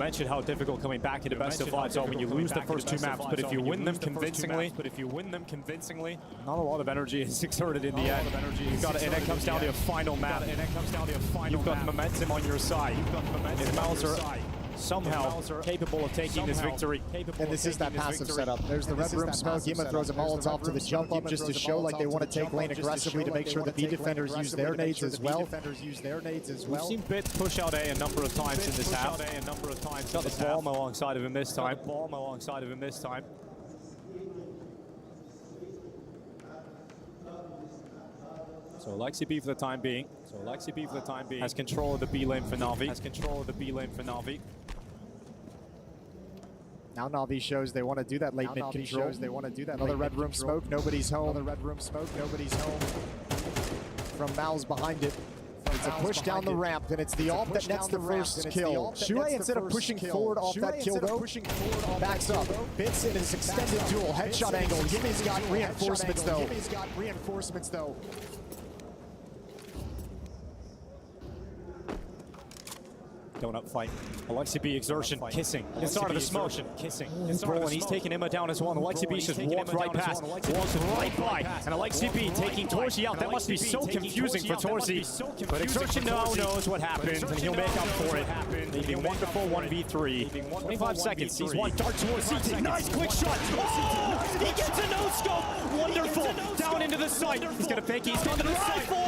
mentioned how difficult coming back into best of fives are when you lose the first two maps, but if you win them convincingly, not a lot of energy is exerted in the end. You've got it, and it comes down to a final map. You've got momentum on your side. If Mouse are somehow capable of taking this victory. And this is that passive setup. There's the red room smoke. IEM throws a Molotov to the jump up just to show like they want to take lane aggressively to make sure the B defenders use their nades as well. We've seen Bit push out A a number of times in this half. Got the bomb alongside of him this time. So Alexi B for the time being. Has control of the B lane for Na'Vi. Now Na'Vi shows they want to do that late mid control. Another red room smoke. Nobody's home. From Mal's behind it. It's a push down the ramp, and it's the AWP that nets the first kill. Shuey, instead of pushing forward off that kill, though, backs up. Bits in his extended duel. Headshot angle. Yimmy's got reinforcements, though. Donut fight. Alexi B exertion, kissing. Inside of the smoke. And he's taking Emma down as well. And Alexi B just walked right past. Walked right by. And Alexi B taking Torsi out. That must be so confusing for Torsi. But exertion now knows what happens, and he'll make up for it. Leaving wonderful 1v3. 25 seconds. Sees one dart towards CT. Nice quick shot. Oh! He gets a no-scope. Wonderful. Down into the site. He's going to fake it. He's going to the rifle.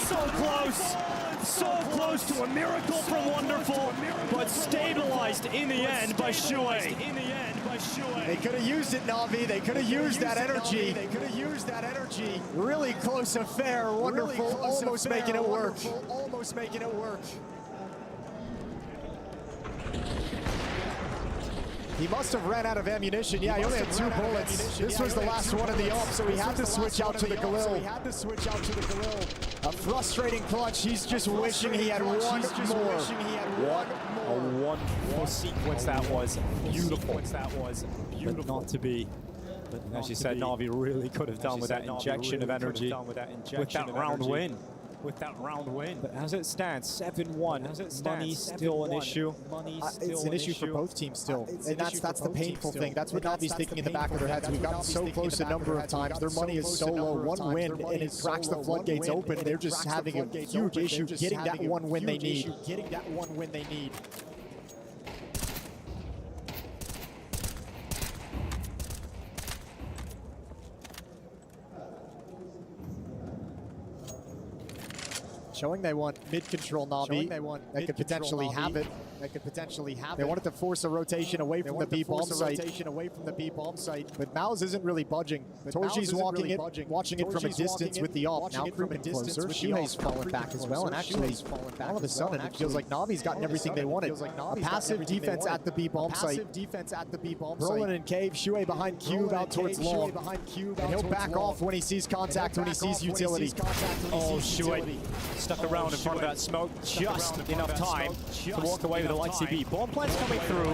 So close. So close to a miracle from Wonderful, but stabilized in the end by Shuey. They could have used it, Na'Vi. They could have used that energy. Really close affair. Wonderful, almost making it work. He must have ran out of ammunition. Yeah, he only had 2 bullets. This was the last one of the AWP, so he had to switch out to the Galil. A frustrating clutch. He's just wishing he had one more. What a wonderful sequence that was. Beautiful. But not to be. But as you said, Na'Vi really could have done with that injection of energy, with that round win. But as it stands, 7-1. Money's still an issue. It's an issue for both teams still. And that's the painful thing. That's what Na'Vi's thinking in the back of their heads. We've gotten so close a number of times. Their money is so low. One win, and it cracks the floodgates open. They're just having a huge issue getting that one win they need. Showing they want mid-control Na'Vi. They could potentially have it. They wanted to force a rotation away from the B bomb site. But Maus isn't really budging. Torji's watching it from a distance with the AWP. Now creeping closer. Shuhei's fallen back as well. And actually, all of a sudden, it feels like Na'Vi's gotten everything they wanted. A passive defense at the B bomb site. Brolin and Cave. Shuhei behind Cube out towards long. And he'll back off when he sees contact, when he sees utility. Oh, Shuhei stuck around in front of that smoke just enough time to walk away with Alexi B. Bomb plants coming through.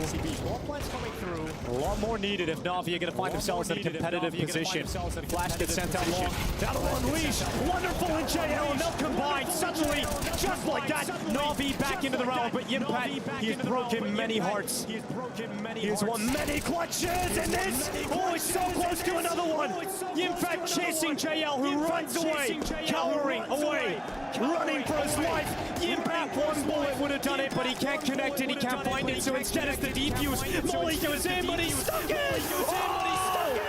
A lot more needed if Na'Vi are going to find themselves in a competitive position. Flash gets sent out long. That'll unleash. Wonderful and JL, and they'll combine suddenly, just like that. Na'Vi back into the round, but Yimpat, he has broken many hearts. He has won many clutches, and this, oh, it's so close to another one. Yimpat chasing JL, who runs away, cowering away, running for his life. Yimpat, one bullet would have done it, but he can't connect it, he can't find it, so instead it's the defuse. Molly goes in, but he stuck it! Oh!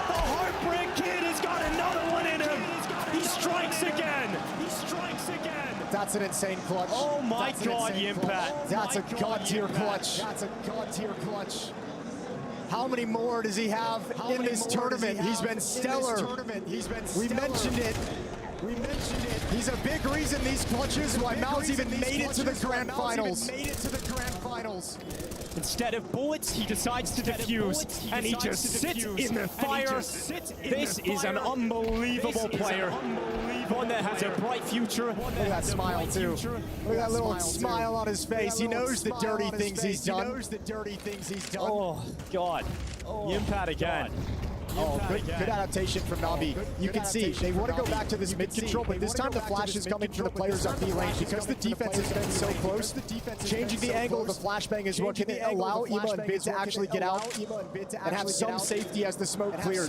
The Heartbreak Kid has got another one in him! He strikes again! That's an insane clutch. Oh my God, Yimpat! That's a god-tier clutch. How many more does he have in this tournament? He's been stellar. We mentioned it. He's a big reason these clutches, why Maus even made it to the grand finals. Instead of bullets, he decides to defuse, and he just sits in the fire. This is an unbelievable player. One that has a bright future. Look at that smile, too. Look at that little smile on his face. He knows the dirty things he's done. Oh, God. Yimpat again. Oh, good adaptation from Na'Vi. You can see they want to go back to this mid control, but this time the flash is coming from the players on B lane because the defense has been so close. Changing the angle of the flashbang is what can allow IEM and Bid to actually get out and have some safety as the smoke clears.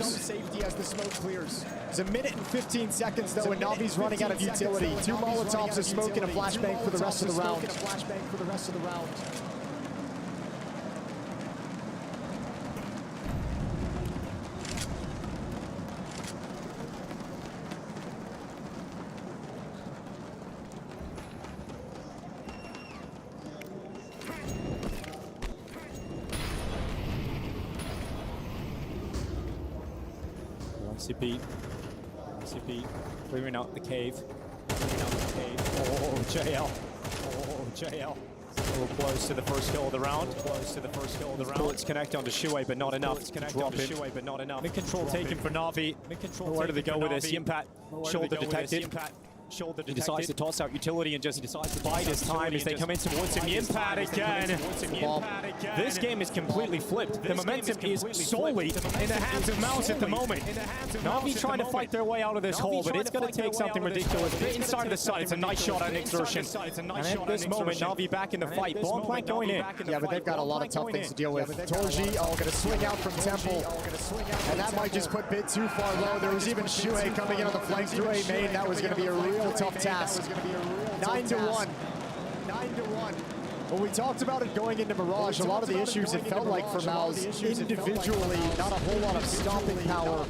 It's a minute and 15 seconds though, and Na'Vi's running out of utility. 2 Molotovs, a smoke, and a flashbang for the rest of the round. CP clearing out the cave. Oh, JL. A little close to the first kill of the round. Bullets connect onto Shuei, but not enough. Drop him. Mid control taken for Na'Vi. Where do they go with this? Yimpat, shoulder detected. He decides to toss out utility and just bide his time as they come in towards him. Yimpat again. This game is completely flipped. The momentum is solely in the hands of Mouse at the moment. Na'Vi trying to fight their way out of this hole, but it's going to take something ridiculous. Inside of the side, it's a nice shot on Exertion. And at this moment, Na'Vi back in the fight. Bomb plant going in. Yeah, but they've got a lot of tough things to deal with. Torji, going to swing out from Temple. And that might just put Bid too far low. There was even Shuei coming in on the flank through A main. That was going to be a real tough task. 9-1. When we talked about it going into Mirage, a lot of the issues it felt like for Mouse individually, not a whole lot of stopping power.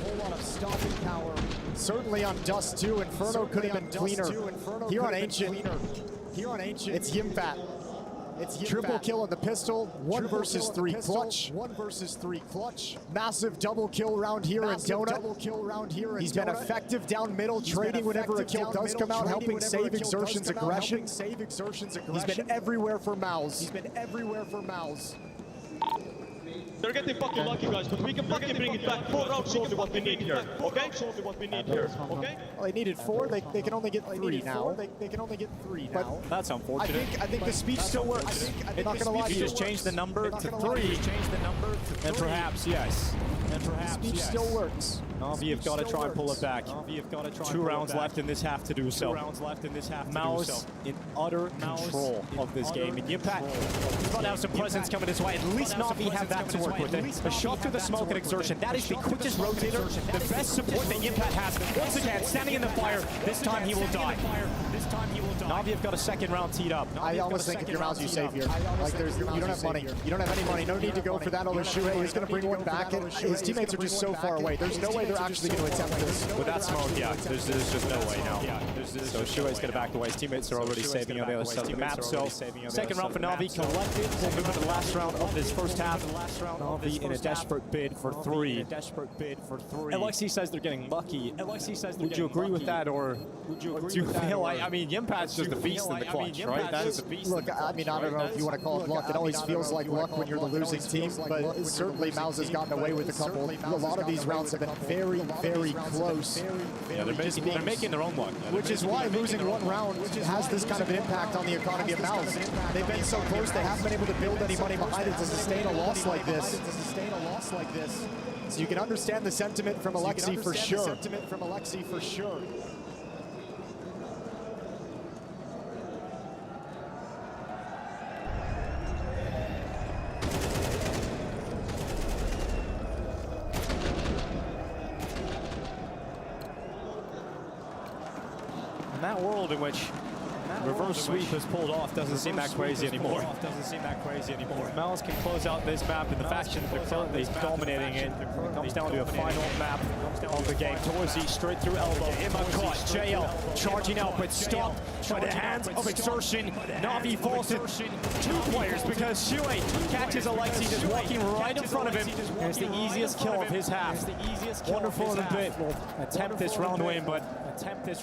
Certainly on Dust too. Inferno could have been cleaner. Here on Ancient, it's Yimpat. Triple kill on the pistol, 1 versus 3 clutch. Massive double kill round here in Donut. He's been effective down middle, trading whenever a kill does come out, helping save Exertion's aggression. He's been everywhere for Mouse. They're getting fucking lucky, guys, but we can fucking bring it back. 4 rounds short of what we need here, okay? Well, they needed 4. They can only get 3 now. But that's unfortunate. I think the speech still works. I'm not gonna lie to you. Just change the number to 3. And perhaps, yes. Speech still works. Na'Vi have got to try and pull it back. 2 rounds left in this half to do so. Mouse in utter control of this game. And Yimpat, he's about to have some presence coming his way. At least Na'Vi have that to work with. A shot through the smoke and Exertion. That is the quickest rotator, the best support that Yimpat has. Once again, standing in the fire. This time he will die. Na'Vi have got a second round teed up. I almost think if you're Mouse, you save here. Like you don't have money. You don't have any money. No need to go for that. Although Shuei is going to bring one back, and his teammates are just so far away. There's no way they're actually going to attempt this. With that smoke, yeah, there's just no way now. So Shuei's going to back away. His teammates are already saving on the other side of the map. So second round for Na'Vi collected. We'll move into the last round of this first half. Na'Vi in a desperate bid for 3. Alexi says they're getting lucky. Would you agree with that, or do you feel like, I mean, Yimpat's just a beast in the clutch, right? That is a beast. Look, I mean, I don't know if you want to call it luck. It always feels like luck when you're the losing team, but certainly Mouse has gotten away with a couple. A lot of these rounds have been very, very close. Yeah, they're making their own luck. Which is why losing 1 round has this kind of an impact on the economy of Mouse. They've been so close, they haven't been able to build any money behind it to sustain a loss like this. So you can understand the sentiment from Alexi for sure. In that world in which reverse sweep is pulled off doesn't seem that crazy anymore. Mouse can close out this map, and the faction that are currently dominating it comes down to a final map of the game. Torzi straight through elbow. Emma caught. JL charging out, but stopped by the hands of Exertion. Na'Vi falls to 2 players because Shuei catches Alexi just walking right in front of him. And it's the easiest kill of his half. Wonderful in a bit. Will attempt this round win, but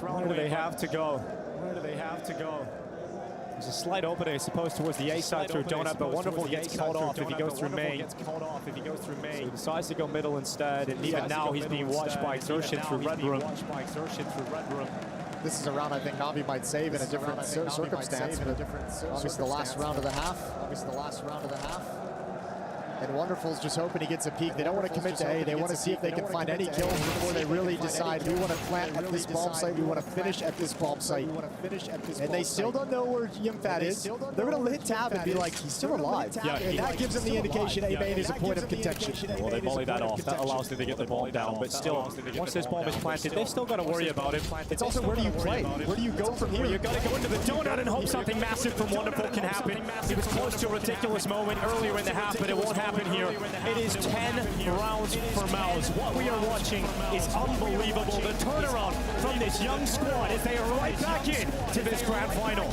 where do they have to go? There's a slight opening, I suppose, towards the A side through Donut, but Wonderful gets called off if he goes through main. So he decides to go middle instead, and even now he's being watched by Exertion through Red Room. This is a round I think Na'Vi might save in a different circumstance, but obviously the last round of the half. And Wonderful's just hoping he gets a peek. They don't want to commit to A. They want to see if they can find any kills before they really decide we want to plant at this bomb site. We want to finish at this bomb site. And they still don't know where Yimfat is. They're going to hit tab and be like, he's still alive. And that gives them the indication A main is a point of contention. Well, they volley that off. That allows them to get the ball down. But still, once this bomb is planted, they've still got to worry about it. It's also where do you play? Where do you go from here? You got to go into the donut and hope something massive from Wonderful can happen. He was close to a ridiculous moment earlier in the half, but it won't happen here. It is 10 rounds for Mouse. What we are watching is unbelievable. The turnaround from this young squad as they are right back in to this grand final.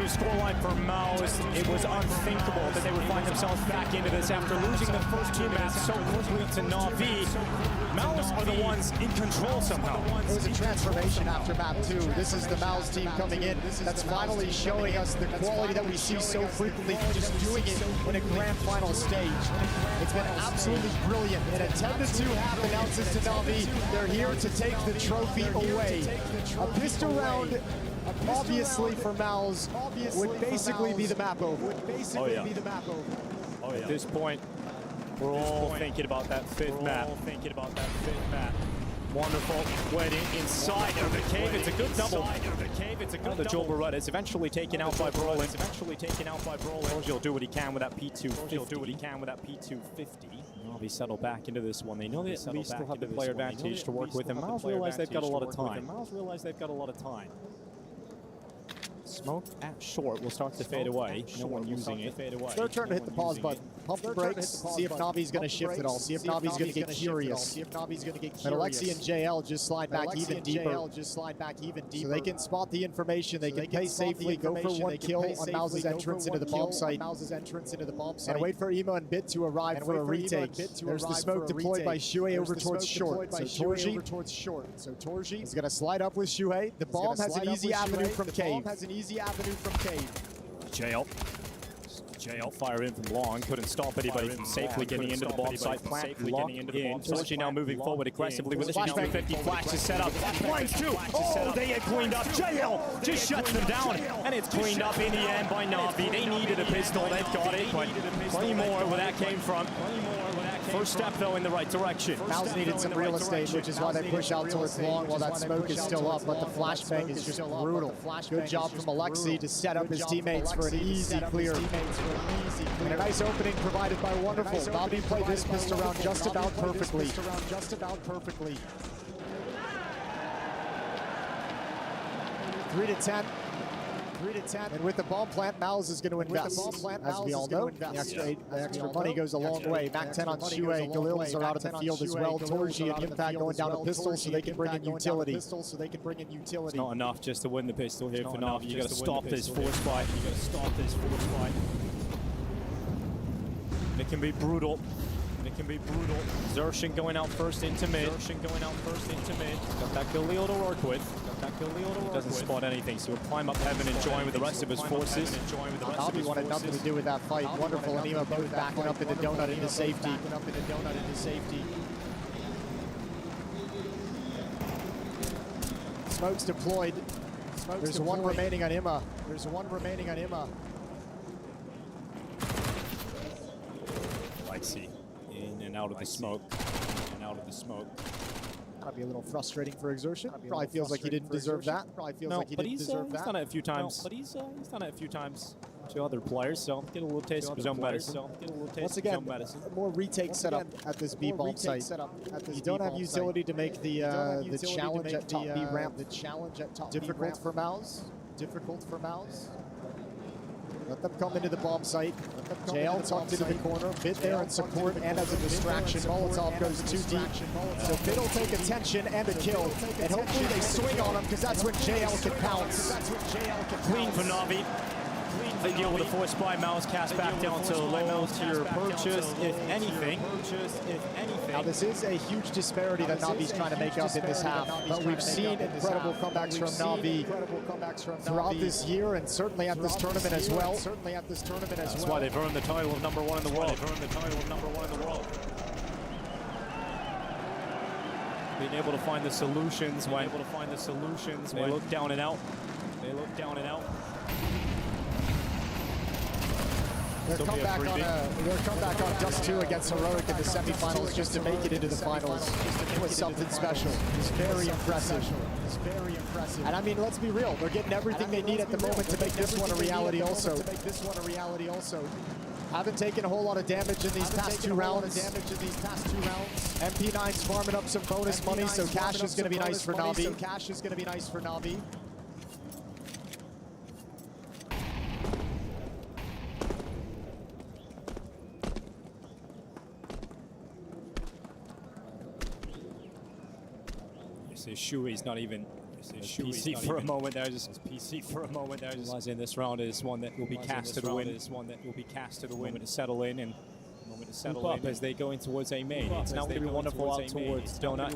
Scoreline for Maus. It was unthinkable that they would find themselves back into this after losing the first two maps so quickly to Na'Vi. Maus are the ones in control somehow. It was a transformation after map 2. This is the Maus team coming in that's finally showing us the quality that we see so frequently, just doing it in a grand final stage. It's been absolutely brilliant. And a 10-2 half announces to Na'Vi they're here to take the trophy away. A pistol round, obviously for Maus, would basically be the map over. At this point, we're all thinking about that fifth map. Wonderful wedding inside of the cave. It's a good double. The Joel Barrett is eventually taken out by Brolin. He'll do what he can with that P250. They settle back into this one. They know that we still have the player advantage to work with, and Miles realize they've got a lot of time. Smoke at short will start to fade away. No one using it. It's their turn to hit the pause button. Pump the brakes, see if Navi's going to shift it all. See if Navi's going to get curious. But Alexi and JL just slide back even deeper. So they can spot the information. They can play safely, go for one kill on Miles' entrance into the bomb site. And wait for Emo and Bit to arrive for a retake. There's the smoke deployed by Shuhei over towards short. So Torji is going to slide up with Shuhei. The bomb has an easy avenue from cave. JL fire in from long, couldn't stop anybody from safely getting into the bomb site. Plant locked in. Torji now moving forward aggressively with the 250 flash is set up. Blinds too. Oh, they had cleaned up. JL just shuts them down, and it's cleaned up in the end by Navi. They needed a pistol, they've got it, but plenty more where that came from. First step, though, in the right direction. Mouse needed some real estate, which is why they push out towards long while that smoke is still up, but the flashbang is just brutal. Good job from Alexi to set up his teammates for an easy clear. And a nice opening provided by Wonderful. Navi played this pistol round just about perfectly. 3-10. And with the bomb plant, Miles is going to invest. As we all know, the extra money goes a long way. Mac 10 on Shuhei. Galils are out of the field as well. Torji and Impact going down a pistol so they can bring in utility. It's not enough just to win the pistol here for Navi. You got to stop this force fight. It can be brutal. Zershin going out first into mid. Got that Galil to work with. He doesn't spot anything, so he'll climb up heaven and join with the rest of his forces. Navi wanted nothing to do with that fight. Wonderful and Ema both backing up into Donut into safety. Smoke's deployed. There's one remaining on Ema. Alexi in and out of the smoke. That'd be a little frustrating for Exertion. Probably feels like he didn't deserve that. He's done it a few times. To other players, so get a little taste of his own medicine. Once again, more retake setup at this B bomb site. You don't have utility to make the challenge at top B ramp difficult for Mouse. Let them come into the bomb site. JL tucked into the corner. Bit there in support and as a distraction. Molotov goes too deep. So Bit will take attention and a kill. And hopefully they swing on him because that's when JL can pounce. Clean for Navi. They deal with a force by Mouse, cast back down to low tier purchase, if anything. Now this is a huge disparity that Navi's trying to make up in this half, but we've seen incredible comebacks from Navi throughout this year and certainly at this tournament as well. That's why they've earned the title of #1 in the world. Being able to find the solutions when they look down and out. Their comeback on Dust 2 against Heroic in the semifinals just to make it into the finals was something special. It's very impressive. And I mean, let's be real. They're getting everything they need at the moment to make this one a reality also. Haven't taken a whole lot of damage in these past two rounds. MP9's farming up some bonus money, so cash is going to be nice for Navi. Shui's not even PC for a moment there. Just realizing this round is one that will be cast to the wind. Moment to settle in and settle up as they go in towards a main. It's now going to be Wonderful out towards Donut.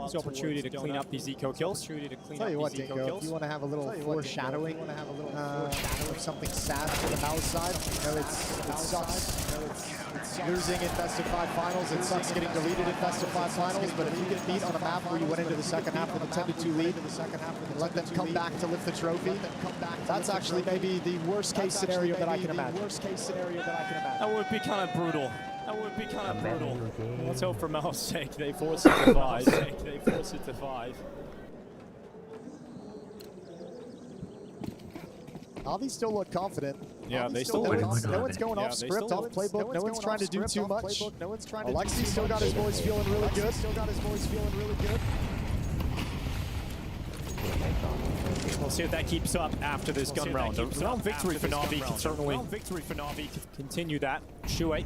It's an opportunity to clean up these eco kills. Tell you what, Dingo, if you want to have a little foreshadowing of something sad for the Mouse side, it sucks. Losing in Best of 5 finals, it sucks getting deleted in Best of 5 finals, but if you get beat on a map where you went into the second half with a 10-2 lead, and let them come back to lift the trophy, that's actually maybe the worst case scenario that I can imagine. That would be kind of brutal. Let's hope for Mal's sake they force it to 5. Navi still look confident. Yeah, Navi they still look look confident. No one's going off script, off playbook. No one's trying to do too much. Alexi still got his boys feeling really good. We'll see if that keeps up after this gun round. The round victory for Navi can certainly continue that. Shuei,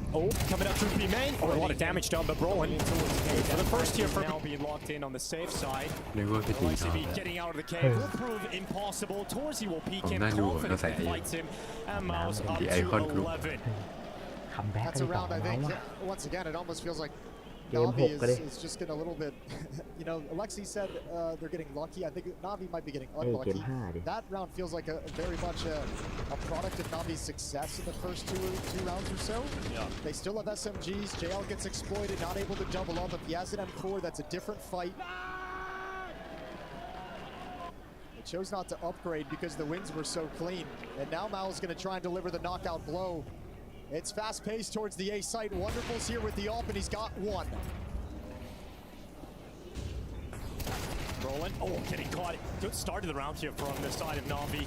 coming up through B main. A lot of damage done, but Brolin for the first here for now being locked in on the safe side. LXCB getting out of the cave will prove impossible. Torzi will peek in, confidently fights him, and Mouse up to 11. That's a round, I think. Once again, it almost feels like Navi is just getting a little bit, you know, Alexi said they're getting lucky. I think Navi might be getting unlucky. That round feels like a very much a product of Navi's success in the first two rounds or so. Yeah. They still have SMGs. JL gets exploited, not able to double up. If he has an M4, that's a different fight. They chose not to upgrade because the wins were so clean. And now Mal's going to try and deliver the knockout blow. It's fast-paced towards the A site. Wonderful's here with the AWP, and he's got one. Rolling. Getting caught. Good start to the round here from the side of Navi.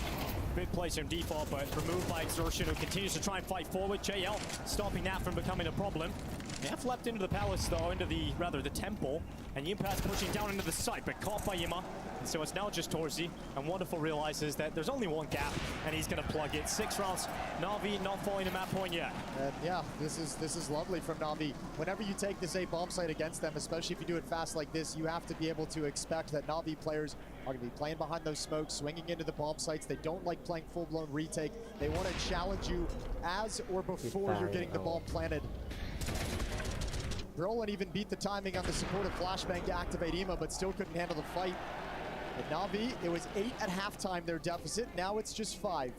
Big place from default, but removed by Exertion, who continues to try and fight forward. JL stopping that from becoming a problem. They have leapt into the palace, though, into the temple, and Yimpa's pushing down into the site, but caught by Yima. And so it's now just Torzi, and Wonderful realizes that there's only one gap, and he's going to plug it. 6 rounds. Navi not falling to map point yet. And yeah, this is lovely from Navi. Whenever you take this A bomb site against them, especially if you do it fast like this, you have to be able to expect that Navi players are going to be playing behind those smokes, swinging into the bomb sites. They don't like playing full-blown retake. They want to challenge you as or before you're getting the bomb planted. Brolin even beat the timing on the supportive flashbang to activate Ima, but still couldn't handle the fight. At Navi, it was 8 at halftime, their deficit. Now it's just 5.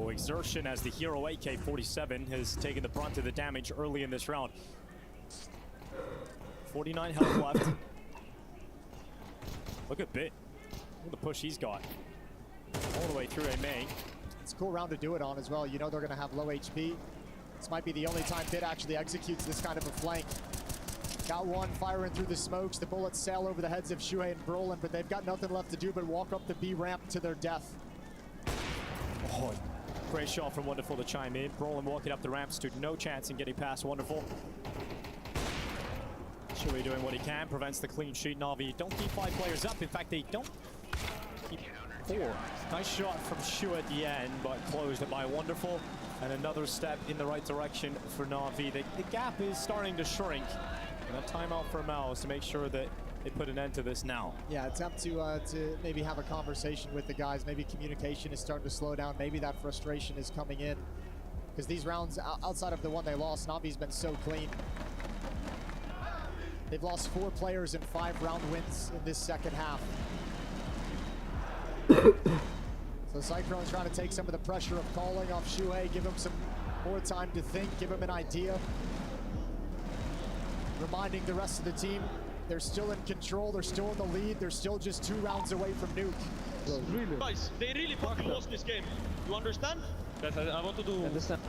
Exertion as the hero AK-47 has taken the brunt of the damage early in this round. 49 health left. Look at Bit. Look at the push he's got. All the way through A main. It's a cool round to do it on as well. You know they're going to have low HP. This might be the only time Bit actually executes this kind of a flank. Got one firing through the smokes. The bullets sail over the heads of Shuhei and Brolin, but they've got nothing left to do but walk up the B ramp to their death. Great shot from Wonderful to chime in. Brolin walking up the ramp stood no chance in getting past Wonderful. Shuhei doing what he can, prevents the clean sheet. Navi don't keep 5 players up. In fact, they don't keep 4. Nice shot from Shuhei at the end, but closed it by Wonderful. And another step in the right direction for Navi. The gap is starting to shrink. And a timeout for Mouse to make sure that they put an end to this now. Yeah, attempt to maybe have a conversation with the guys. Maybe communication is starting to slow down. Maybe that frustration is coming in. Because these rounds, outside of the one they lost, Navi's been so clean. They've lost 4 players in 5 round wins in this second half. So Cyclone's trying to take some of the pressure of calling off Shuhei, give him some more time to think, give him an idea. Reminding the rest of the team they're still in control, they're still in the lead, they're still just 2 rounds away from nuke. Guys, they really fucking lost this game. You understand? Guys, I want to do... Understand.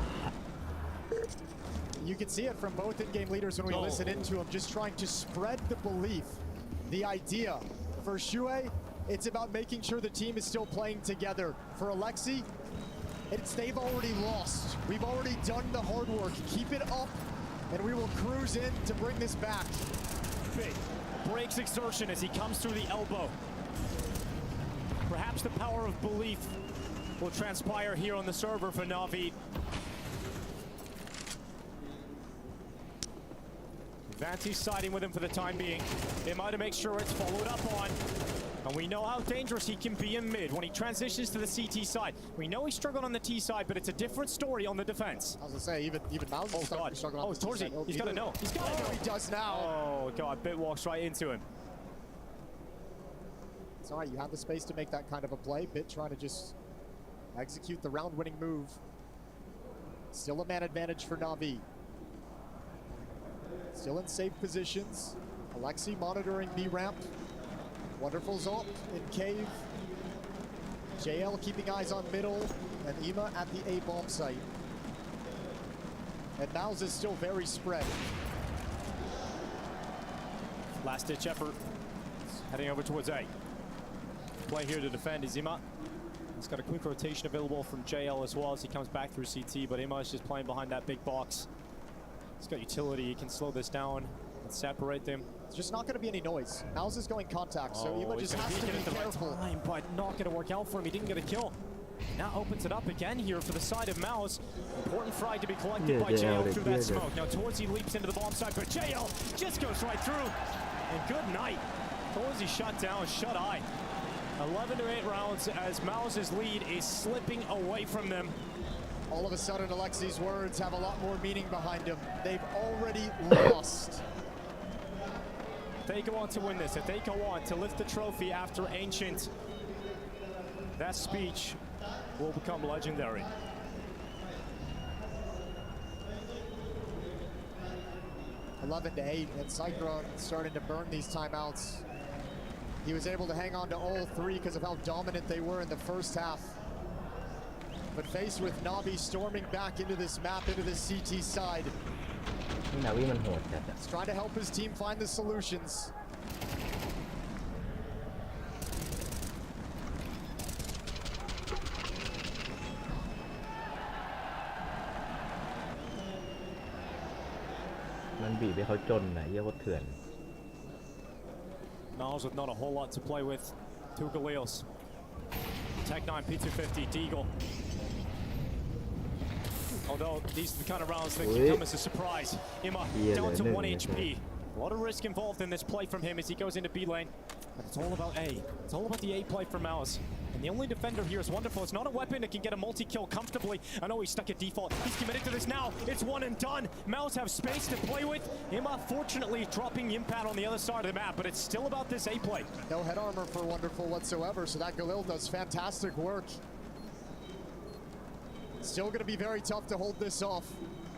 You can see it from both in-game leaders when we listen into them, just trying to spread the belief, the idea. For Shuhei, it's about making sure the team is still playing together. For Alexi, they've already lost. We've already done the hard work. Keep it up, and we will cruise in to bring this back. Big breaks Exertion as he comes through the elbow. Perhaps the power of belief will transpire here on the server for Navi. Vanti siding with him for the time being. They might have made sure it's followed up on. And we know how dangerous he can be in mid when he transitions to the CT side. We know he struggled on the T side, but it's a different story on the defense. I was gonna say, even Mouse is starting to struggle on the T side. He's got to know. He's got to know. He does now. Oh, God. Bit walks right into him. It's all right. You have the space to make that kind of a play. Bit trying to just execute the round-winning move. Still a man advantage for Navi. Still in safe positions. Alexi monitoring B ramp. Wonderful's up in cave. JL keeping eyes on middle, and Ima at the A bomb site. And Mouse is still very spread. Last ditch effort Heading over towards A. Play here to defend is Ima. He's got a quick rotation available from JL as well as he comes back through CT, but Ima is just playing behind that big box. He's got utility, he can slow this down and separate them. There's just not going to be any noise. Mouse is going contact, so Ima just has to be careful. Time, but not going to work out for him. He didn't get a kill. Now opens it up again here for the side of Mouse. Important frag to be collected by JL through that smoke. Now Torzy leaps into the bomb side, but JL just goes right through. And good night. Torzy shut down, shut eye. 11 to 8 rounds as Mouse's lead is slipping away from them. All of a sudden, Alexi's words have a lot more meaning behind them. They've already lost. If they go on to win this, if they go on to lift the trophy after Ancient, that speech will become legendary. $11 to 8, and Cyclone starting to burn these timeouts. He was able to hang on to all three because of how dominant they were in the first half. But faced with Navi storming back into this map, into this CT side. He's trying to help his team find the solutions. Miles with not a whole lot to play with. Two Galils. Tech 9, P250, Deagle. Although these are the kind of rounds that can come as a surprise. Ima down to 1 HP. A lot of risk involved in this play from him as he goes into B lane. But it's all about A. It's all about the A play for Mouse. And the only defender here is Wonderful. It's not a weapon that can get a multi-kill comfortably. I know he's stuck at default. He's committed to this now. It's one and done. Mouse have space to play with. Ima fortunately dropping the impact on the other side of the map, but it's still about this A play. No head armor for Wonderful whatsoever, so that Galil does fantastic work. Still going to be very tough to hold this off.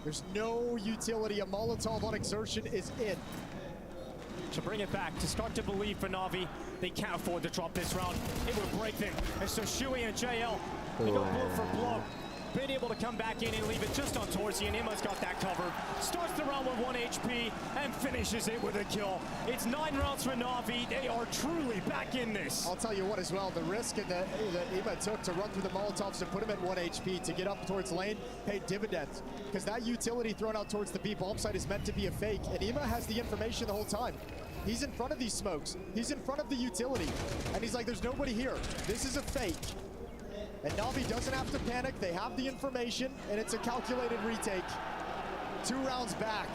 There's no utility. A Molotov on exertion is it. To bring it back, to start to believe for Navi, they can't afford to drop this round. It would break them. And so Shui and JL, they go blow for blow. Been able to come back in and leave it just on Torzy, and Ima's got that covered. Starts the round with 1 HP and finishes it with a kill. It's 9 rounds for Navi. They are truly back in this. I'll tell you what as well, the risk that Ima took to run through the Molotovs to put him at 1 HP to get up towards lane paid dividends. Because that utility thrown out towards the B bomb site is meant to be a fake, and Ima has the information the whole time. He's in front of these smokes. He's in front of the utility. And he's like, there's nobody here. This is a fake. And Navi doesn't have to panic. They have the information, and it's a calculated retake. 2 rounds back.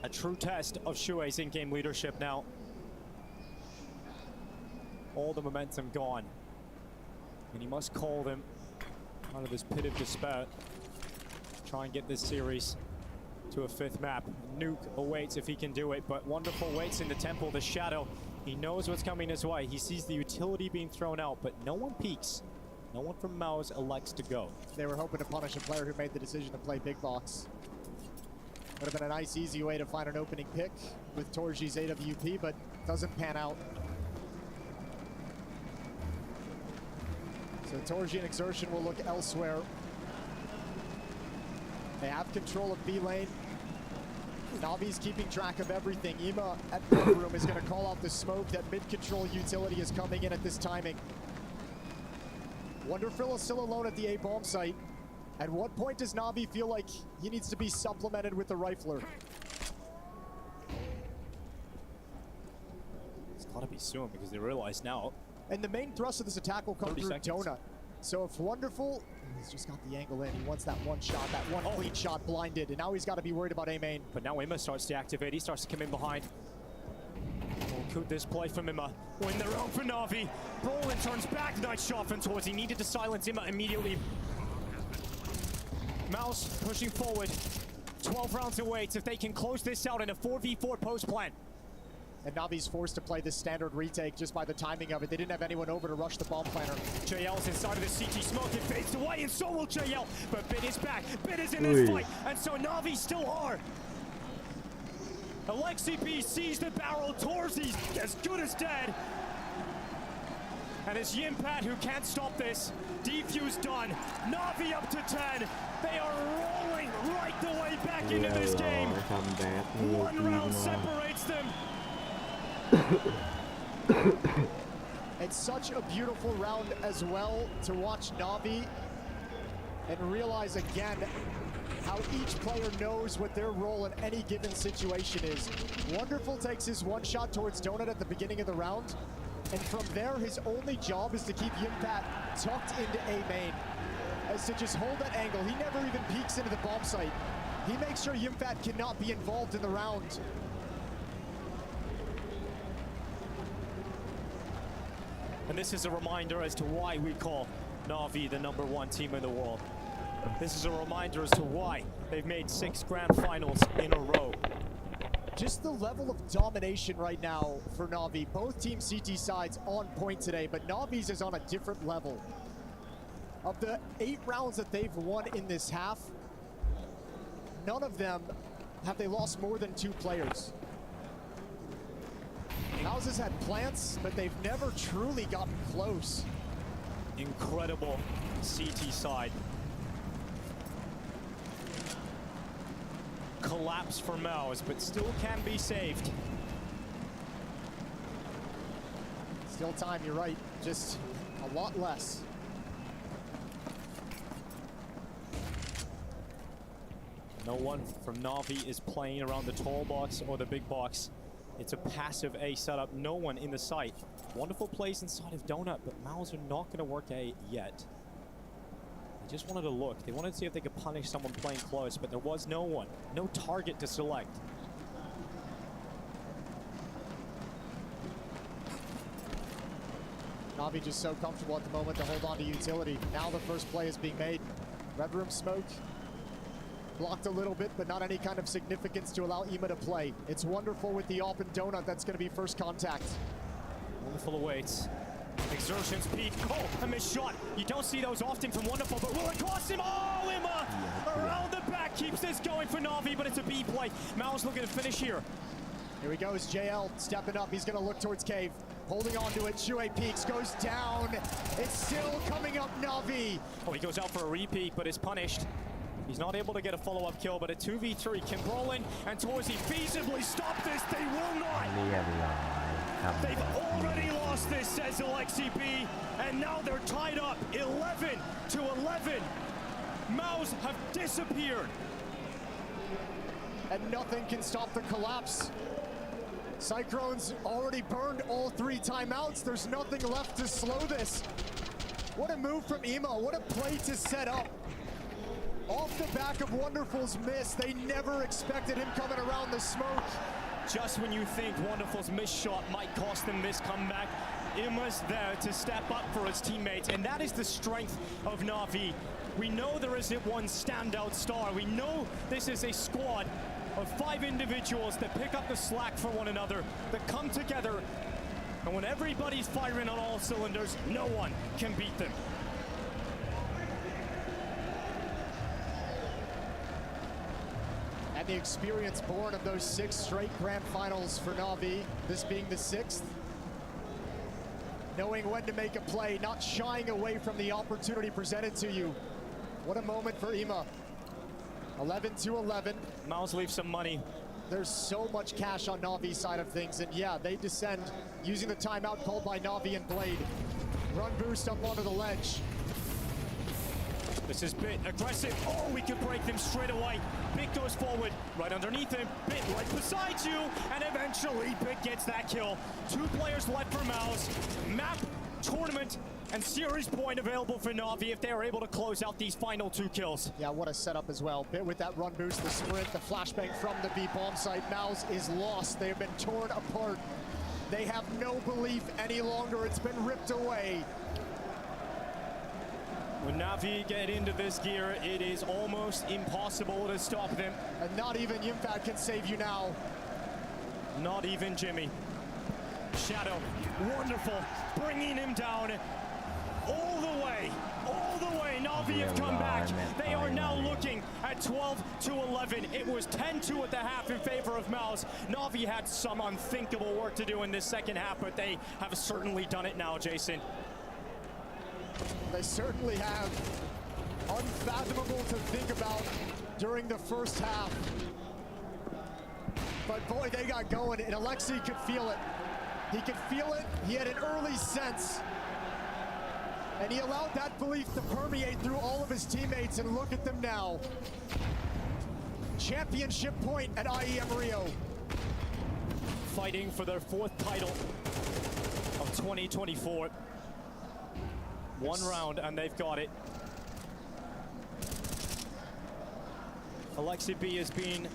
A true test of Shuei's in-game leadership now. All the momentum gone. And he must call them out of this pit of despair. Try and get this series to a 5th map. Nuke awaits if he can do it, but Wonderful waits in the temple, the shadow. He knows what's coming his way. He sees the utility being thrown out, but no one peeks. No one from Mao's elects to go. They were hoping to punish a player who made the decision to play big box. Would have been a nice, easy way to find an opening pick with Torji's AWP, but doesn't pan out. So Torji and Exertion will look elsewhere. They have control of B lane. Navi's keeping track of everything. Ima at mid room is going to call out the smoke. That mid-control utility is coming in at this timing. Wonderful is still alone at the A bomb site. At what point does Navi feel like he needs to be supplemented with the rifler? It's got to be soon because they realize now. And the main thrust of this attack will come through seconds. Donut. So if Wonderful, he's just got the angle in. He wants that one shot, that one clean shot blinded. And now he's got to be worried about A main. But now Ima starts to activate. He starts to come in behind. Oh, could this play from Ima win the round for Navi? Brolin turns back. Nice shot from Towards. He needed to silence Ima immediately. Mouse pushing forward. 12 rounds to wait. If they can close this out in a 4v4 post plan. And Navi's forced to play this standard retake just by the timing of it. They didn't have anyone over to rush the bomb planner. JL's inside of the CT smoke. It fades away, and so will JL. But Bit is back. Bit is in this fight. And so Navi still are. Alexi B sees the barrel. Torzi's as good as dead. And it's Yimpat who can't stop this. Defuse done. Na'Vi up to 10. They are rolling right the way back into this game. One round separates them. It's such a beautiful round as well to watch Na'Vi and realize again how each player knows what their role in any given situation is. Wonderful takes his one shot towards Donut at the beginning of the round, and from there his only job is to keep Yimpat tucked into A main, as to just hold that angle. He never even peeks into the bomb site. He makes sure Yimpat cannot be involved in the round. And this is a reminder as to why we call Na'Vi the #1 team in the world. This is a reminder as to why they've made 6 grand finals in a row. Just the level of domination right now for Na'Vi. Both team CT sides on point today, but Na'Vi's is on a different level. Of the 8 rounds that they've won in this half, none of them have they lost more than 2 players. Mouse has had plants, but they've never truly gotten close. Incredible CT side. Collapse for Mouse, but still can be saved. Still time, you're right. Just a lot less. No one from Na'Vi is playing around the tall box or the big box. It's a passive A setup. No one in the site. Wonderful plays inside of Donut, but Mouse are not going to work A yet. They just wanted to look. They wanted to see if they could punish someone playing close, but there was no one. No target to select. Na'Vi just so comfortable at the moment to hold on to utility. Now the first play is being made. Red room smoke. Blocked a little bit, but not any kind of significance to allow IMA to play. It's wonderful with the open Donut. That's going to be first contact. Wonderful awaits. Exertions peak. Oh, a missed shot. You don't see those often from Wonderful, but will it cost him? Oh, IMA around the back keeps this going for Na'Vi, but it's a B play. Mao's looking to finish here. Here he goes, JL stepping up. He's going to look towards Cave. Holding on to it, Shuei peeks, goes down. It's still coming up, Na'Vi. Oh, he goes out for a repeat, but is punished. He's not able to get a follow-up kill, but a 2v3. Can Brolin and Torzi feasibly stop this? They will not. They've already lost this, says Alexi B, and now they're tied up 11-11. Mouse have disappeared. And nothing can stop the collapse. Cyclones already burned all 3 timeouts. There's nothing left to slow this. What a move from IMA. What a play to set up. Off the back of Wonderful's miss, they never expected him coming around the smoke. Just when you think Wonderful's missed shot might cost them this comeback, IMA's there to step up for his teammates, and that is the strength of Na'Vi. We know there isn't one standout star. We know this is a squad of 5 individuals that pick up the slack for one another, that come together, and when everybody's firing on all cylinders, no one can beat them. And the experience born of those 6 straight grand finals for Na'Vi, this being the 6th. Knowing when to make a play, not shying away from the opportunity presented to you. What a moment for IMA. 11-11. Mouse leaves some money. There's so much cash on Na'Vi's side of things, and yeah, they descend using the timeout called by Na'Vi and Blade. Run boost up onto the ledge. This is Bit aggressive. Oh, we can break them straight away. Bit goes forward, right underneath him. Bit right beside you, and eventually Bit gets that kill. 2 players left for Mouse. Map, tournament, and series point available for Na'Vi if they are able to close out these final 2 kills. Yeah, what a setup as well. Bit with that run boost, the sprint, the flashbang from the B bomb site. Mouse is lost. They have been torn apart. They have no belief any longer. It's been ripped away. When Na'Vi get into this gear, it is almost impossible to stop them. And not even Yimfat can save you now. Not even Jimmy. Shadow, wonderful, bringing him down. all the way. Na'Vi have come back. They are now looking at 12-11. It was 10-2 at the half in favor of Mouse. Na'Vi had some unthinkable work to do in this second half, but they have certainly done it now, Jason. They certainly have. Unfathomable to think about during the first half. But boy, they got going, and Alexi could feel it. He could feel it. He had an early sense. And he allowed that belief to permeate through all of his teammates, and look at them now. Championship point at IEM Rio. Fighting for their 4th title of 2024. One round and they've got it. Alexi B has been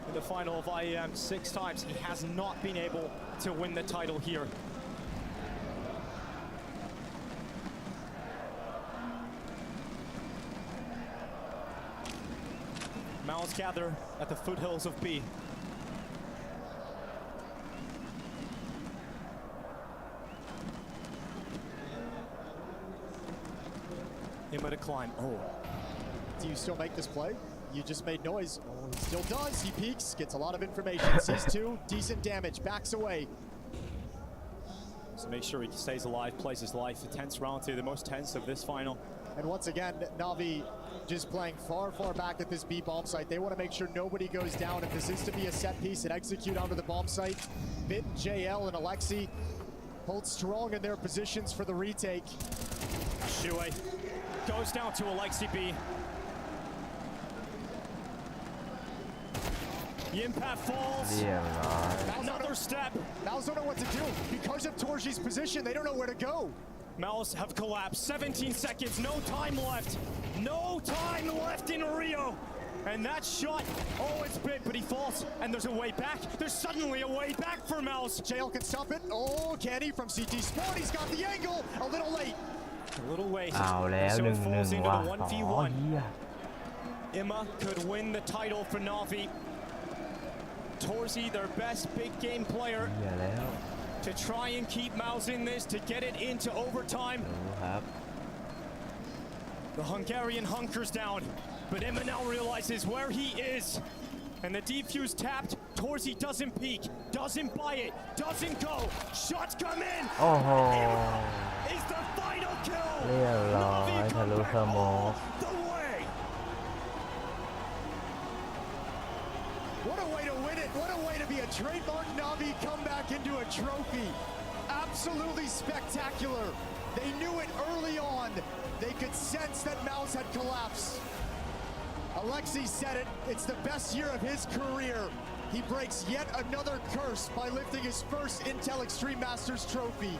in the final of IEM 6 times. He has not been able to win the title here. Mouths gather at the foothills of B. Him to climb. Oh. Do you still make this play? You just made noise. Oh, he still does. He peeks, gets a lot of information. Sees 2, decent damage, backs away. So make sure he stays alive, plays his life. A tense round 2, the most tense of this final. And once again, Na'Vi just playing far, far back at this B bomb site. They want to make sure nobody goes down. If this is to be a set piece and execute onto the bomb site, Bit, JL, and Alexi hold strong in their positions for the retake. Shue goes down to Alexi B. Yimpat falls. Another step. Mouse don't know what to do. Because of Torji's position, they don't know where to go. Mouse have collapsed. 17 seconds, no time left. No time left in Rio. And that shot, oh, it's big, but he falls, and there's a way back. There's suddenly a way back for Mouse. JL can stop it. Oh, can he from CT Sport? He's got the angle. A little late. A little late. So it falls into the 1v1. Imma could win the title for Na'Vi. Torzi, their best big game player, to try and keep Mouse in this, to get it into overtime. The Hungarian hunkers down, but Imma now realizes where he is. And the defuse tapped. Torzi doesn't peek, doesn't buy it, doesn't go. Shots come in. Imma is the final kill. Na'Vi come back all the way. What a way to win it. What a way to be a trademark Na'Vi comeback into a trophy. Absolutely spectacular. They knew it early on. They could sense that Mouse had collapsed. Alexi said it. It's the best year of his career. He breaks yet another curse by lifting his first Intel Extreme Masters trophy.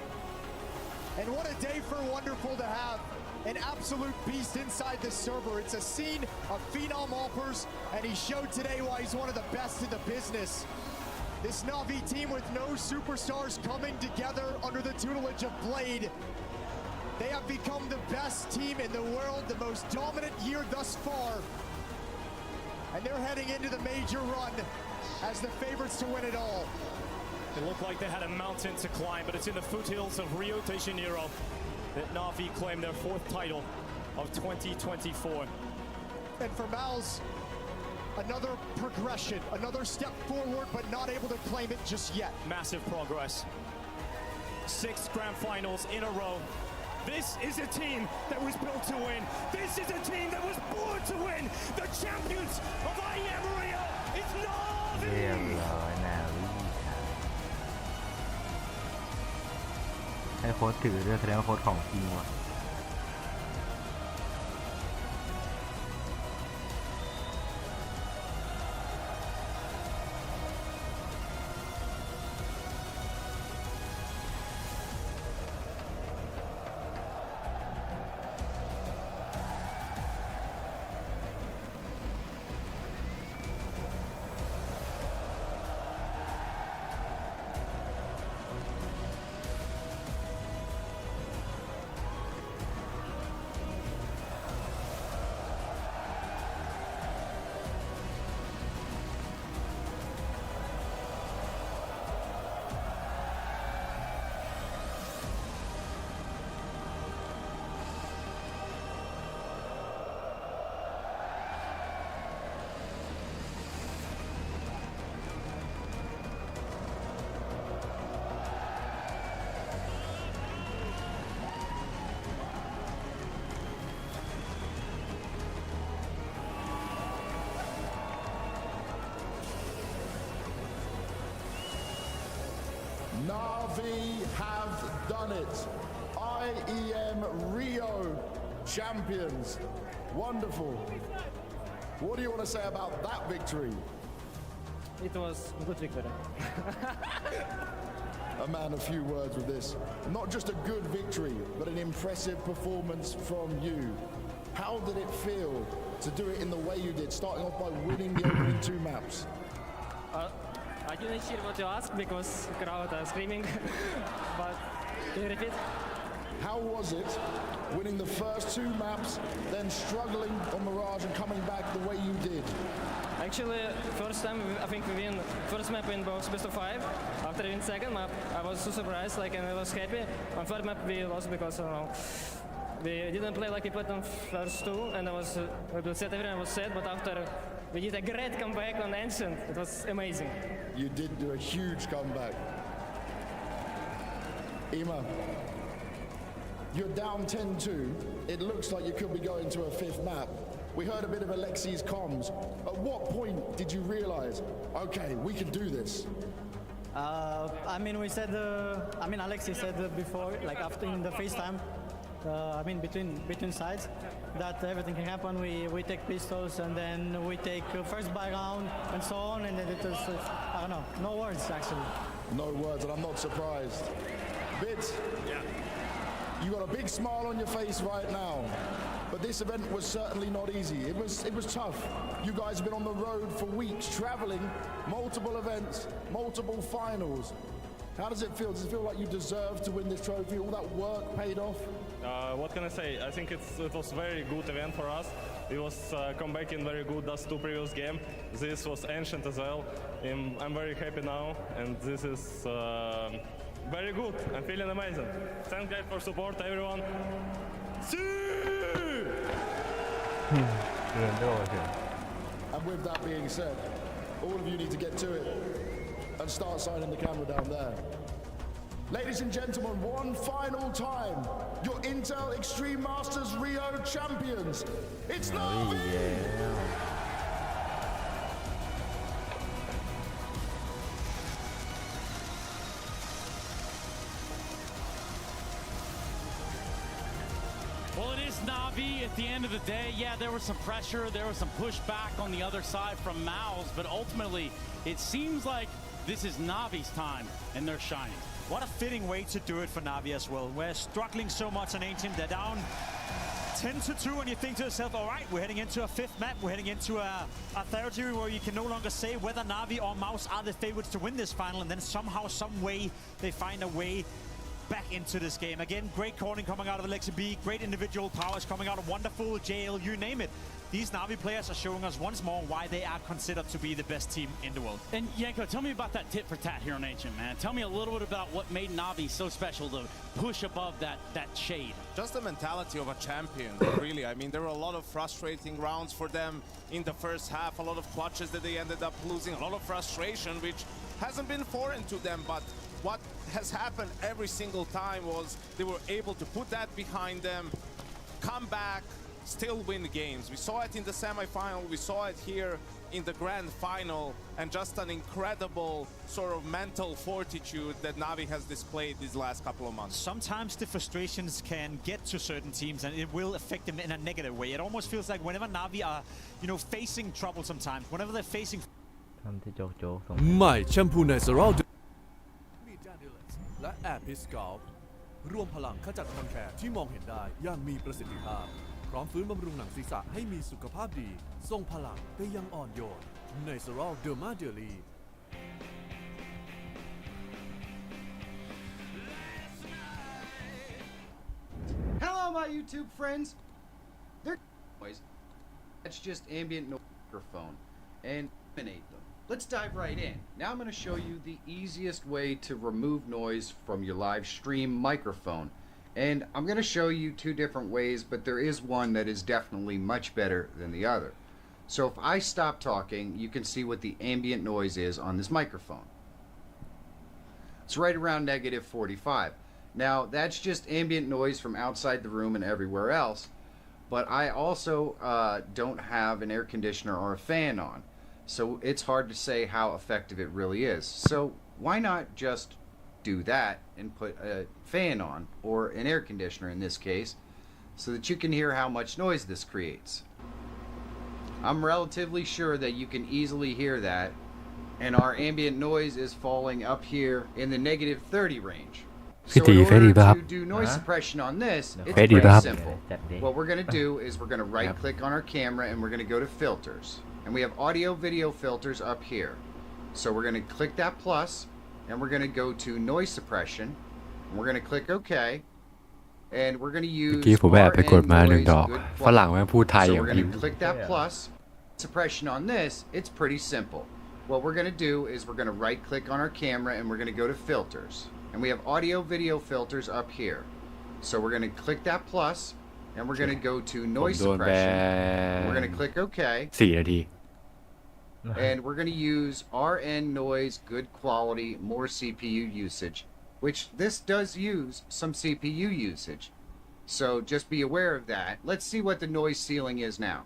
And what a day for Wonderful to have. An absolute beast inside the server. It's a scene of phenom Alpers, and he showed today why he's one of the best in the business. This Na'Vi team with no superstars coming together under the tutelage of Blade. They have become the best team in the world, the most dominant year thus far. And they're heading into the major run as the favorites to win it all. It looked like they had a mountain to climb, but it's in the foothills of Rio de Janeiro that Na'Vi claimed their 4th title of 2024. And for Mouse, another progression, another step forward, but not able to claim it just yet. Massive progress. 6 grand finals in a row. This is a team that was built to win. This is a team that was born to win. The champions of IEM Rio is Na'Vi. ให้โค้ชถือด้วยแสดงว่าโค้ชของจริงว่ะ Na'Vi have done it. IEM Rio champions. Wonderful. What do you want to say about that victory? It was a good victory. A man of few words with this. Not just a good victory, but an impressive performance from you. How did it feel to do it in the way you did, starting off by winning the opening 2 maps? I didn't hear what you asked because the crowd are screaming, but can you repeat? How was it winning the first 2 maps, then struggling on Mirage and coming back the way you did? Actually, first time I think we win first map in box best of 5. After we win second map, I was so surprised, and I was happy. On third map we lost because we didn't play like we played on first 2, and I was sad. Everyone was sad, but after we did a great comeback on Ancient, it was amazing. You did do a huge comeback. Ima, you're down 10-2. It looks like you could be going to a 5th map. We heard a bit of Alexi's comms. At what point did you realize, okay, we can do this? I mean, we said, Alexi said before, like after in the FaceTime, between sides, that everything can happen. We take pistols and then we take first buy round and so on, and then it was, I don't know, no words actually. No words, and I'm not surprised. Bit, yeah. You got a big smile on your face right now, but this event was certainly not easy. It was tough. You guys have been on the road for weeks, traveling, multiple events, multiple finals. How does it feel? Does it feel like you deserve to win this trophy? All that work paid off? What can I say? I think it was a very good event for us. It was comebacking very good as 2 previous games. This was Ancient as well. I'm very happy now, and this is very good. I'm feeling amazing. Thank guys for support, everyone. See! And with that being said, all of you need to get to it and start signing the camera down there. Ladies and gentlemen, one final time, your Intel Extreme Masters Rio champions. It's Na'Vi! Well, it is Na'Vi at the end of the day. Yeah, there was some pressure, there was some pushback on the other side from Maus, but ultimately, it seems like this is Na'Vi's time, and they're shining. What a fitting way to do it for Na'Vi as well. We're struggling so much on Ancient. They're down 10-2, and you think to yourself, all right, we're heading into a 5th map. We're heading into a territory where you can no longer say whether Na'Vi or Maus are the favorites to win this final, and then somehow, some way, they find a way back into this game. Again, great calling coming out of Alexi B, great individual powers coming out of Wonderful, JL, you name it. These Na'Vi players are showing us once more why they are considered to be the best team in the world. And Yanko, tell me about that tit for tat here on Ancient, man. Tell me a little bit about what made Na'Vi so special to push above that shade. Just the mentality of a champion, really. I mean, there were a lot of frustrating rounds for them in the first half, a lot of clutches that they ended up losing, a lot of frustration, which hasn't been foreign to them, but what has happened every single time was they were able to put that behind them, come back, still win games. We saw it in the semi-final, we saw it here in the grand final, and just an incredible sort of mental fortitude that Na'Vi has displayed these last couple of months. Sometimes the frustrations can get to certain teams and it will affect them in a negative way. It almost feels like whenever Na'Vi are, facing trouble sometimes, whenever they're facing ใหม่แชมพูเนเชอรัลมีแดนดิเลสและแอร์พิสกอลรวมพลังขจัดคอนแทคที่มองเห็นได้อย่างมีประสิทธิภาพพร้อมฟื้นบำรุงหนังศีรษะให้มีสุขภาพดีทรงพลังไปยังอ่อนโยนเนเชอรัลเดอร์มาเดลี Hello, my YouTube friends. They're noise. That's just ambient noise microphone and eliminate them. Let's dive right in. Now I'm going to show you the easiest way to remove noise from your live stream microphone. And I'm going to show you 2 different ways, but there is one that is definitely much better than the other. So if I stop talking, you can see what the ambient noise is on this microphone. It's right around -45. Now that's just ambient noise from outside the room and everywhere else, but I also don't have an air conditioner or a fan on. So it's hard to say how effective it really is. So why not just do that and put a fan on, or an air conditioner in this case, so that you can hear how much noise this creates. I'm relatively sure that you can easily hear that, and our ambient noise is falling up here in the negative 30 range. So in order to do noise suppression on this, it's pretty simple. What we're going to do is we're going to right click on our camera and we're going to go to filters. And we have audio video filters up here. So we're going to click that plus and we're going to go to noise suppression. And we're going to click OK. And we're going to use RN noise good quality. So we're going to click that plus. Suppression on this, it's pretty simple. What we're going to do is we're going to right click on our camera and we're going to go to filters. And we have audio video filters up here. So we're going to click that plus and we're going to go to noise suppression. And we're going to click OK. 4 นาที And we're going to use RN noise good quality more CPU usage, which this does use some CPU usage. So just be aware of that. Let's see what the noise ceiling is now.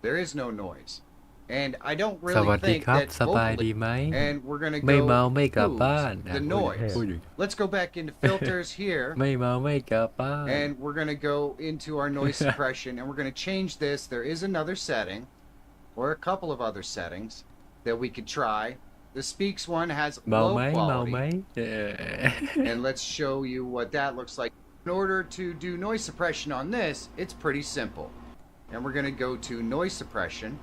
There is no noise. And I don't really think that vocally, and we're going to go the noise. Let's go back into filters here. And we're going to go into our noise suppression and we're going to change this. There is another setting or a couple of other settings that we could try. The Speaks one has low quality. And let's show you what that looks like. In order to do noise suppression on this, it's pretty simple. And we're going to go to noise suppression.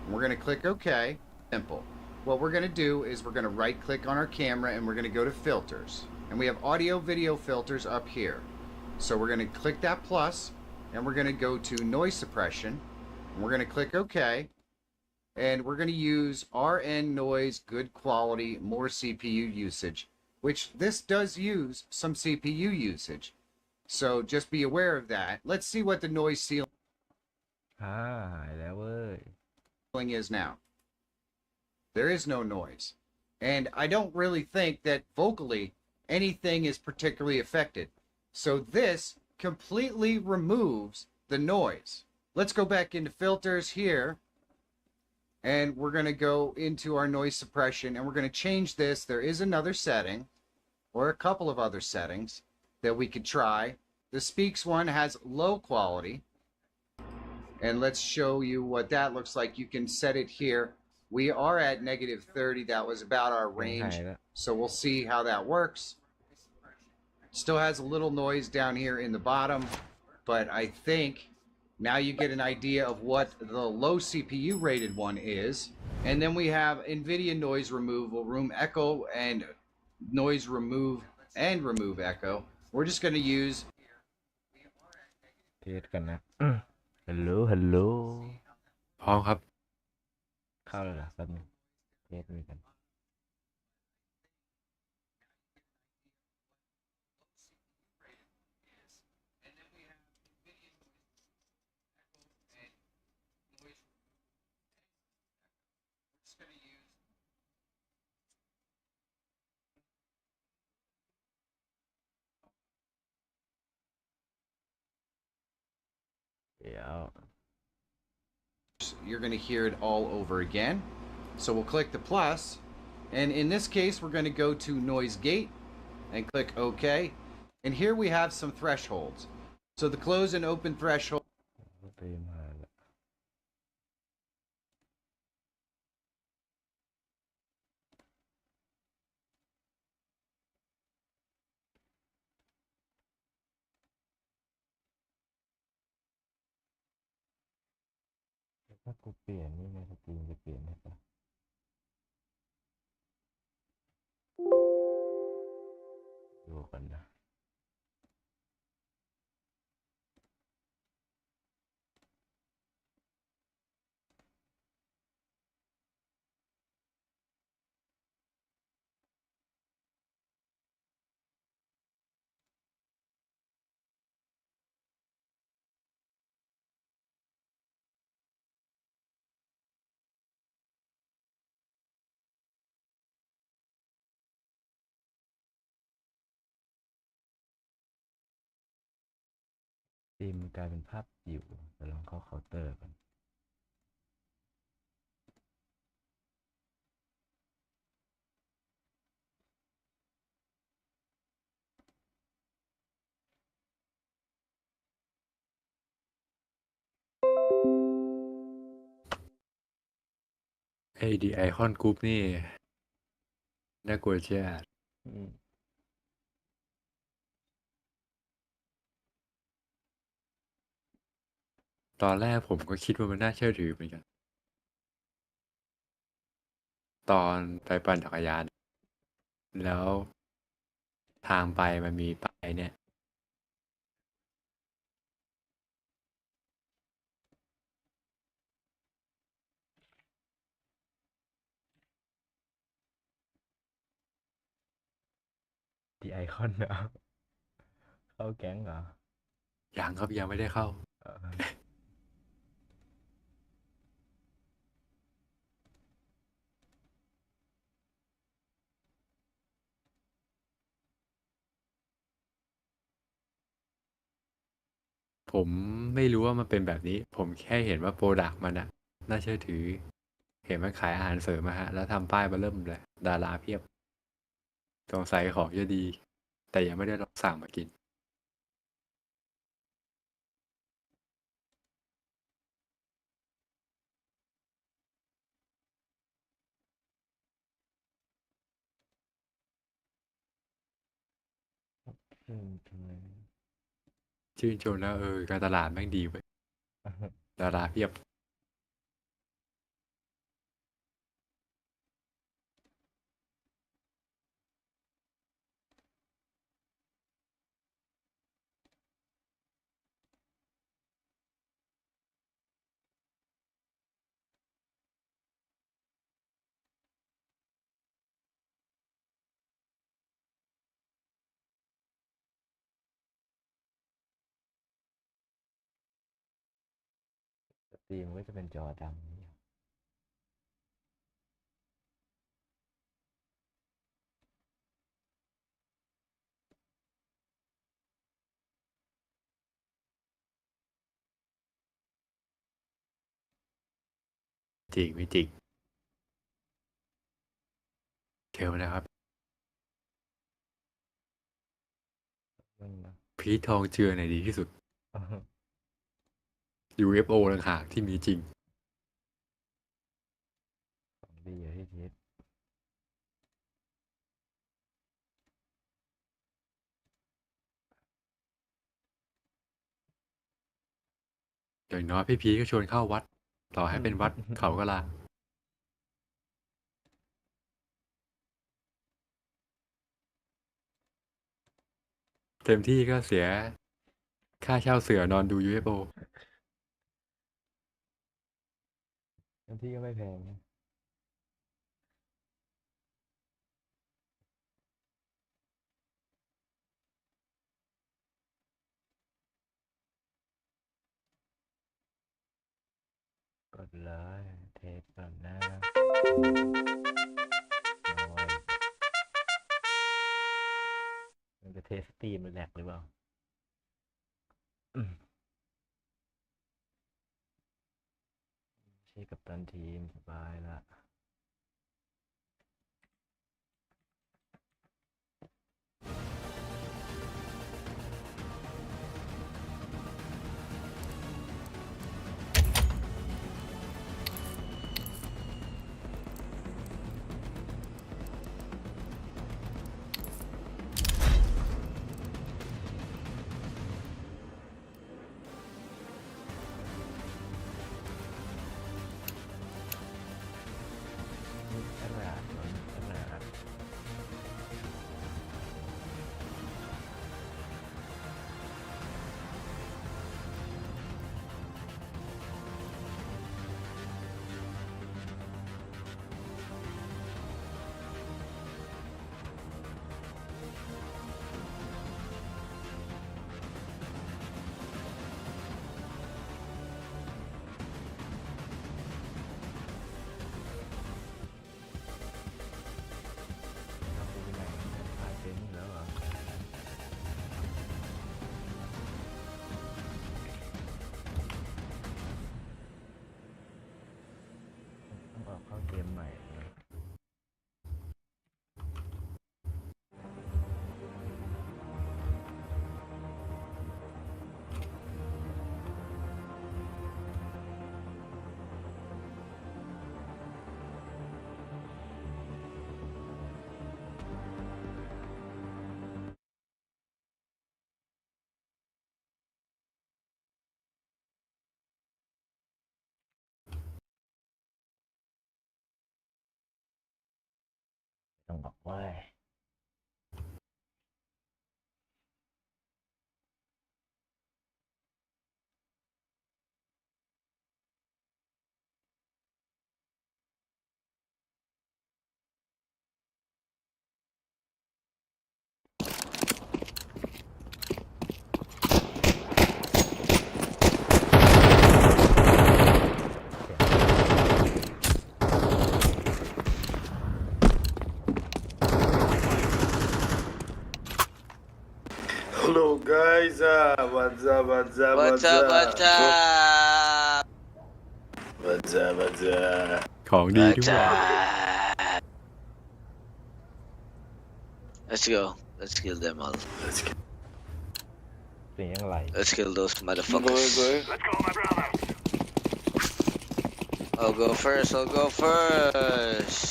We're going to click OK. Simple. What we're going to do is we're going to right click on our camera and we're going to go to filters. And we have audio video filters up here. So we're going to click that plus and we're going to go to noise suppression. And we're going to click OK. And we're going to use RN noise good quality more CPU usage, which this does use some CPU usage. So just be aware of that. Let's see what the noise ceiling is now. There is no noise. And I don't really think that vocally anything is particularly affected. So this completely removes the noise. Let's go back into filters here. And we're going to go into our noise suppression and we're going to change this. There is another setting or a couple of other settings that we could try. The Speaks one has low quality. And let's show you what that looks like. You can set it here. We are at negative 30. That was about our range. So we'll see how that works. Still has a little noise down here in the bottom. But I think now you get an idea of what the low CPU rated one is. And then we have NVIDIA noise removal, room echo, and noise remove and remove echo. We're just going to use เทสกันนะ ฮัลโหล พร้อมครับ เข้าแล้วเหรอแป๊บนึงเทสด้วยกัน You're going to hear it all over again. So we'll click the plus, and in this case we're going to go to noise gate and click OK. And here we have some thresholds. So the close and open threshold.ถ้ากูเปลี่ยนนี่ในสตรีมจะเปลี่ยนได้ปะดูกันนะ ทีมมันกลายเป็นภาพอยู่แต่ลองเข้าเคาน์เตอร์กัน ไอ้ดีไอคอนกรุ๊ปนี่น่ากลัวเชียตอนแรกผมก็คิดว่ามันน่าเชื่อถือเหมือนกันตอนไปปั่นจักรยานแล้วทางไปมันมีป้ายเนี่ยดีไอคอนเหรอเข้าแก๊งเหรอยังครับยังไม่ได้เข้าผมไม่รู้ว่ามันเป็นแบบนี้ผมแค่เห็นว่าโปรดักต์มันอะน่าเชื่อถือเห็นมันขายอาหารเสริมมาฮะแล้วทำป้ายมาเริ่มเลยดาราเพียบสงสัยของจะดีแต่ยังไม่ได้ลองสั่งมากินชื่นชมแล้วการตลาดแม่งดีเว้ยดาราเพียบสตรีมก็จะเป็นจอดำจริงไม่จริงเชิญนะครับพีททองเจือไหนดีที่สุด UFO ต่างหากที่มีจริงของดีอยู่ที่ทิศอย่างน้อยพี่พีก็ชวนเข้าวัดต่อให้เป็นวัดเขาก็ลาเต็มที่ก็เสียค่าเช่าเสือนอนดู UFO บางที่ก็ไม่แพงกดเลยเทสก่อนนะมันจะเทสสตรีมหรือแลกหรือเปล่าใช่กับตันทีมสบายละ จังหวะเว้ย Hello guys, what's up? What's up? What's up? What's up? ของดีด้วย Let's go. Let's kill them all. เสียงอะไร Let's kill those motherfuckers. Let's go, my brother. I'll go first. I'll go first.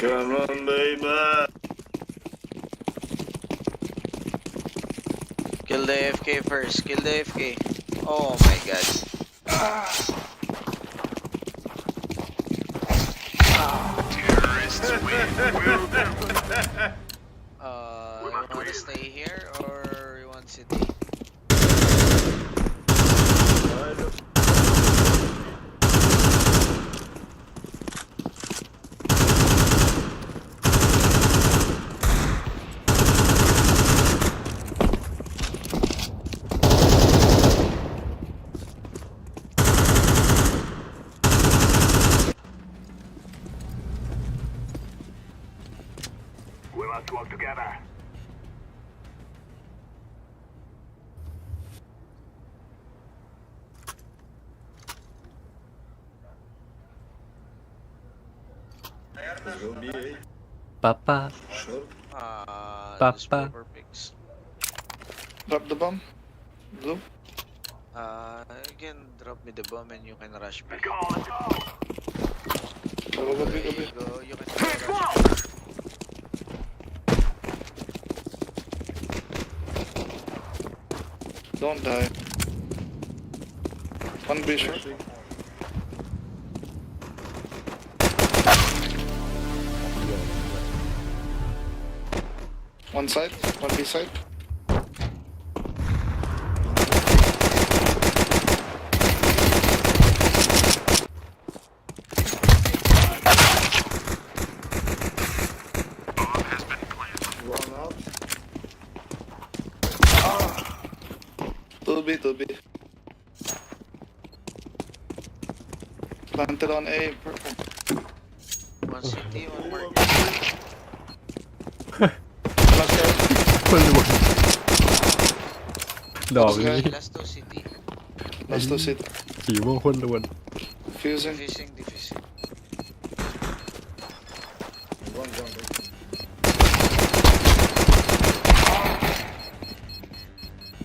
Come on, baby. Kill the AFK first. Kill the AFK. Oh my god. Terrorists win. You want to stay here or you want city? We must work together. Papa. Sure. Papa. Drop the bomb. Blue. You can drop me the bomb and you can rush me. Go, let's go. Go, You can rush me. Don't die. One B short. One side, one B side. One out. Two B. Planted on A, purple. One city, one more. คนรวยดอกนี้ Last two city. Last two sit. สีม่วงคนรวน Fusing. Defusing. One jungle.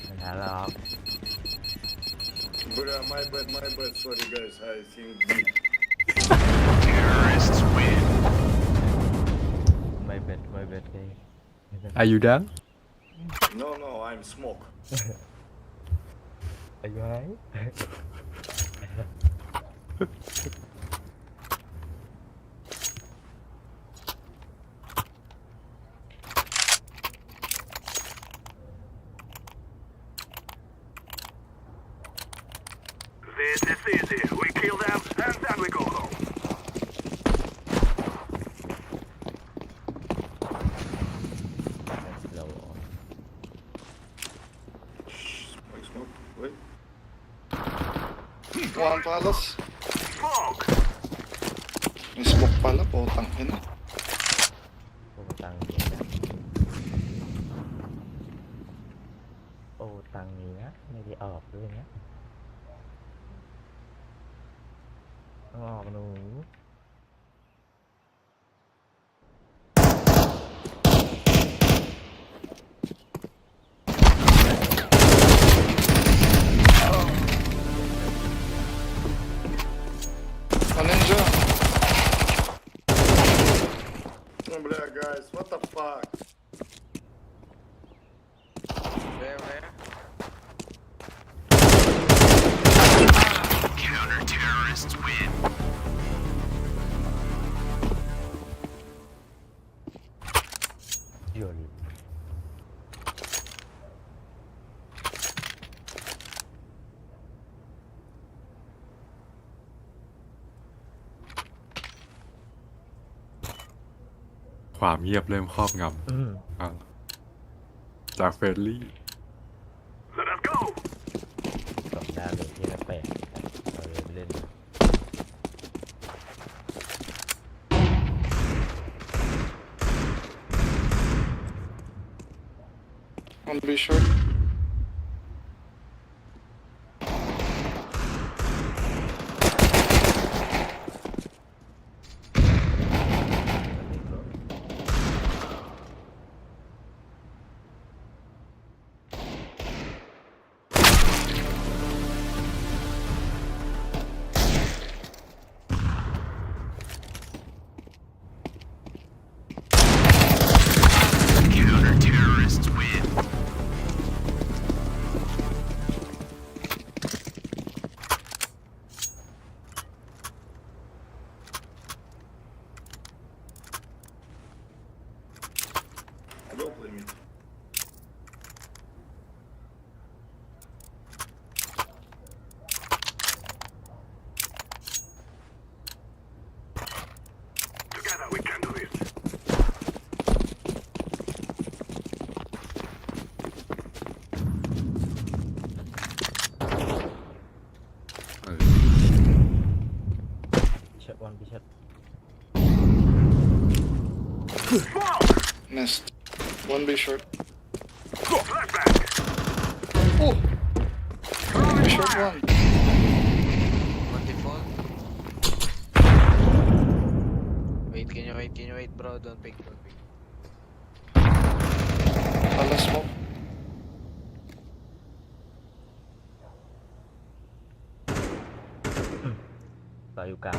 ไม่ทันแล้ว Bruh, my bad. Sorry guys, I think terrorists win. ไม่เบ็ดเลย Are you done? No, I'm smoke. อายุไหน This is easy. We kill them and then we go home. Smoke. Wait. One palace. Smoke. May smoke pala po, tangin. โอ้ตังนี้นะไม่ได้ออกด้วยนะต้องออกหนู One ninja. Oh, bля, guys, what the fuck? ความเงียบเริ่มครอบงำจากเฟรนลี่ สมดาเมจที่แปลกเอาเลยไปเล่น One B short. Counter-terrorists win. I will play mid. Together we can do this. Shot one, be shot. Missed. One B short. Go flashback. Oh! B short one. One default. Wait, can you wait, bro? Don't pick. Pala smoke. Vàoอยู่กลาง